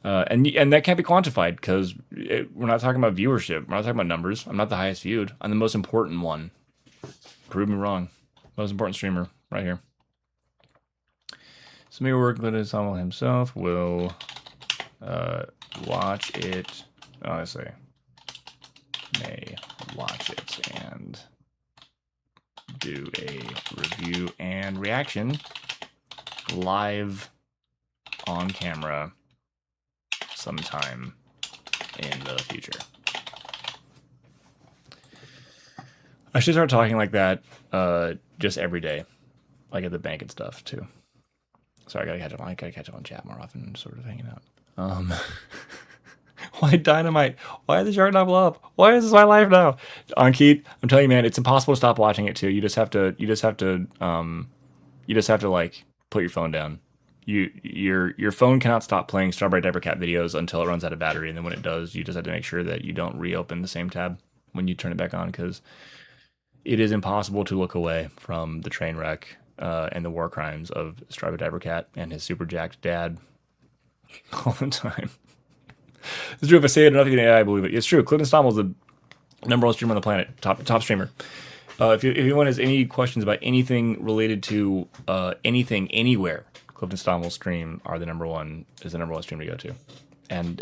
And that can't be quantified because we're not talking about viewership. We're not talking about numbers. I'm not the highest viewed. I'm the most important one. Prove me wrong. Most important streamer, right here. So maybe work with Ensemble himself will watch it. Oh, I say may watch it and do a review and reaction live on camera sometime in the future. I should start talking like that just every day, like at the bank and stuff too. Sorry, I gotta catch up on chat more often and sort of hanging out. Why Dynamite? Why is the shark not blow up? Why is this my life now? Ankeet, I'm telling you, man, it's impossible to stop watching it too. You just have to like put your phone down. Your phone cannot stop playing Strawberry Diaper Cat videos until it runs out of battery, and then when it does, you just have to make sure that you don't reopen the same tab when you turn it back on, because it is impossible to look away from the train wreck and the war crimes of Strawberry Diaper Cat and his super jacked dad all the time. It's true. If I say it enough, you can I believe it. It's true. Clifton Stommel is the number one streamer on the planet, top streamer. If anyone has any questions about anything related to anything anywhere, Clifton Stommel's stream is the number one stream to go to. And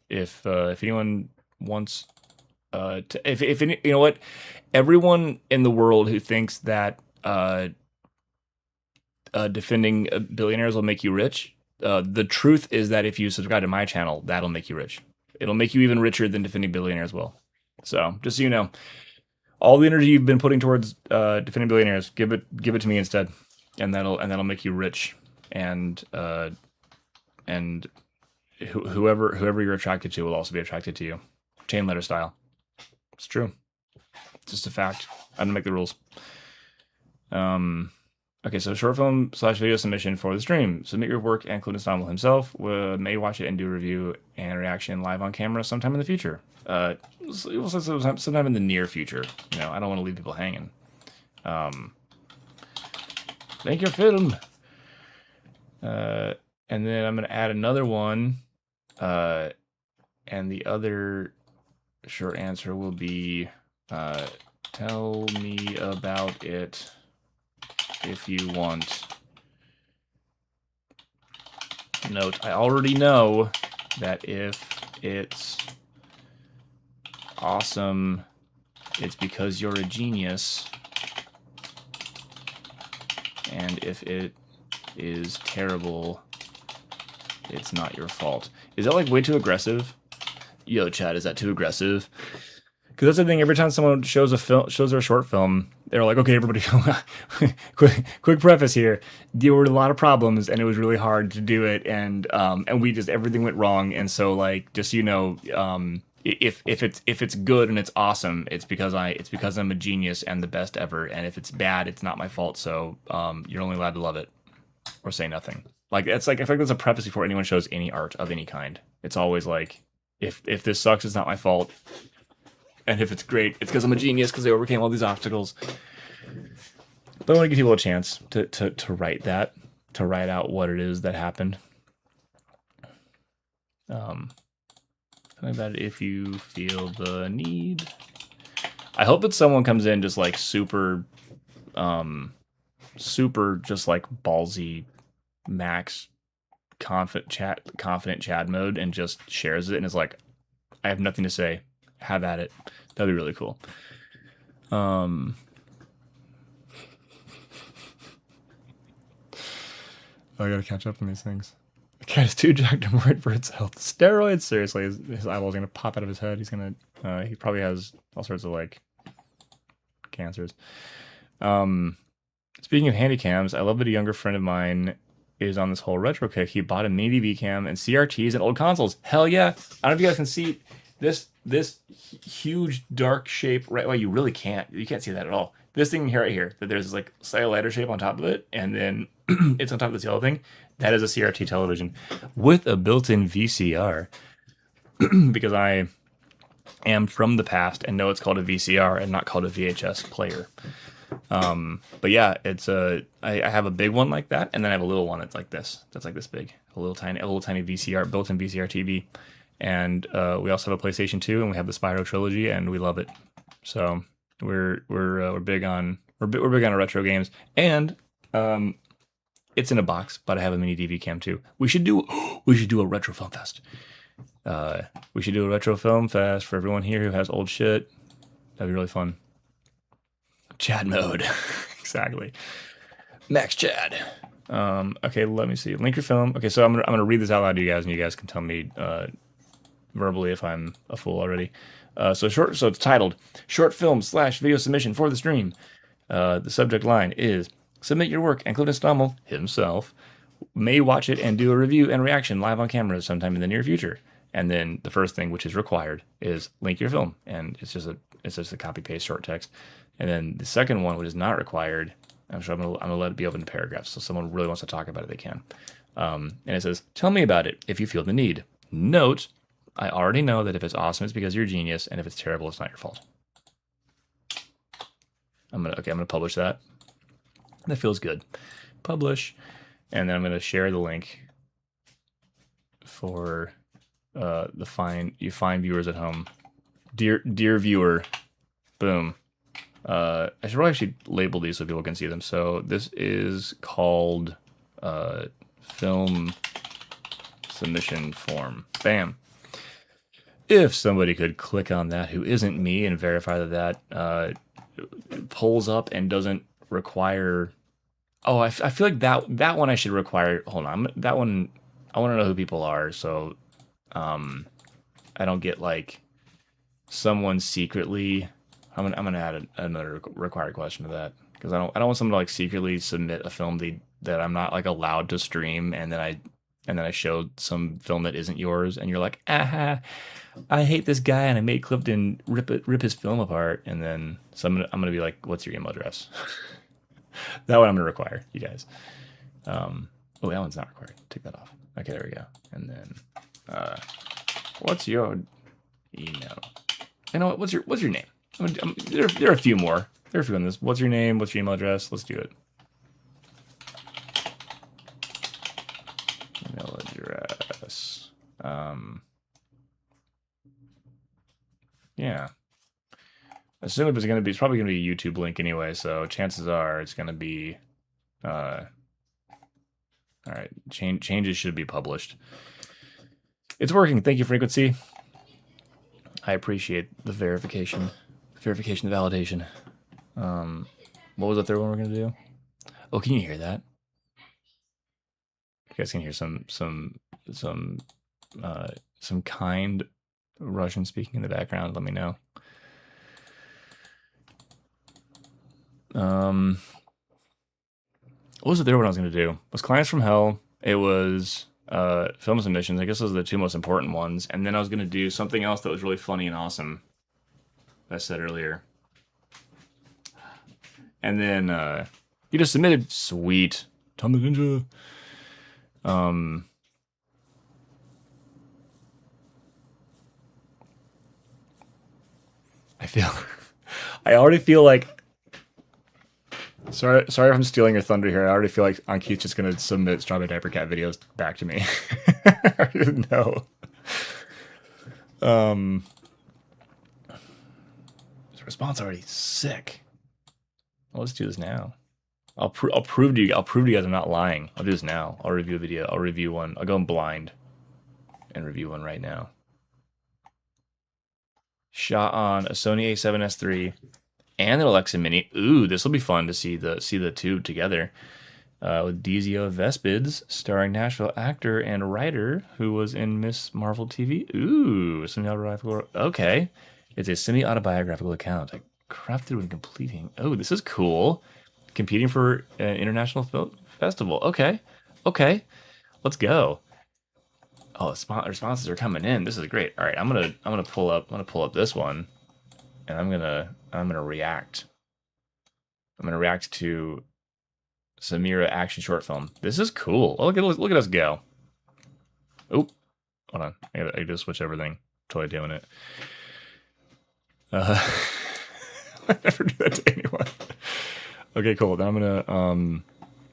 if anyone wants if you know what, everyone in the world who thinks that defending billionaires will make you rich. The truth is that if you subscribe to my channel, that'll make you rich. It'll make you even richer than defending billionaires will. So just so you know, all the energy you've been putting towards defending billionaires, give it to me instead, and that'll make you rich. And whoever you're attracted to will also be attracted to you, chain letter style. It's true. It's just a fact. I didn't make the rules. Okay, so short film / video submission for the stream. Submit your work, and Clifton Stommel himself may watch it and do a review and reaction live on camera sometime in the future. Sometime in the near future. You know, I don't want to leave people hanging. Make your film. And then I'm going to add another one. And the other short answer will be, tell me about it if you want. Note, I already know that if it's awesome, it's because you're a genius. And if it is terrible, it's not your fault. Is that like way too aggressive? Yo, Chad, is that too aggressive? Because that's the thing. Every time someone shows their short film, they're like, "Okay, everybody, quick preface here. There were a lot of problems, and it was really hard to do it, and we just everything went wrong. And so, like, just so you know, if it's good and it's awesome, it's because I'm a genius and the best ever. And if it's bad, it's not my fault. So you're only allowed to love it or say nothing. Like it's like I feel like that's a preface before anyone shows any art of any kind. It's always like, if this sucks, it's not my fault, and if it's great, it's because I'm a genius because they overcame all these obstacles. But I want to give people a chance to write that, to write out what it is that happened. Something about it if you feel the need. I hope that someone comes in just like super just like ballsy max confident Chad mode and just shares it and is like, I have nothing to say. Have at it. That'd be really cool. I gotta catch up on these things. The cat is too jacked and worried for its health. Steroids? Seriously, his eyeball's gonna pop out of his head. He's gonna he probably has all sorts of like cancers. Speaking of handy cams, I love that a younger friend of mine is on this whole retro kick. He bought a mini DV cam and CRTs and old consoles. Hell yeah. I don't know if you guys can see this huge dark shape. Right, well, you really can't. You can't see that at all. This thing here, right here, that there's like slightly lighter shape on top of it, and then it's on top of this yellow thing. That is a CRT television with a built-in VCR. Because I am from the past and know it's called a VCR and not called a VHS player. But yeah, it's I have a big one like that, and then I have a little one that's like this. That's like this big, a little tiny VCR, built-in VCR TV, and we also have a PlayStation 2, and we have the Spyro trilogy, and we love it. So we're big on retro games, and it's in a box, but I have a mini DV cam too. We should do a retro film fest. We should do a retro film fest for everyone here who has old shit. That'd be really fun. Chad mode. Exactly. Max Chad. Okay, let me see. Link your film. Okay, so I'm gonna read this out loud to you guys, and you guys can tell me verbally if I'm a fool already. So it's titled Short Film / Video Submission for the Stream. The subject line is submit your work, and Clifton Stommel himself may watch it and do a review and reaction live on camera sometime in the near future. And then the first thing, which is required, is link your film, and it's just a copy paste short text. And then the second one, which is not required, I'm gonna let it be open to paragraphs. So if someone really wants to talk about it, they can. And it says, tell me about it if you feel the need. Note, I already know that if it's awesome, it's because you're a genius, and if it's terrible, it's not your fault. I'm gonna publish that. That feels good. Publish, and then I'm gonna share the link for the fine viewers at home. Dear viewer, boom. I should probably actually label these so people can see them. So this is called film submission form. Bam. If somebody could click on that who isn't me and verify that pulls up and doesn't require. Oh, I feel like that one I should require. Hold on, that one I want to know who people are, so I don't get like someone secretly. I'm gonna add another required question to that, because I don't want someone to like secretly submit a film that I'm not like allowed to stream, and then I showed some film that isn't yours, and you're like, aha, I hate this guy, and I made Clifton rip his film apart, and then I'm gonna be like, what's your email address? That one I'm gonna require, you guys. Oh, that one's not required. Take that off. Okay, there we go. And then, what's your email? You know what? What's your name? There are a few more. There are a few on this. What's your name? What's your email address? Let's do it. Email address. Yeah. Assume it's probably gonna be a YouTube link anyway, so chances are it's gonna be all right. Changes should be published. It's working. Thank you, Frequency. I appreciate the verification. Verification, validation. What was the third one we're gonna do? Oh, can you hear that? You guys can hear some kind Russian speaking in the background. Let me know. What was the third one I was gonna do? It was Clients from Hell. It was film submissions. I guess those are the two most important ones. And then I was gonna do something else that was really funny and awesome. I said earlier. And then you just submitted. Sweet. Tom the Ninja. I already feel like, sorry if I'm stealing your thunder here. I already feel like Ankeet's just gonna submit Strawberry Diaper Cat videos back to me. I didn't know. His response already sick. Well, let's do this now. I'll prove to you guys I'm not lying. I'll do this now. I'll review a video. I'll review one. I'll go in blind and review one right now. Shot on a Sony A7S III and an Alexa Mini. Ooh, this will be fun to see the two together. With Dizio Vespids, starring Nashville actor and writer who was in Miss Marvel TV. Ooh, semi-autobiographical. Okay, it's a semi-autobiographical account. I crafted when completing. Oh, this is cool. Competing for an international film festival. Okay, let's go. Oh, responses are coming in. This is great. All right, I'm gonna pull up this one, and I'm gonna react. I'm gonna react to Samira action short film. This is cool. Oh, look at us go. Oh, hold on. I gotta switch everything. Totally doing it. I never do that to anyone. Okay, cool. Now I'm gonna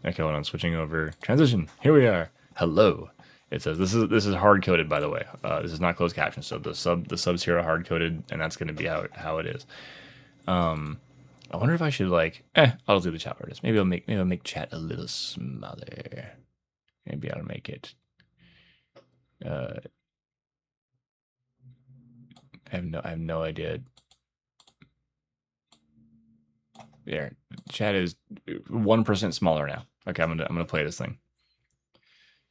okay, hold on, switching over. Transition. Here we are. Hello. It says this is hard coded, by the way. This is not closed caption, so the subs here are hard coded, and that's gonna be how it is. I wonder if I should I'll do the chat artist. Maybe I'll make chat a little smaller. Maybe I'll make it. I have no idea. There, chat is 1% smaller now. Okay, I'm gonna play this thing.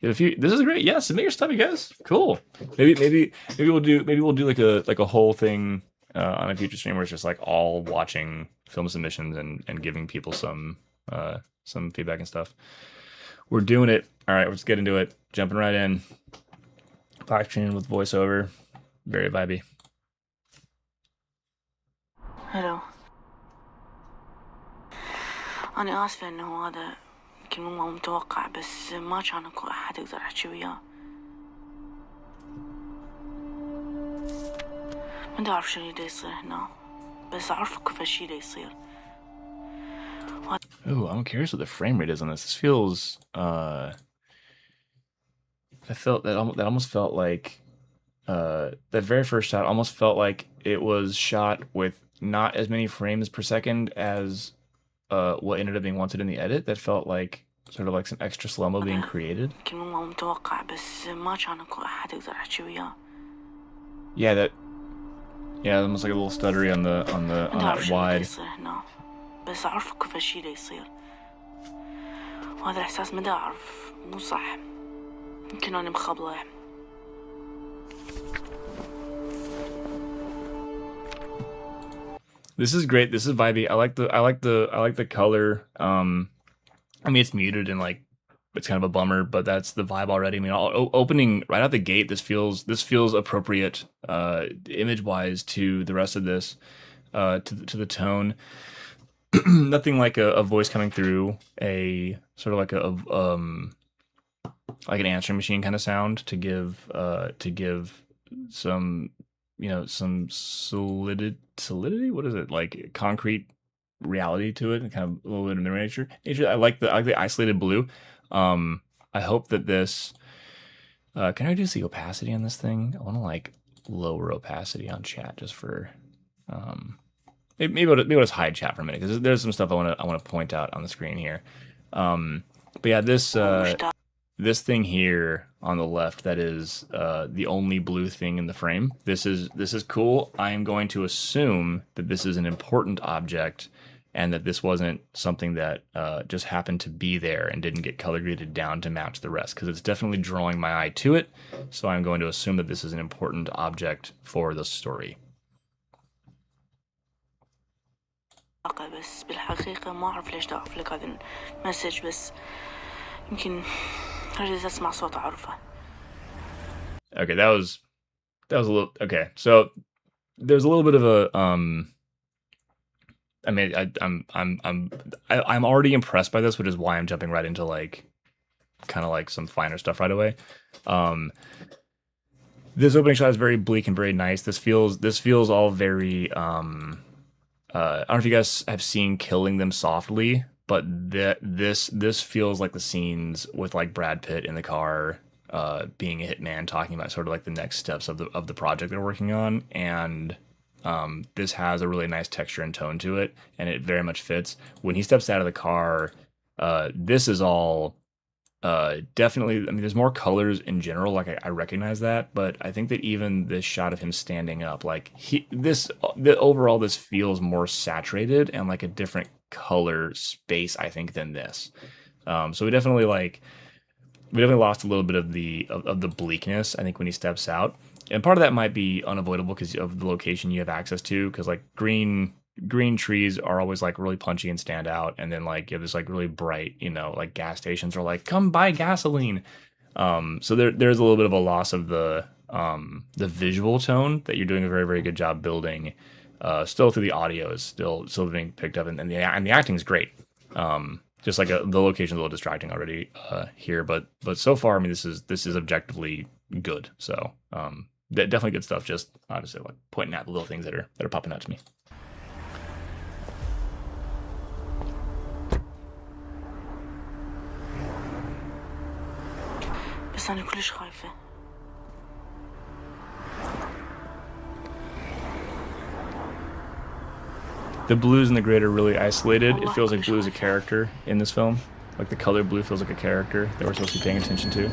This is great. Yeah, submit your stuff, you guys. Cool. Maybe we'll do like a whole thing on a future stream where it's just like all watching film submissions and giving people some feedback and stuff. We're doing it. All right, let's get into it. Jumping right in. Black screen with voiceover. Very vibey. Hello. أنا آسفة إنه هذا يمكن مو متوقع بس ما كان أكو أحد أقدر أحكي وياه. ما دا أعرف شنو دا يصير هنا بس أعرف كيف هالشي دا يصير. Ooh, I'm curious what the frame rate is on this. This feels that almost felt like that very first shot almost felt like it was shot with not as many frames per second as what ended up being wanted in the edit. That felt like sort of like some extra slow-mo being created. يمكن مو متوقع بس ما كان أكو أحد أقدر أحكي وياه. Yeah, almost like a little stuttery on that wide. بس أعرف كيف هالشي دا يصير. وهذا الإحساس ما دا أعرف مو صح. يمكن أنا مخبلة. This is great. This is vibey. I like the color. I mean, it's muted and like it's kind of a bummer, but that's the vibe already. I mean, opening right out the gate, this feels appropriate image wise to the rest of this, to the tone. Nothing like a voice coming through a sort of like an answering machine kind of sound to give some some solidity. What is it, like concrete reality to it, and kind of a little bit of nature. I like the isolated blue. I hope that this can I reduce the opacity on this thing? I want to like lower opacity on chat just for maybe I'll just hide chat for a minute because there's some stuff I want to point out on the screen here. But yeah, this thing here on the left, that is the only blue thing in the frame. This is cool. I am going to assume that this is an important object and that this wasn't something that just happened to be there and didn't get color graded down to match the rest, because it's definitely drawing my eye to it. So I'm going to assume that this is an important object for the story. بس بالحقيقة ما أعرف ليش دا أعرف لك هذا المسج بس يمكن أريد أسمع صوت أعرفه. Okay, that was a little okay. So there's a little bit of a I mean, I'm already impressed by this, which is why I'm jumping right into like kind of like some finer stuff right away. This opening shot is very bleak and very nice. This feels all very I don't know if you guys have seen Killing Them Softly, but this feels like the scenes with like Brad Pitt in the car being a hitman, talking about sort of like the next steps of the project they're working on. And this has a really nice texture and tone to it, and it very much fits. When he steps out of the car, this is all definitely, I mean, there's more colors in general, like I recognize that, but I think that even this shot of him standing up, like overall this feels more saturated and like a different color space, I think, than this. So we definitely lost a little bit of the bleakness, I think, when he steps out. And part of that might be unavoidable because of the location you have access to, because like green trees are always like really punchy and stand out, and then like you have this like really bright, like gas stations are like, come buy gasoline. So there's a little bit of a loss of the visual tone that you're doing a very, very good job building. Still through the audio is still being picked up, and the acting is great. Just like the location is a little distracting already here, but so far, I mean, this is objectively good. So definitely good stuff. Just obviously like pointing out the little things that are popping out to me. بس أنا كلش خايفة. The blues in the grid are really isolated. It feels like blue is a character in this film. Like the color blue feels like a character that we're supposed to be paying attention to.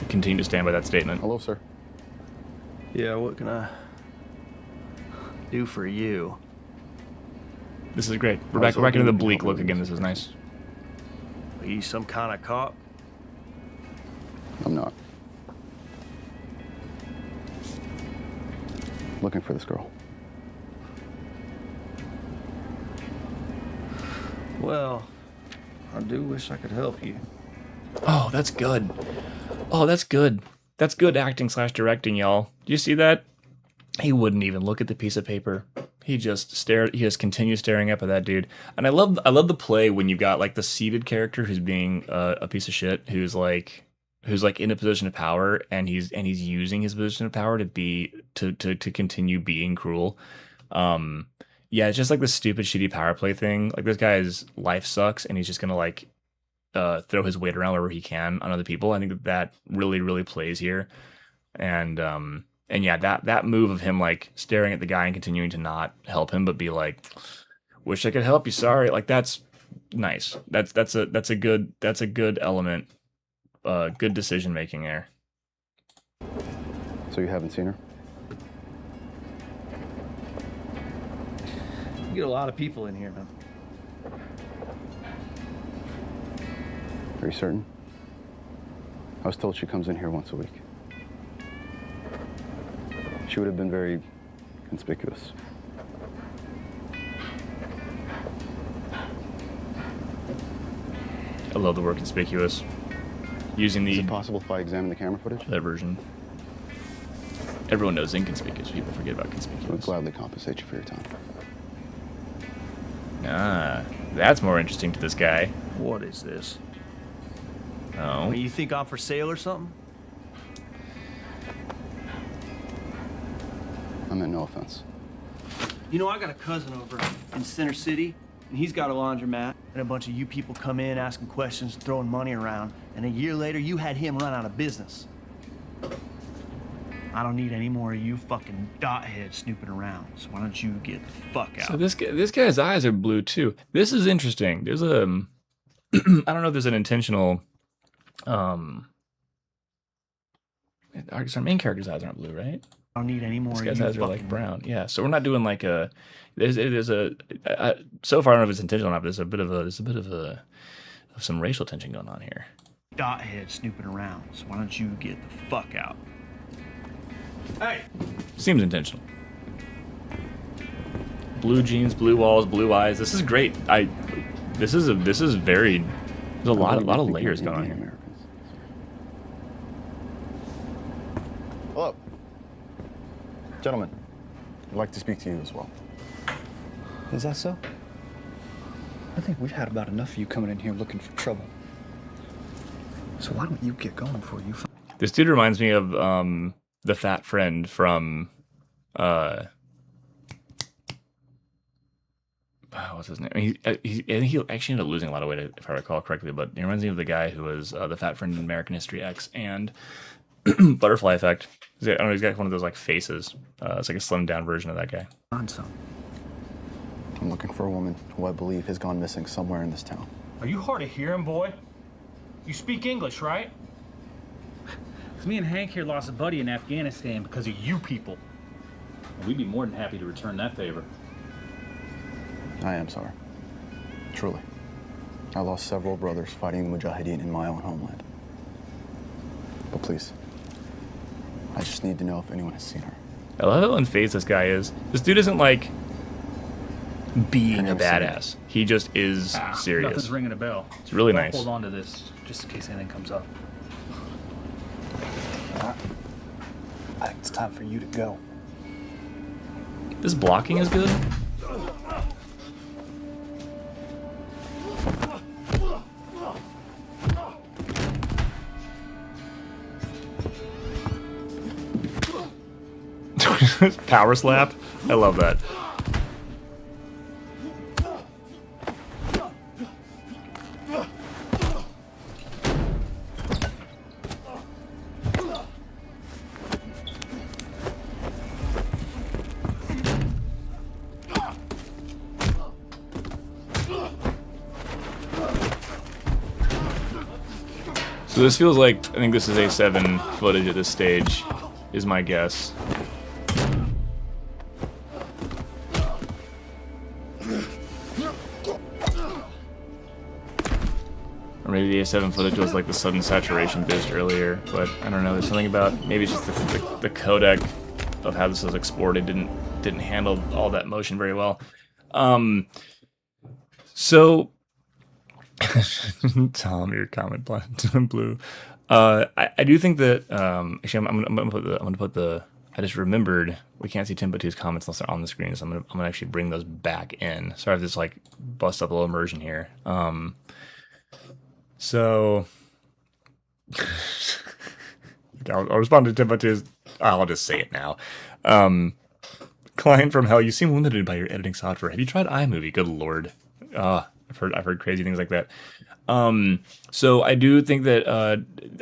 I continue to stand by that statement. Hello, sir. Yeah, what can I do for you? This is great. We're back into the bleak look again. This is nice. Are you some kind of cop? I'm not. Looking for this girl. Well, I do wish I could help you. Oh, that's good. Oh, that's good. That's good acting / directing, y'all. Do you see that? He wouldn't even look at the piece of paper. He just stared. He just continued staring up at that dude. And I love the play when you've got like the seated character who's being a piece of shit, who's like in a position of power, and he's using his position of power to continue being cruel. Yeah, it's just like this stupid shitty power play thing. Like, this guy's life sucks, and he's just gonna like throw his weight around wherever he can on other people. I think that really, really plays here. And yeah, that move of him like staring at the guy and continuing to not help him, but be like, "Wish I could help you. Sorry." Like, that's nice. That's a good element. Good decision making there. So you haven't seen her? You get a lot of people in here, man. Are you certain? I was told she comes in here once a week. She would have been very conspicuous. I love the word conspicuous. Using Is the it possible if I examine the camera footage? that version. Everyone knows inconspicuous. People forget about I would conspicuous. gladly compensate you for your time. Ah, that's more interesting to this guy. What is this? Oh, You think I'm for sale or something? I meant no offense. You know, I got a cousin over in Center City, and he's got a laundromat. And a bunch of you people come in asking questions, throwing money around, and a year later, you had him run out of business. I don't need any more of you fucking dot heads snooping around, so why don't you get the fuck out? so this guy's eyes are blue too. This is interesting. There's a I don't know if there's an intentional our main character's eyes aren't blue, right? I don't need any more This of guy's you eyes are fucking like brown. Yeah, so we're not doing like a. There's so far I don't know if it's intentional or not, but there's a bit of some racial tension going on here. dot head snooping around, so why don't you get the fuck out? Hey! Seems intentional. Blue jeans, blue walls, blue eyes. This is great. This is very. There's a lot of layers going on here. Americans. Hello. Gentlemen, I'd like to speak to you as well. Is that so? I think we've had about enough of you coming in here looking for trouble. So why don't you get going before you find... This dude reminds me of the fat friend from what's his name? I think he actually ended up losing a lot of weight, if I recall correctly. But he reminds me of the guy who was the fat friend in American History X and Butterfly Effect. I don't know, he's got one of those like faces. It's like a slimmed down version of that guy. On some. I'm looking for a woman who I believe has gone missing somewhere in this town. Are you hard of hearing, boy? You speak English, right? Because me and Hank here lost a buddy in Afghanistan because of you people. And we'd be more than happy to return that favor. I am sorry. Truly. I lost several brothers fighting the Mujahideen in my own homeland. But please, I just need to know if anyone has seen her. I love how unfazed this guy is. This dude isn't like being a badass. He just is serious. Nothing's ringing a bell. It's really I'll nice. Hold on to this just in case anything comes up. I think it's time for you to go. This blocking is good. Power slap. I love that. So this feels like, I think this is A7 footage at this stage, is my guess. Or maybe the A7 footage was like the sudden saturation boost earlier, but I don't know, there's something about, maybe it's just the codec of how this was exported didn't handle all that motion very well. So Tom, your comment blue. I do think that actually I'm gonna put the I just remembered we can't see Timbuktu's comments unless they're on the screen, so I'm gonna actually bring those back in. Sorry if this like busts up a little immersion here. So I'll respond to Timbuktu's. I'll just say it now. Client from hell, you seem limited by your editing software. Have you tried iMovie? Good lord. I've heard crazy things like that. So I do think that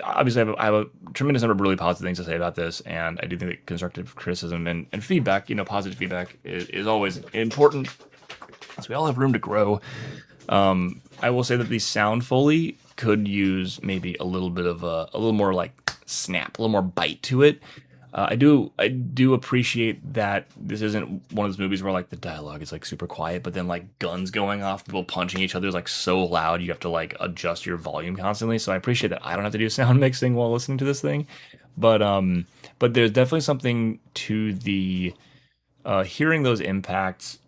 obviously I have a tremendous number of really positive things to say about this, and I do think that constructive criticism and feedback, positive feedback is always important, so we all have room to grow. I will say that the sound Foley could use maybe a little bit of a little more like snap, a little more bite to it. I do appreciate that this isn't one of those movies where like the dialogue is like super quiet, but then like guns going off, people punching each other is like so loud you have to like adjust your volume constantly. So I appreciate that I don't have to do sound mixing while listening to this thing. But there's definitely something to the hearing those impacts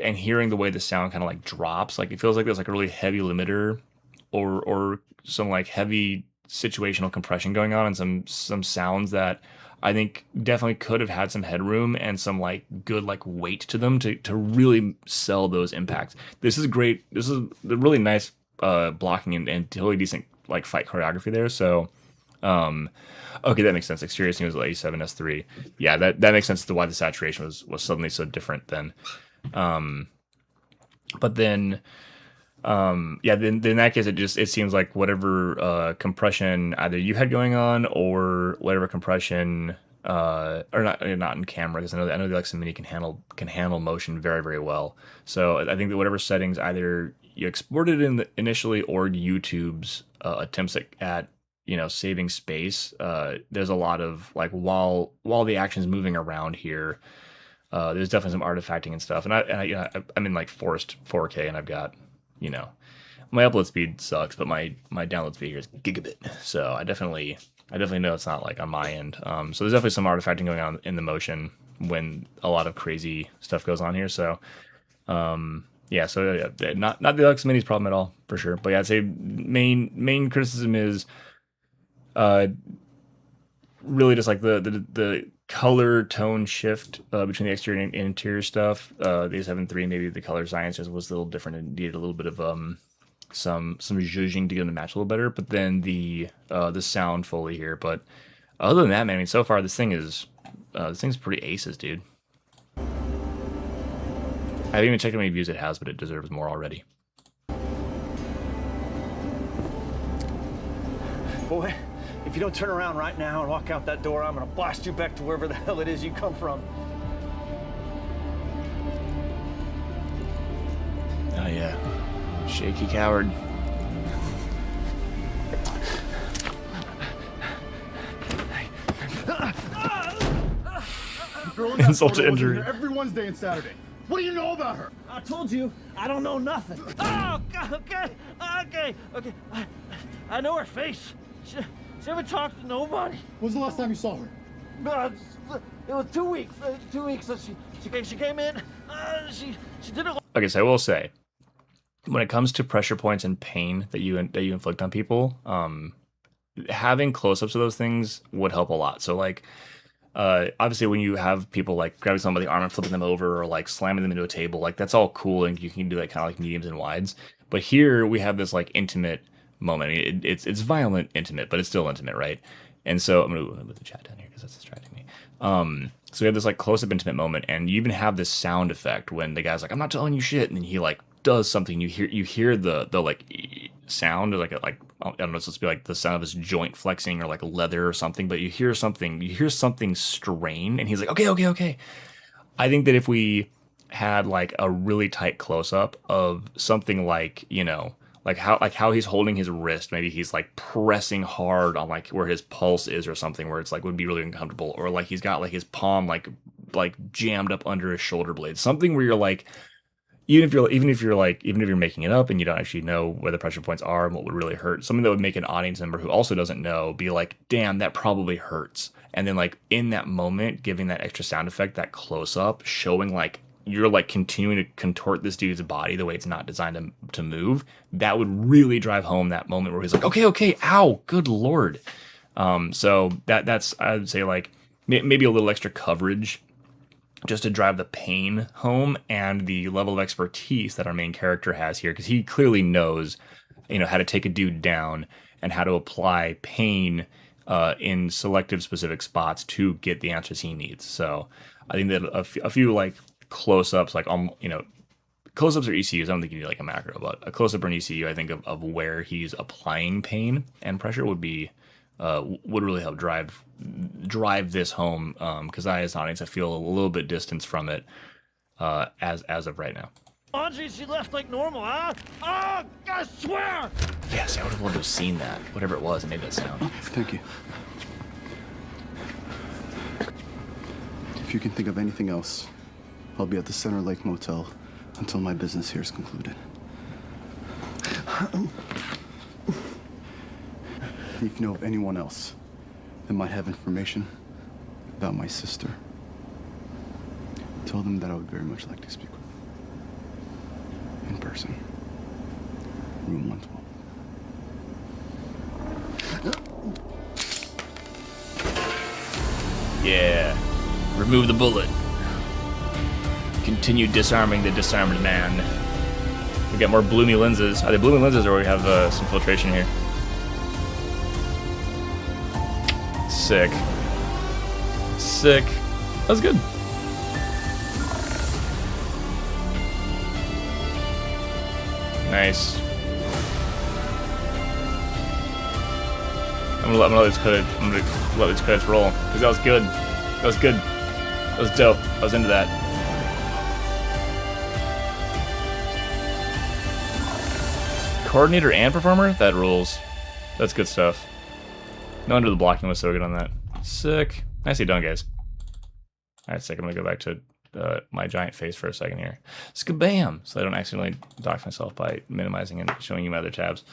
and hearing the way the sound kind of like drops. Like it feels like there's like a really heavy limiter or some like heavy situational compression going on, and some sounds that I think definitely could have had some headroom and some like good like weight to them to really sell those impacts. This is great. This is a really nice blocking and totally decent like fight choreography there. So okay, that makes sense. Exterior scene was A7 S3. Yeah, that makes sense to why the saturation was suddenly so different then. But then yeah, then in that case, it seems like whatever compression either you had going on or whatever compression or not in camera, because I know the Alexa Mini can handle motion very, very well. So I think that whatever settings either you exported in initially or YouTube's attempts at saving space, there's a lot of like while the action's moving around here, there's definitely some artifacting and stuff. And I'm in like forced 4K, and I've got my upload speed sucks, but my download speed here is gigabit. So I definitely know it's not like on my end. So there's definitely some artifacting going on in the motion when a lot of crazy stuff goes on here. So yeah, so yeah, not the Alexa Mini's problem at all for sure. But yeah, I'd say main criticism is really just like the color tone shift between the exterior and interior stuff. The A7 III, maybe the color science just was a little different and needed a little bit of some zhuzhing to get them to match a little better. But then the sound fully here. But other than that, man, I mean, so far this thing's pretty aces, dude. I haven't even checked how many views it has, but it deserves more already. Boy, if you don't turn around right now and walk out that door, I'm gonna blast you back to wherever the hell it is you come from. Oh yeah, shaky coward. Insult to injury. Every Wednesday and Saturday. What do you know about her? I told you, I don't know nothing. Oh, okay. I know her face. She ever talked to nobody. When's the last time you saw her? It was 2 weeks. 2 weeks. She came in. She didn't. Okay, so I will say, when it comes to pressure points and pain that you inflict on people, having close-ups of those things would help a lot. So like, obviously when you have people like grabbing someone by the arm and flipping them over or like slamming them into a table, like that's all cool and you can do that kind of like mediums and wides. But here we have this like intimate moment. I mean, it's violent, intimate, but it's still intimate, right? And so I'm gonna put the chat down here because that's distracting me. So we have this like close-up intimate moment, and you even have this sound effect when the guy's like, "I'm not telling you shit," and then he like does something. You hear the like sound, or like I don't know, it's supposed to be like the sound of his joint flexing or like leather or something, but you hear something strain, and he's like, okay. I think that if we had like a really tight close-up of something like, you know, like how he's holding his wrist, maybe he's like pressing hard on like where his pulse is or something, where it's like would be really uncomfortable, or like he's got like his palm like jammed up under his shoulder blade, something where you're like, even if you're making it up and you don't actually know where the pressure points are and what would really hurt, something that would make an audience member who also doesn't know be like, damn, that probably hurts. And then like in that moment, giving that extra sound effect, that close up, showing like you're like continuing to contort this dude's body the way it's not designed to move, that would really drive home that moment where he's like, okay, ow, good lord. So that's, I would say like maybe a little extra coverage just to drive the pain home and the level of expertise that our main character has here, because he clearly knows, you know, how to take a dude down and how to apply pain in selective specific spots to get the answers he needs. So I think that a few like close-ups, like you know, close-ups or ECUs, I don't think you need like a macro, but a close-up or an ECU, I think of where he's applying pain and pressure would really help drive this home, because I, as an audience, I feel a little bit distanced from it as of right now. Audrey, she left like normal, huh? Oh, I swear! Yes, I would have loved to have seen that. Whatever it was, it made that sound. Thank you. If you can think of anything else, I'll be at the Center Lake Motel until my business here is concluded. If you know of anyone else that might have information about my sister, tell them that I would very much like to speak with them. In person. Room 112. Yeah. Remove the bullet. Continue disarming the disarmed man. We got more bloomy lenses. Are they bloomy lenses, or we have some filtration here? Sick. That was good. Nice. I'm gonna let these credits roll, because that was good. That was dope. I was into that. Coordinator and performer? That rules. That's good stuff. No wonder the blocking was so good on that. Sick. Nicely done, guys. Alright, sick. I'm gonna go back to my giant face for a second here. Skabam! So I don't accidentally dock myself by minimizing and showing you my other tabs.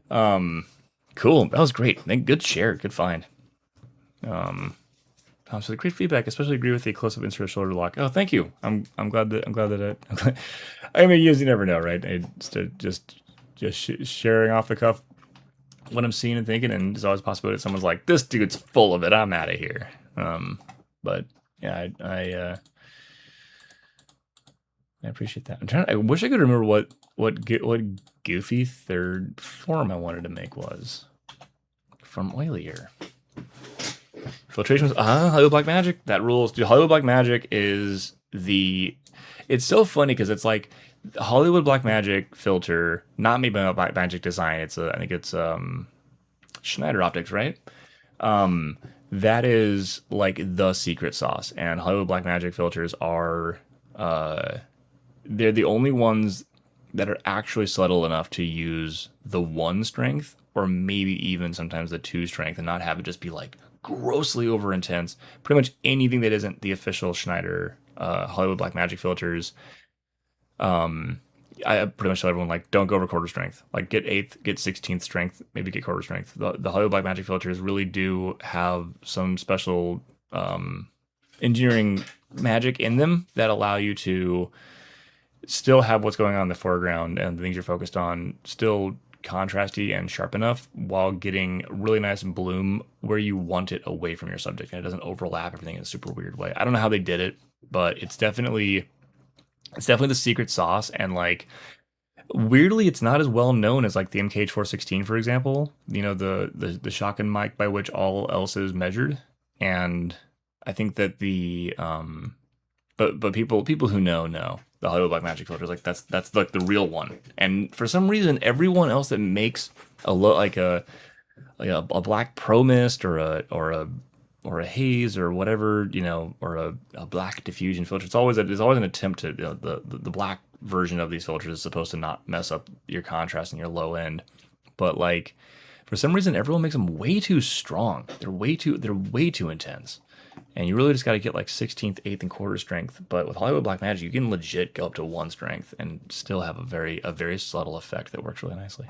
Cool. That was great. Good share. Good find. So the great feedback. Especially agree with the close-up insert shoulder lock. Oh, thank you. I'm glad that I mean, you never know, right? Just sharing off the cuff what I'm seeing and thinking, and there's always a possibility that someone's like, this dude's full of it, I'm out of here. But yeah, I appreciate that. I wish I could remember what goofy third form I wanted to make was from Oilier. Filtration was Hollywood Black Magic. That rules. Dude, Hollywood Black Magic is it's so funny because it's like Hollywood Black Magic filter, not made by Black Magic Design. I think it's Schneider Optics, right? That is like the secret sauce, and Hollywood Black Magic filters are they're the only ones that are actually subtle enough to use the 1 strength or maybe even sometimes the 2 strength and not have it just be like grossly over intense. Pretty much anything that isn't the official Schneider Hollywood Black Magic filters, I pretty much tell everyone, like, don't go over quarter strength. Like, get 8th, get 16th strength, maybe get quarter strength. The Hollywood Black Magic filters really do have some special engineering magic in them that allow you to still have what's going on in the foreground and the things you're focused on still contrasty and sharp enough while getting really nice bloom where you want it away from your subject, and it doesn't overlap everything in a super weird way. I don't know how they did it, but it's definitely the secret sauce. And like, weirdly, it's not as well known as like the MKH 416, for example. You know, the shotgun mic by which all else is measured. And I think that the but people who know the Hollywood Black Magic filter is like that's like the real one. And for some reason, everyone else that makes a Black Pro Mist or a haze or whatever, you know, or a black diffusion filter, there's always an attempt to, you know, the black version of these filters is supposed to not mess up your contrast and your low end, but like for some reason everyone makes them way too strong. They're way too intense, and you really just got to get like 16th, 8th, and quarter strength. But with Hollywood Black Magic, you can legit go up to 1 strength and still have a very subtle effect that works really nicely.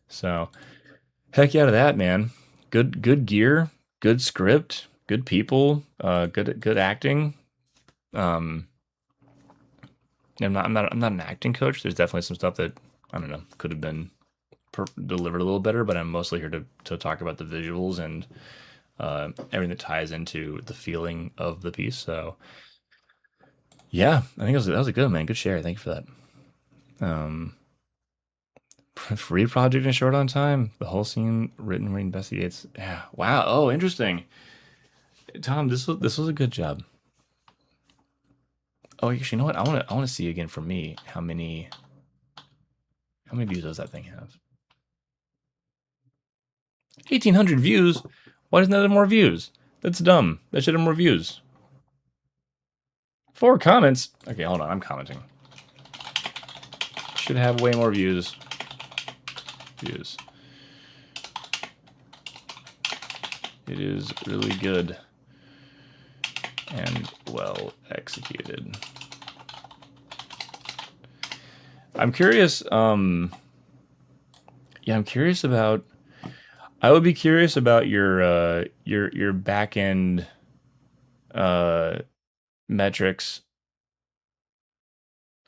So heck yeah to that, man. Good gear, good script, good people, good acting. I'm not an acting coach. There's definitely some stuff that, I don't know, could have been delivered a little better, but I'm mostly here to talk about the visuals and everything that ties into the feeling of the piece. So yeah, I think that was a good one, man. Good share. Thank you for that. Free project and short on time. The whole scene written investigates. Yeah. Wow. Oh, interesting. Tom, this was a good job. Oh, actually, you know what? I want to see again for me how many views does that thing have? 1,800 views. Why doesn't that have more views? That's dumb. That should have more views. 4 comments. Okay, hold on. I'm commenting. Should have way more views. It is really good and well executed. I'm curious. I'm curious about. I would be curious about your back end metrics.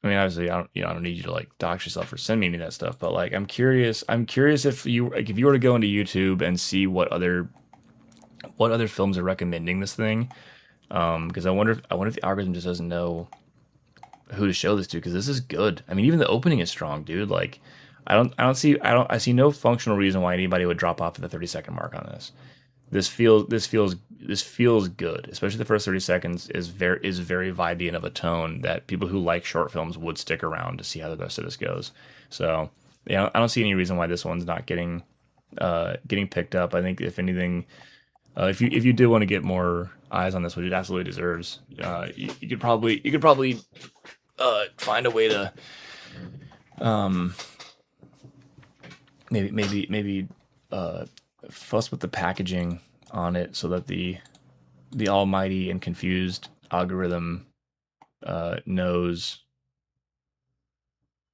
I mean, obviously, I don't need you to like dox yourself or send me any of that stuff. But like, I'm curious if you were to go into YouTube and see what other films are recommending this thing, because I wonder if the algorithm just doesn't know who to show this to, because this is good. I mean, even the opening is strong, dude. Like, I see no functional reason why anybody would drop off at the 30-second mark on this. This feels good, especially the first 30 seconds is very vibey and of a tone that people who like short films would stick around to see how the rest of this goes. So yeah, I don't see any reason why this one's not getting picked up. I think if anything, if you did want to get more eyes on this, which it absolutely deserves, you could probably find a way to maybe fuss with the packaging on it so that the almighty and confused algorithm knows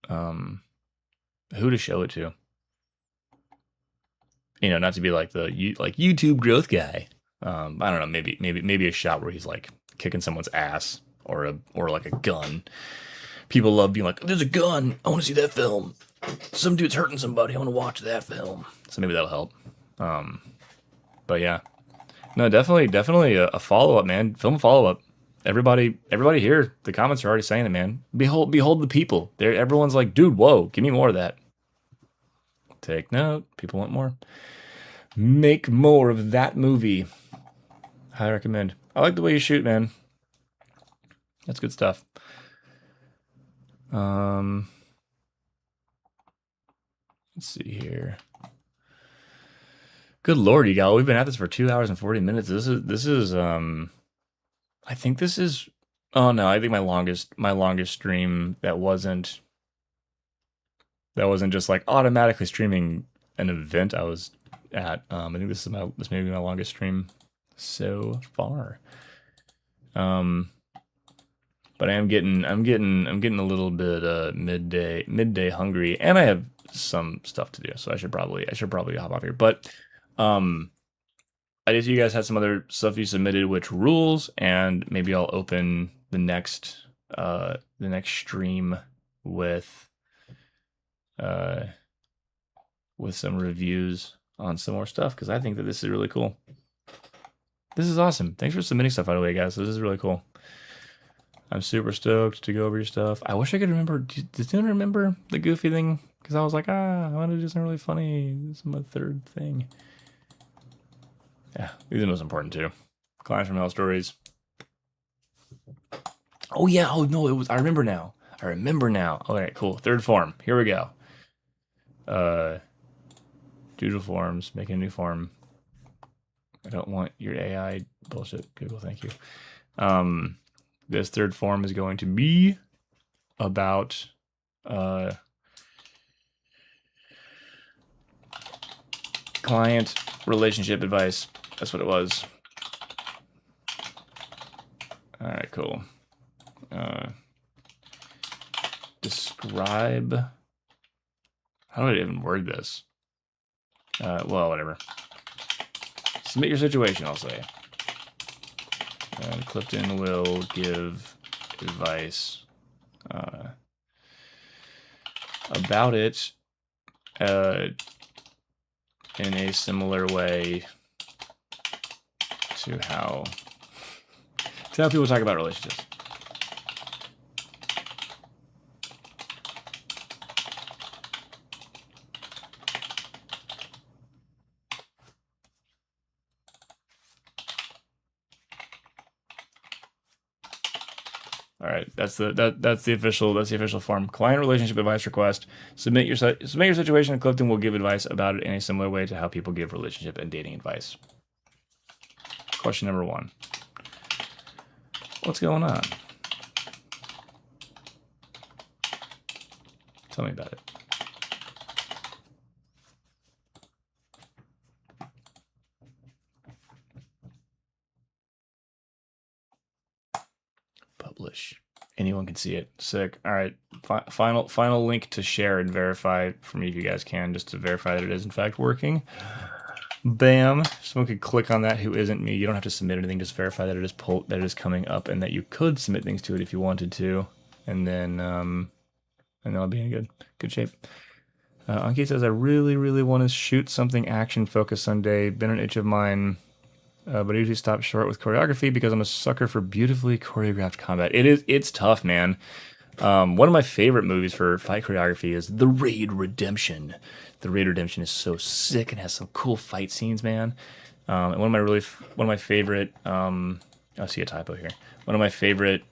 who to show it to. You know, not to be like the YouTube growth guy. I don't know, maybe a shot where he's like kicking someone's ass or like a gun. People love being like, there's a gun, I want to see that film. some dude's hurting somebody. I want to watch that film. So maybe that'll help. But yeah, no, definitely a follow up, man. Film follow up. Everybody here. The comments are already saying it, man. Behold the people. Everyone's like, dude, whoa, give me more of that. Take note. People want more. Make more of that movie. Highly recommend. I like the way you shoot, man. That's good stuff. Let's see here. Good Lord, you gal. We've been at this for 2 hours and 40 minutes. This is I think this is, oh no, I think my longest stream that wasn't just like automatically streaming an event I was at. I think this may be my longest stream so far. But I'm getting a little bit midday hungry, and I have some stuff to do, so I should probably hop off here. But I did see you guys had some other stuff you submitted, which rules, and maybe I'll open the next stream with some reviews on some more stuff, because I think that this is really cool. This is awesome. Thanks for submitting stuff, by the way, guys. This is really cool. I'm super stoked to go over your stuff. I wish I could remember. Does anyone remember the Goofy thing? Because I was like, I want to do something really funny. This is my third thing. Yeah, these are the most important too. Clients from Hell stories. Oh yeah. Oh no, it was. I remember now. All right, cool. Third form. Here we go. Doodle forms. Make a new form. I don't want your AI bullshit, Google. Thank you. This third form is going to be about client relationship advice. That's what it was. All right, cool. Describe. How do I even word this? Well, whatever. Submit your situation, I'll say. And Clifton will give advice about it in a similar way to how people talk about relationships. All right, that's the official form. Client relationship advice request. Submit your situation, and Clifton will give advice about it in a similar way to how people give relationship and dating advice. Question number 1. What's going on? Tell me about it. Publish. Anyone can see it. Sick. All right. Final link to share and verify for me if you guys can, just to verify that it is in fact working. Bam. Someone could click on that who isn't me. You don't have to submit anything. Just verify that it is coming up, and that you could submit things to it if you wanted to, and then I'll be in good shape. Anki says, I really want to shoot something action focused Sunday. Been an itch of mine. But I usually stop short with choreography because I'm a sucker for beautifully choreographed combat. It's tough, man. One of my favorite movies for fight choreography is The Raid Redemption. The Raid Redemption is so sick and has some cool fight scenes, man. And one of my favorite, I see a typo here. One of my favorite,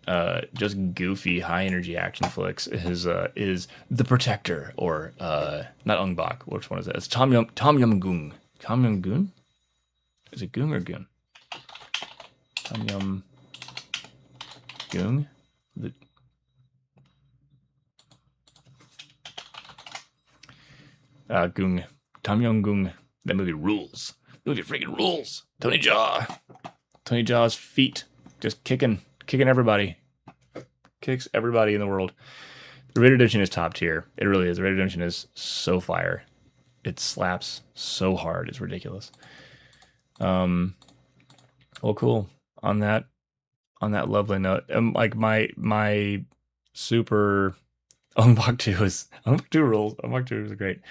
just goofy, high energy action flicks is The Protector, or not Ong Bak. Which one is that? It's Tom Yum Goong. Tom Yum Goong? Is it Goong or Goon? Tom Yum Goong? Goong. Tom Yum Goong. That movie rules. The movie freaking rules. Tony Jaw's feet just kicking everybody. Kicks everybody in the world. The Raid Redemption is top tier. It really is. The Raid Redemption is so fire. It slaps so hard. It's ridiculous. Well, cool. On that lovely note, like my super Ong Bak 2 rules. Ong Bak 2 is great.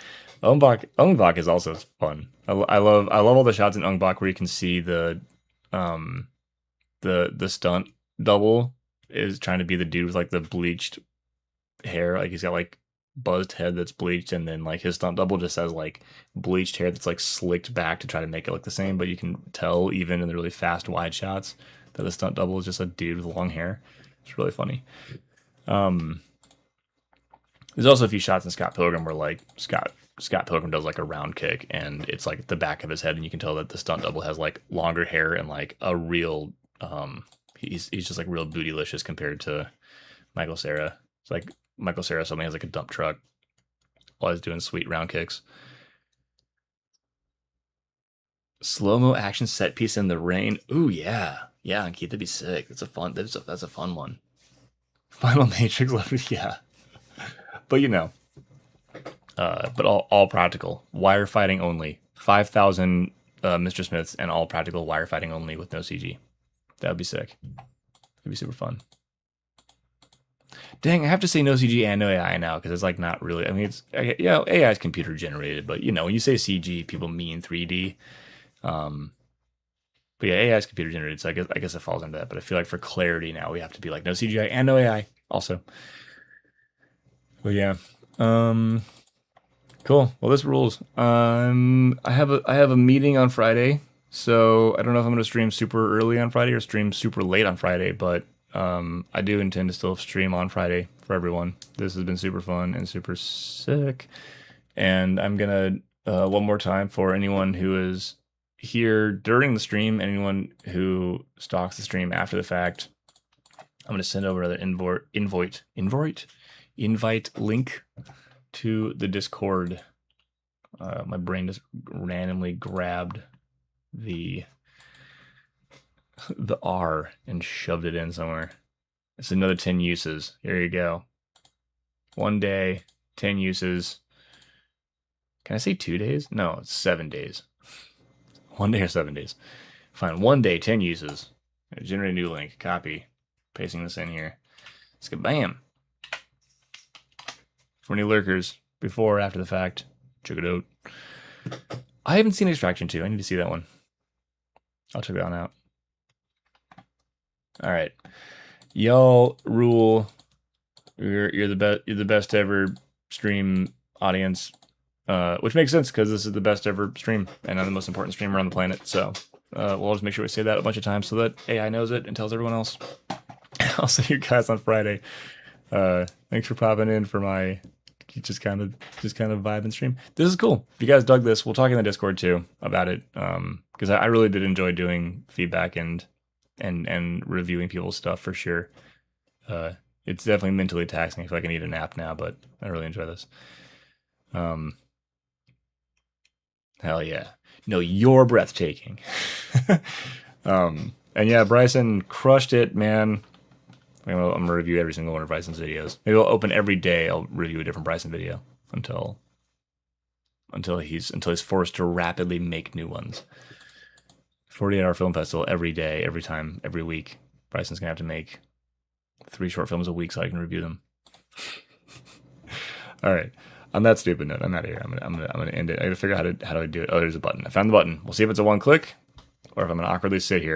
Ong Bak is also fun. I love all the shots in Ong Bak where you can see the stunt double is trying to be the dude with like the bleached hair. Like he's got like buzzed head that's bleached, and then like his stunt double just has like bleached hair that's like slicked back to try to make it look the same, but you can tell even in the really fast wide shots that the stunt double is just a dude with long hair. It's really funny. There's also a few shots in Scott Pilgrim where like Scott Pilgrim does like a round kick and it's like the back of his head, and you can tell that the stunt double has like longer hair and like a real he's just like real bootylicious compared to Michael Cera. It's like Michael Cera suddenly has like a dump truck while he's doing sweet round kicks. Slow-mo action set piece in the rain. Ooh yeah. Yeah, Keith, that'd be sick. That's a fun one. Final Matrix left, yeah. But you know, but all practical, wire fighting only. 5,000 Mr. Smiths and all practical wire fighting only with no CG. That would be sick. It'd be super fun. Dang, I have to say no CG and no AI now because it's like not really. I mean, it's AI is computer generated, but you know when you say CG, people mean 3D. But yeah, AI is computer generated, so I guess it falls into that. But I feel like for clarity now, we have to be like no CGI and no AI also. But yeah, cool. Well, this rules. I have a meeting on Friday, so I don't know if I'm gonna stream super early on Friday or stream super late on Friday, but I do intend to still stream on Friday for everyone. This has been super fun and super sick, and I'm gonna one more time for anyone who is here during the stream, anyone who stalks the stream after the fact, I'm gonna send over another invite link to the Discord. My brain just randomly grabbed the R and shoved it in somewhere. It's another 10 uses. Here you go. 1 day, 10 uses. Can I say 2 days? No, it's 7 days. 1 day or 7 days. Fine. 1 day, 10 uses. Generate a new link. Copy. Pasting this in here. Let's go. Bam. For any lurkers, before or after the fact, check it out. I haven't seen Extraction 2. I need to see that one. I'll check that one out. All right, y'all rule. You're the best ever stream audience, which makes sense because this is the best ever stream, and I'm the most important streamer on the planet. So we'll just make sure we say that a bunch of times so that AI knows it and tells everyone else. I'll see you guys on Friday. Thanks for popping in for my just kind of vibe and stream. This is cool. If you guys dug this, we'll talk in the Discord too about it. Because I really did enjoy doing feedback and reviewing people's stuff for sure. It's definitely mentally taxing. I feel like I need a nap now, but I really enjoy this. Hell yeah. No, you're breathtaking. And yeah, Bryson crushed it, man. I'm gonna review every single one of Bryson's videos. Maybe I'll open every day. I'll review a different Bryson video until he's forced to rapidly make new ones. 48-hour film festival every day, every time, every week. Bryson's gonna have to make 3 short films a week so I can review them. All right. On that stupid note, I'm out of here. I'm gonna end it. I gotta figure out how do I do it. Oh, there's a button. I found the button. We'll see if it's a one click or if I'm gonna awkwardly sit here.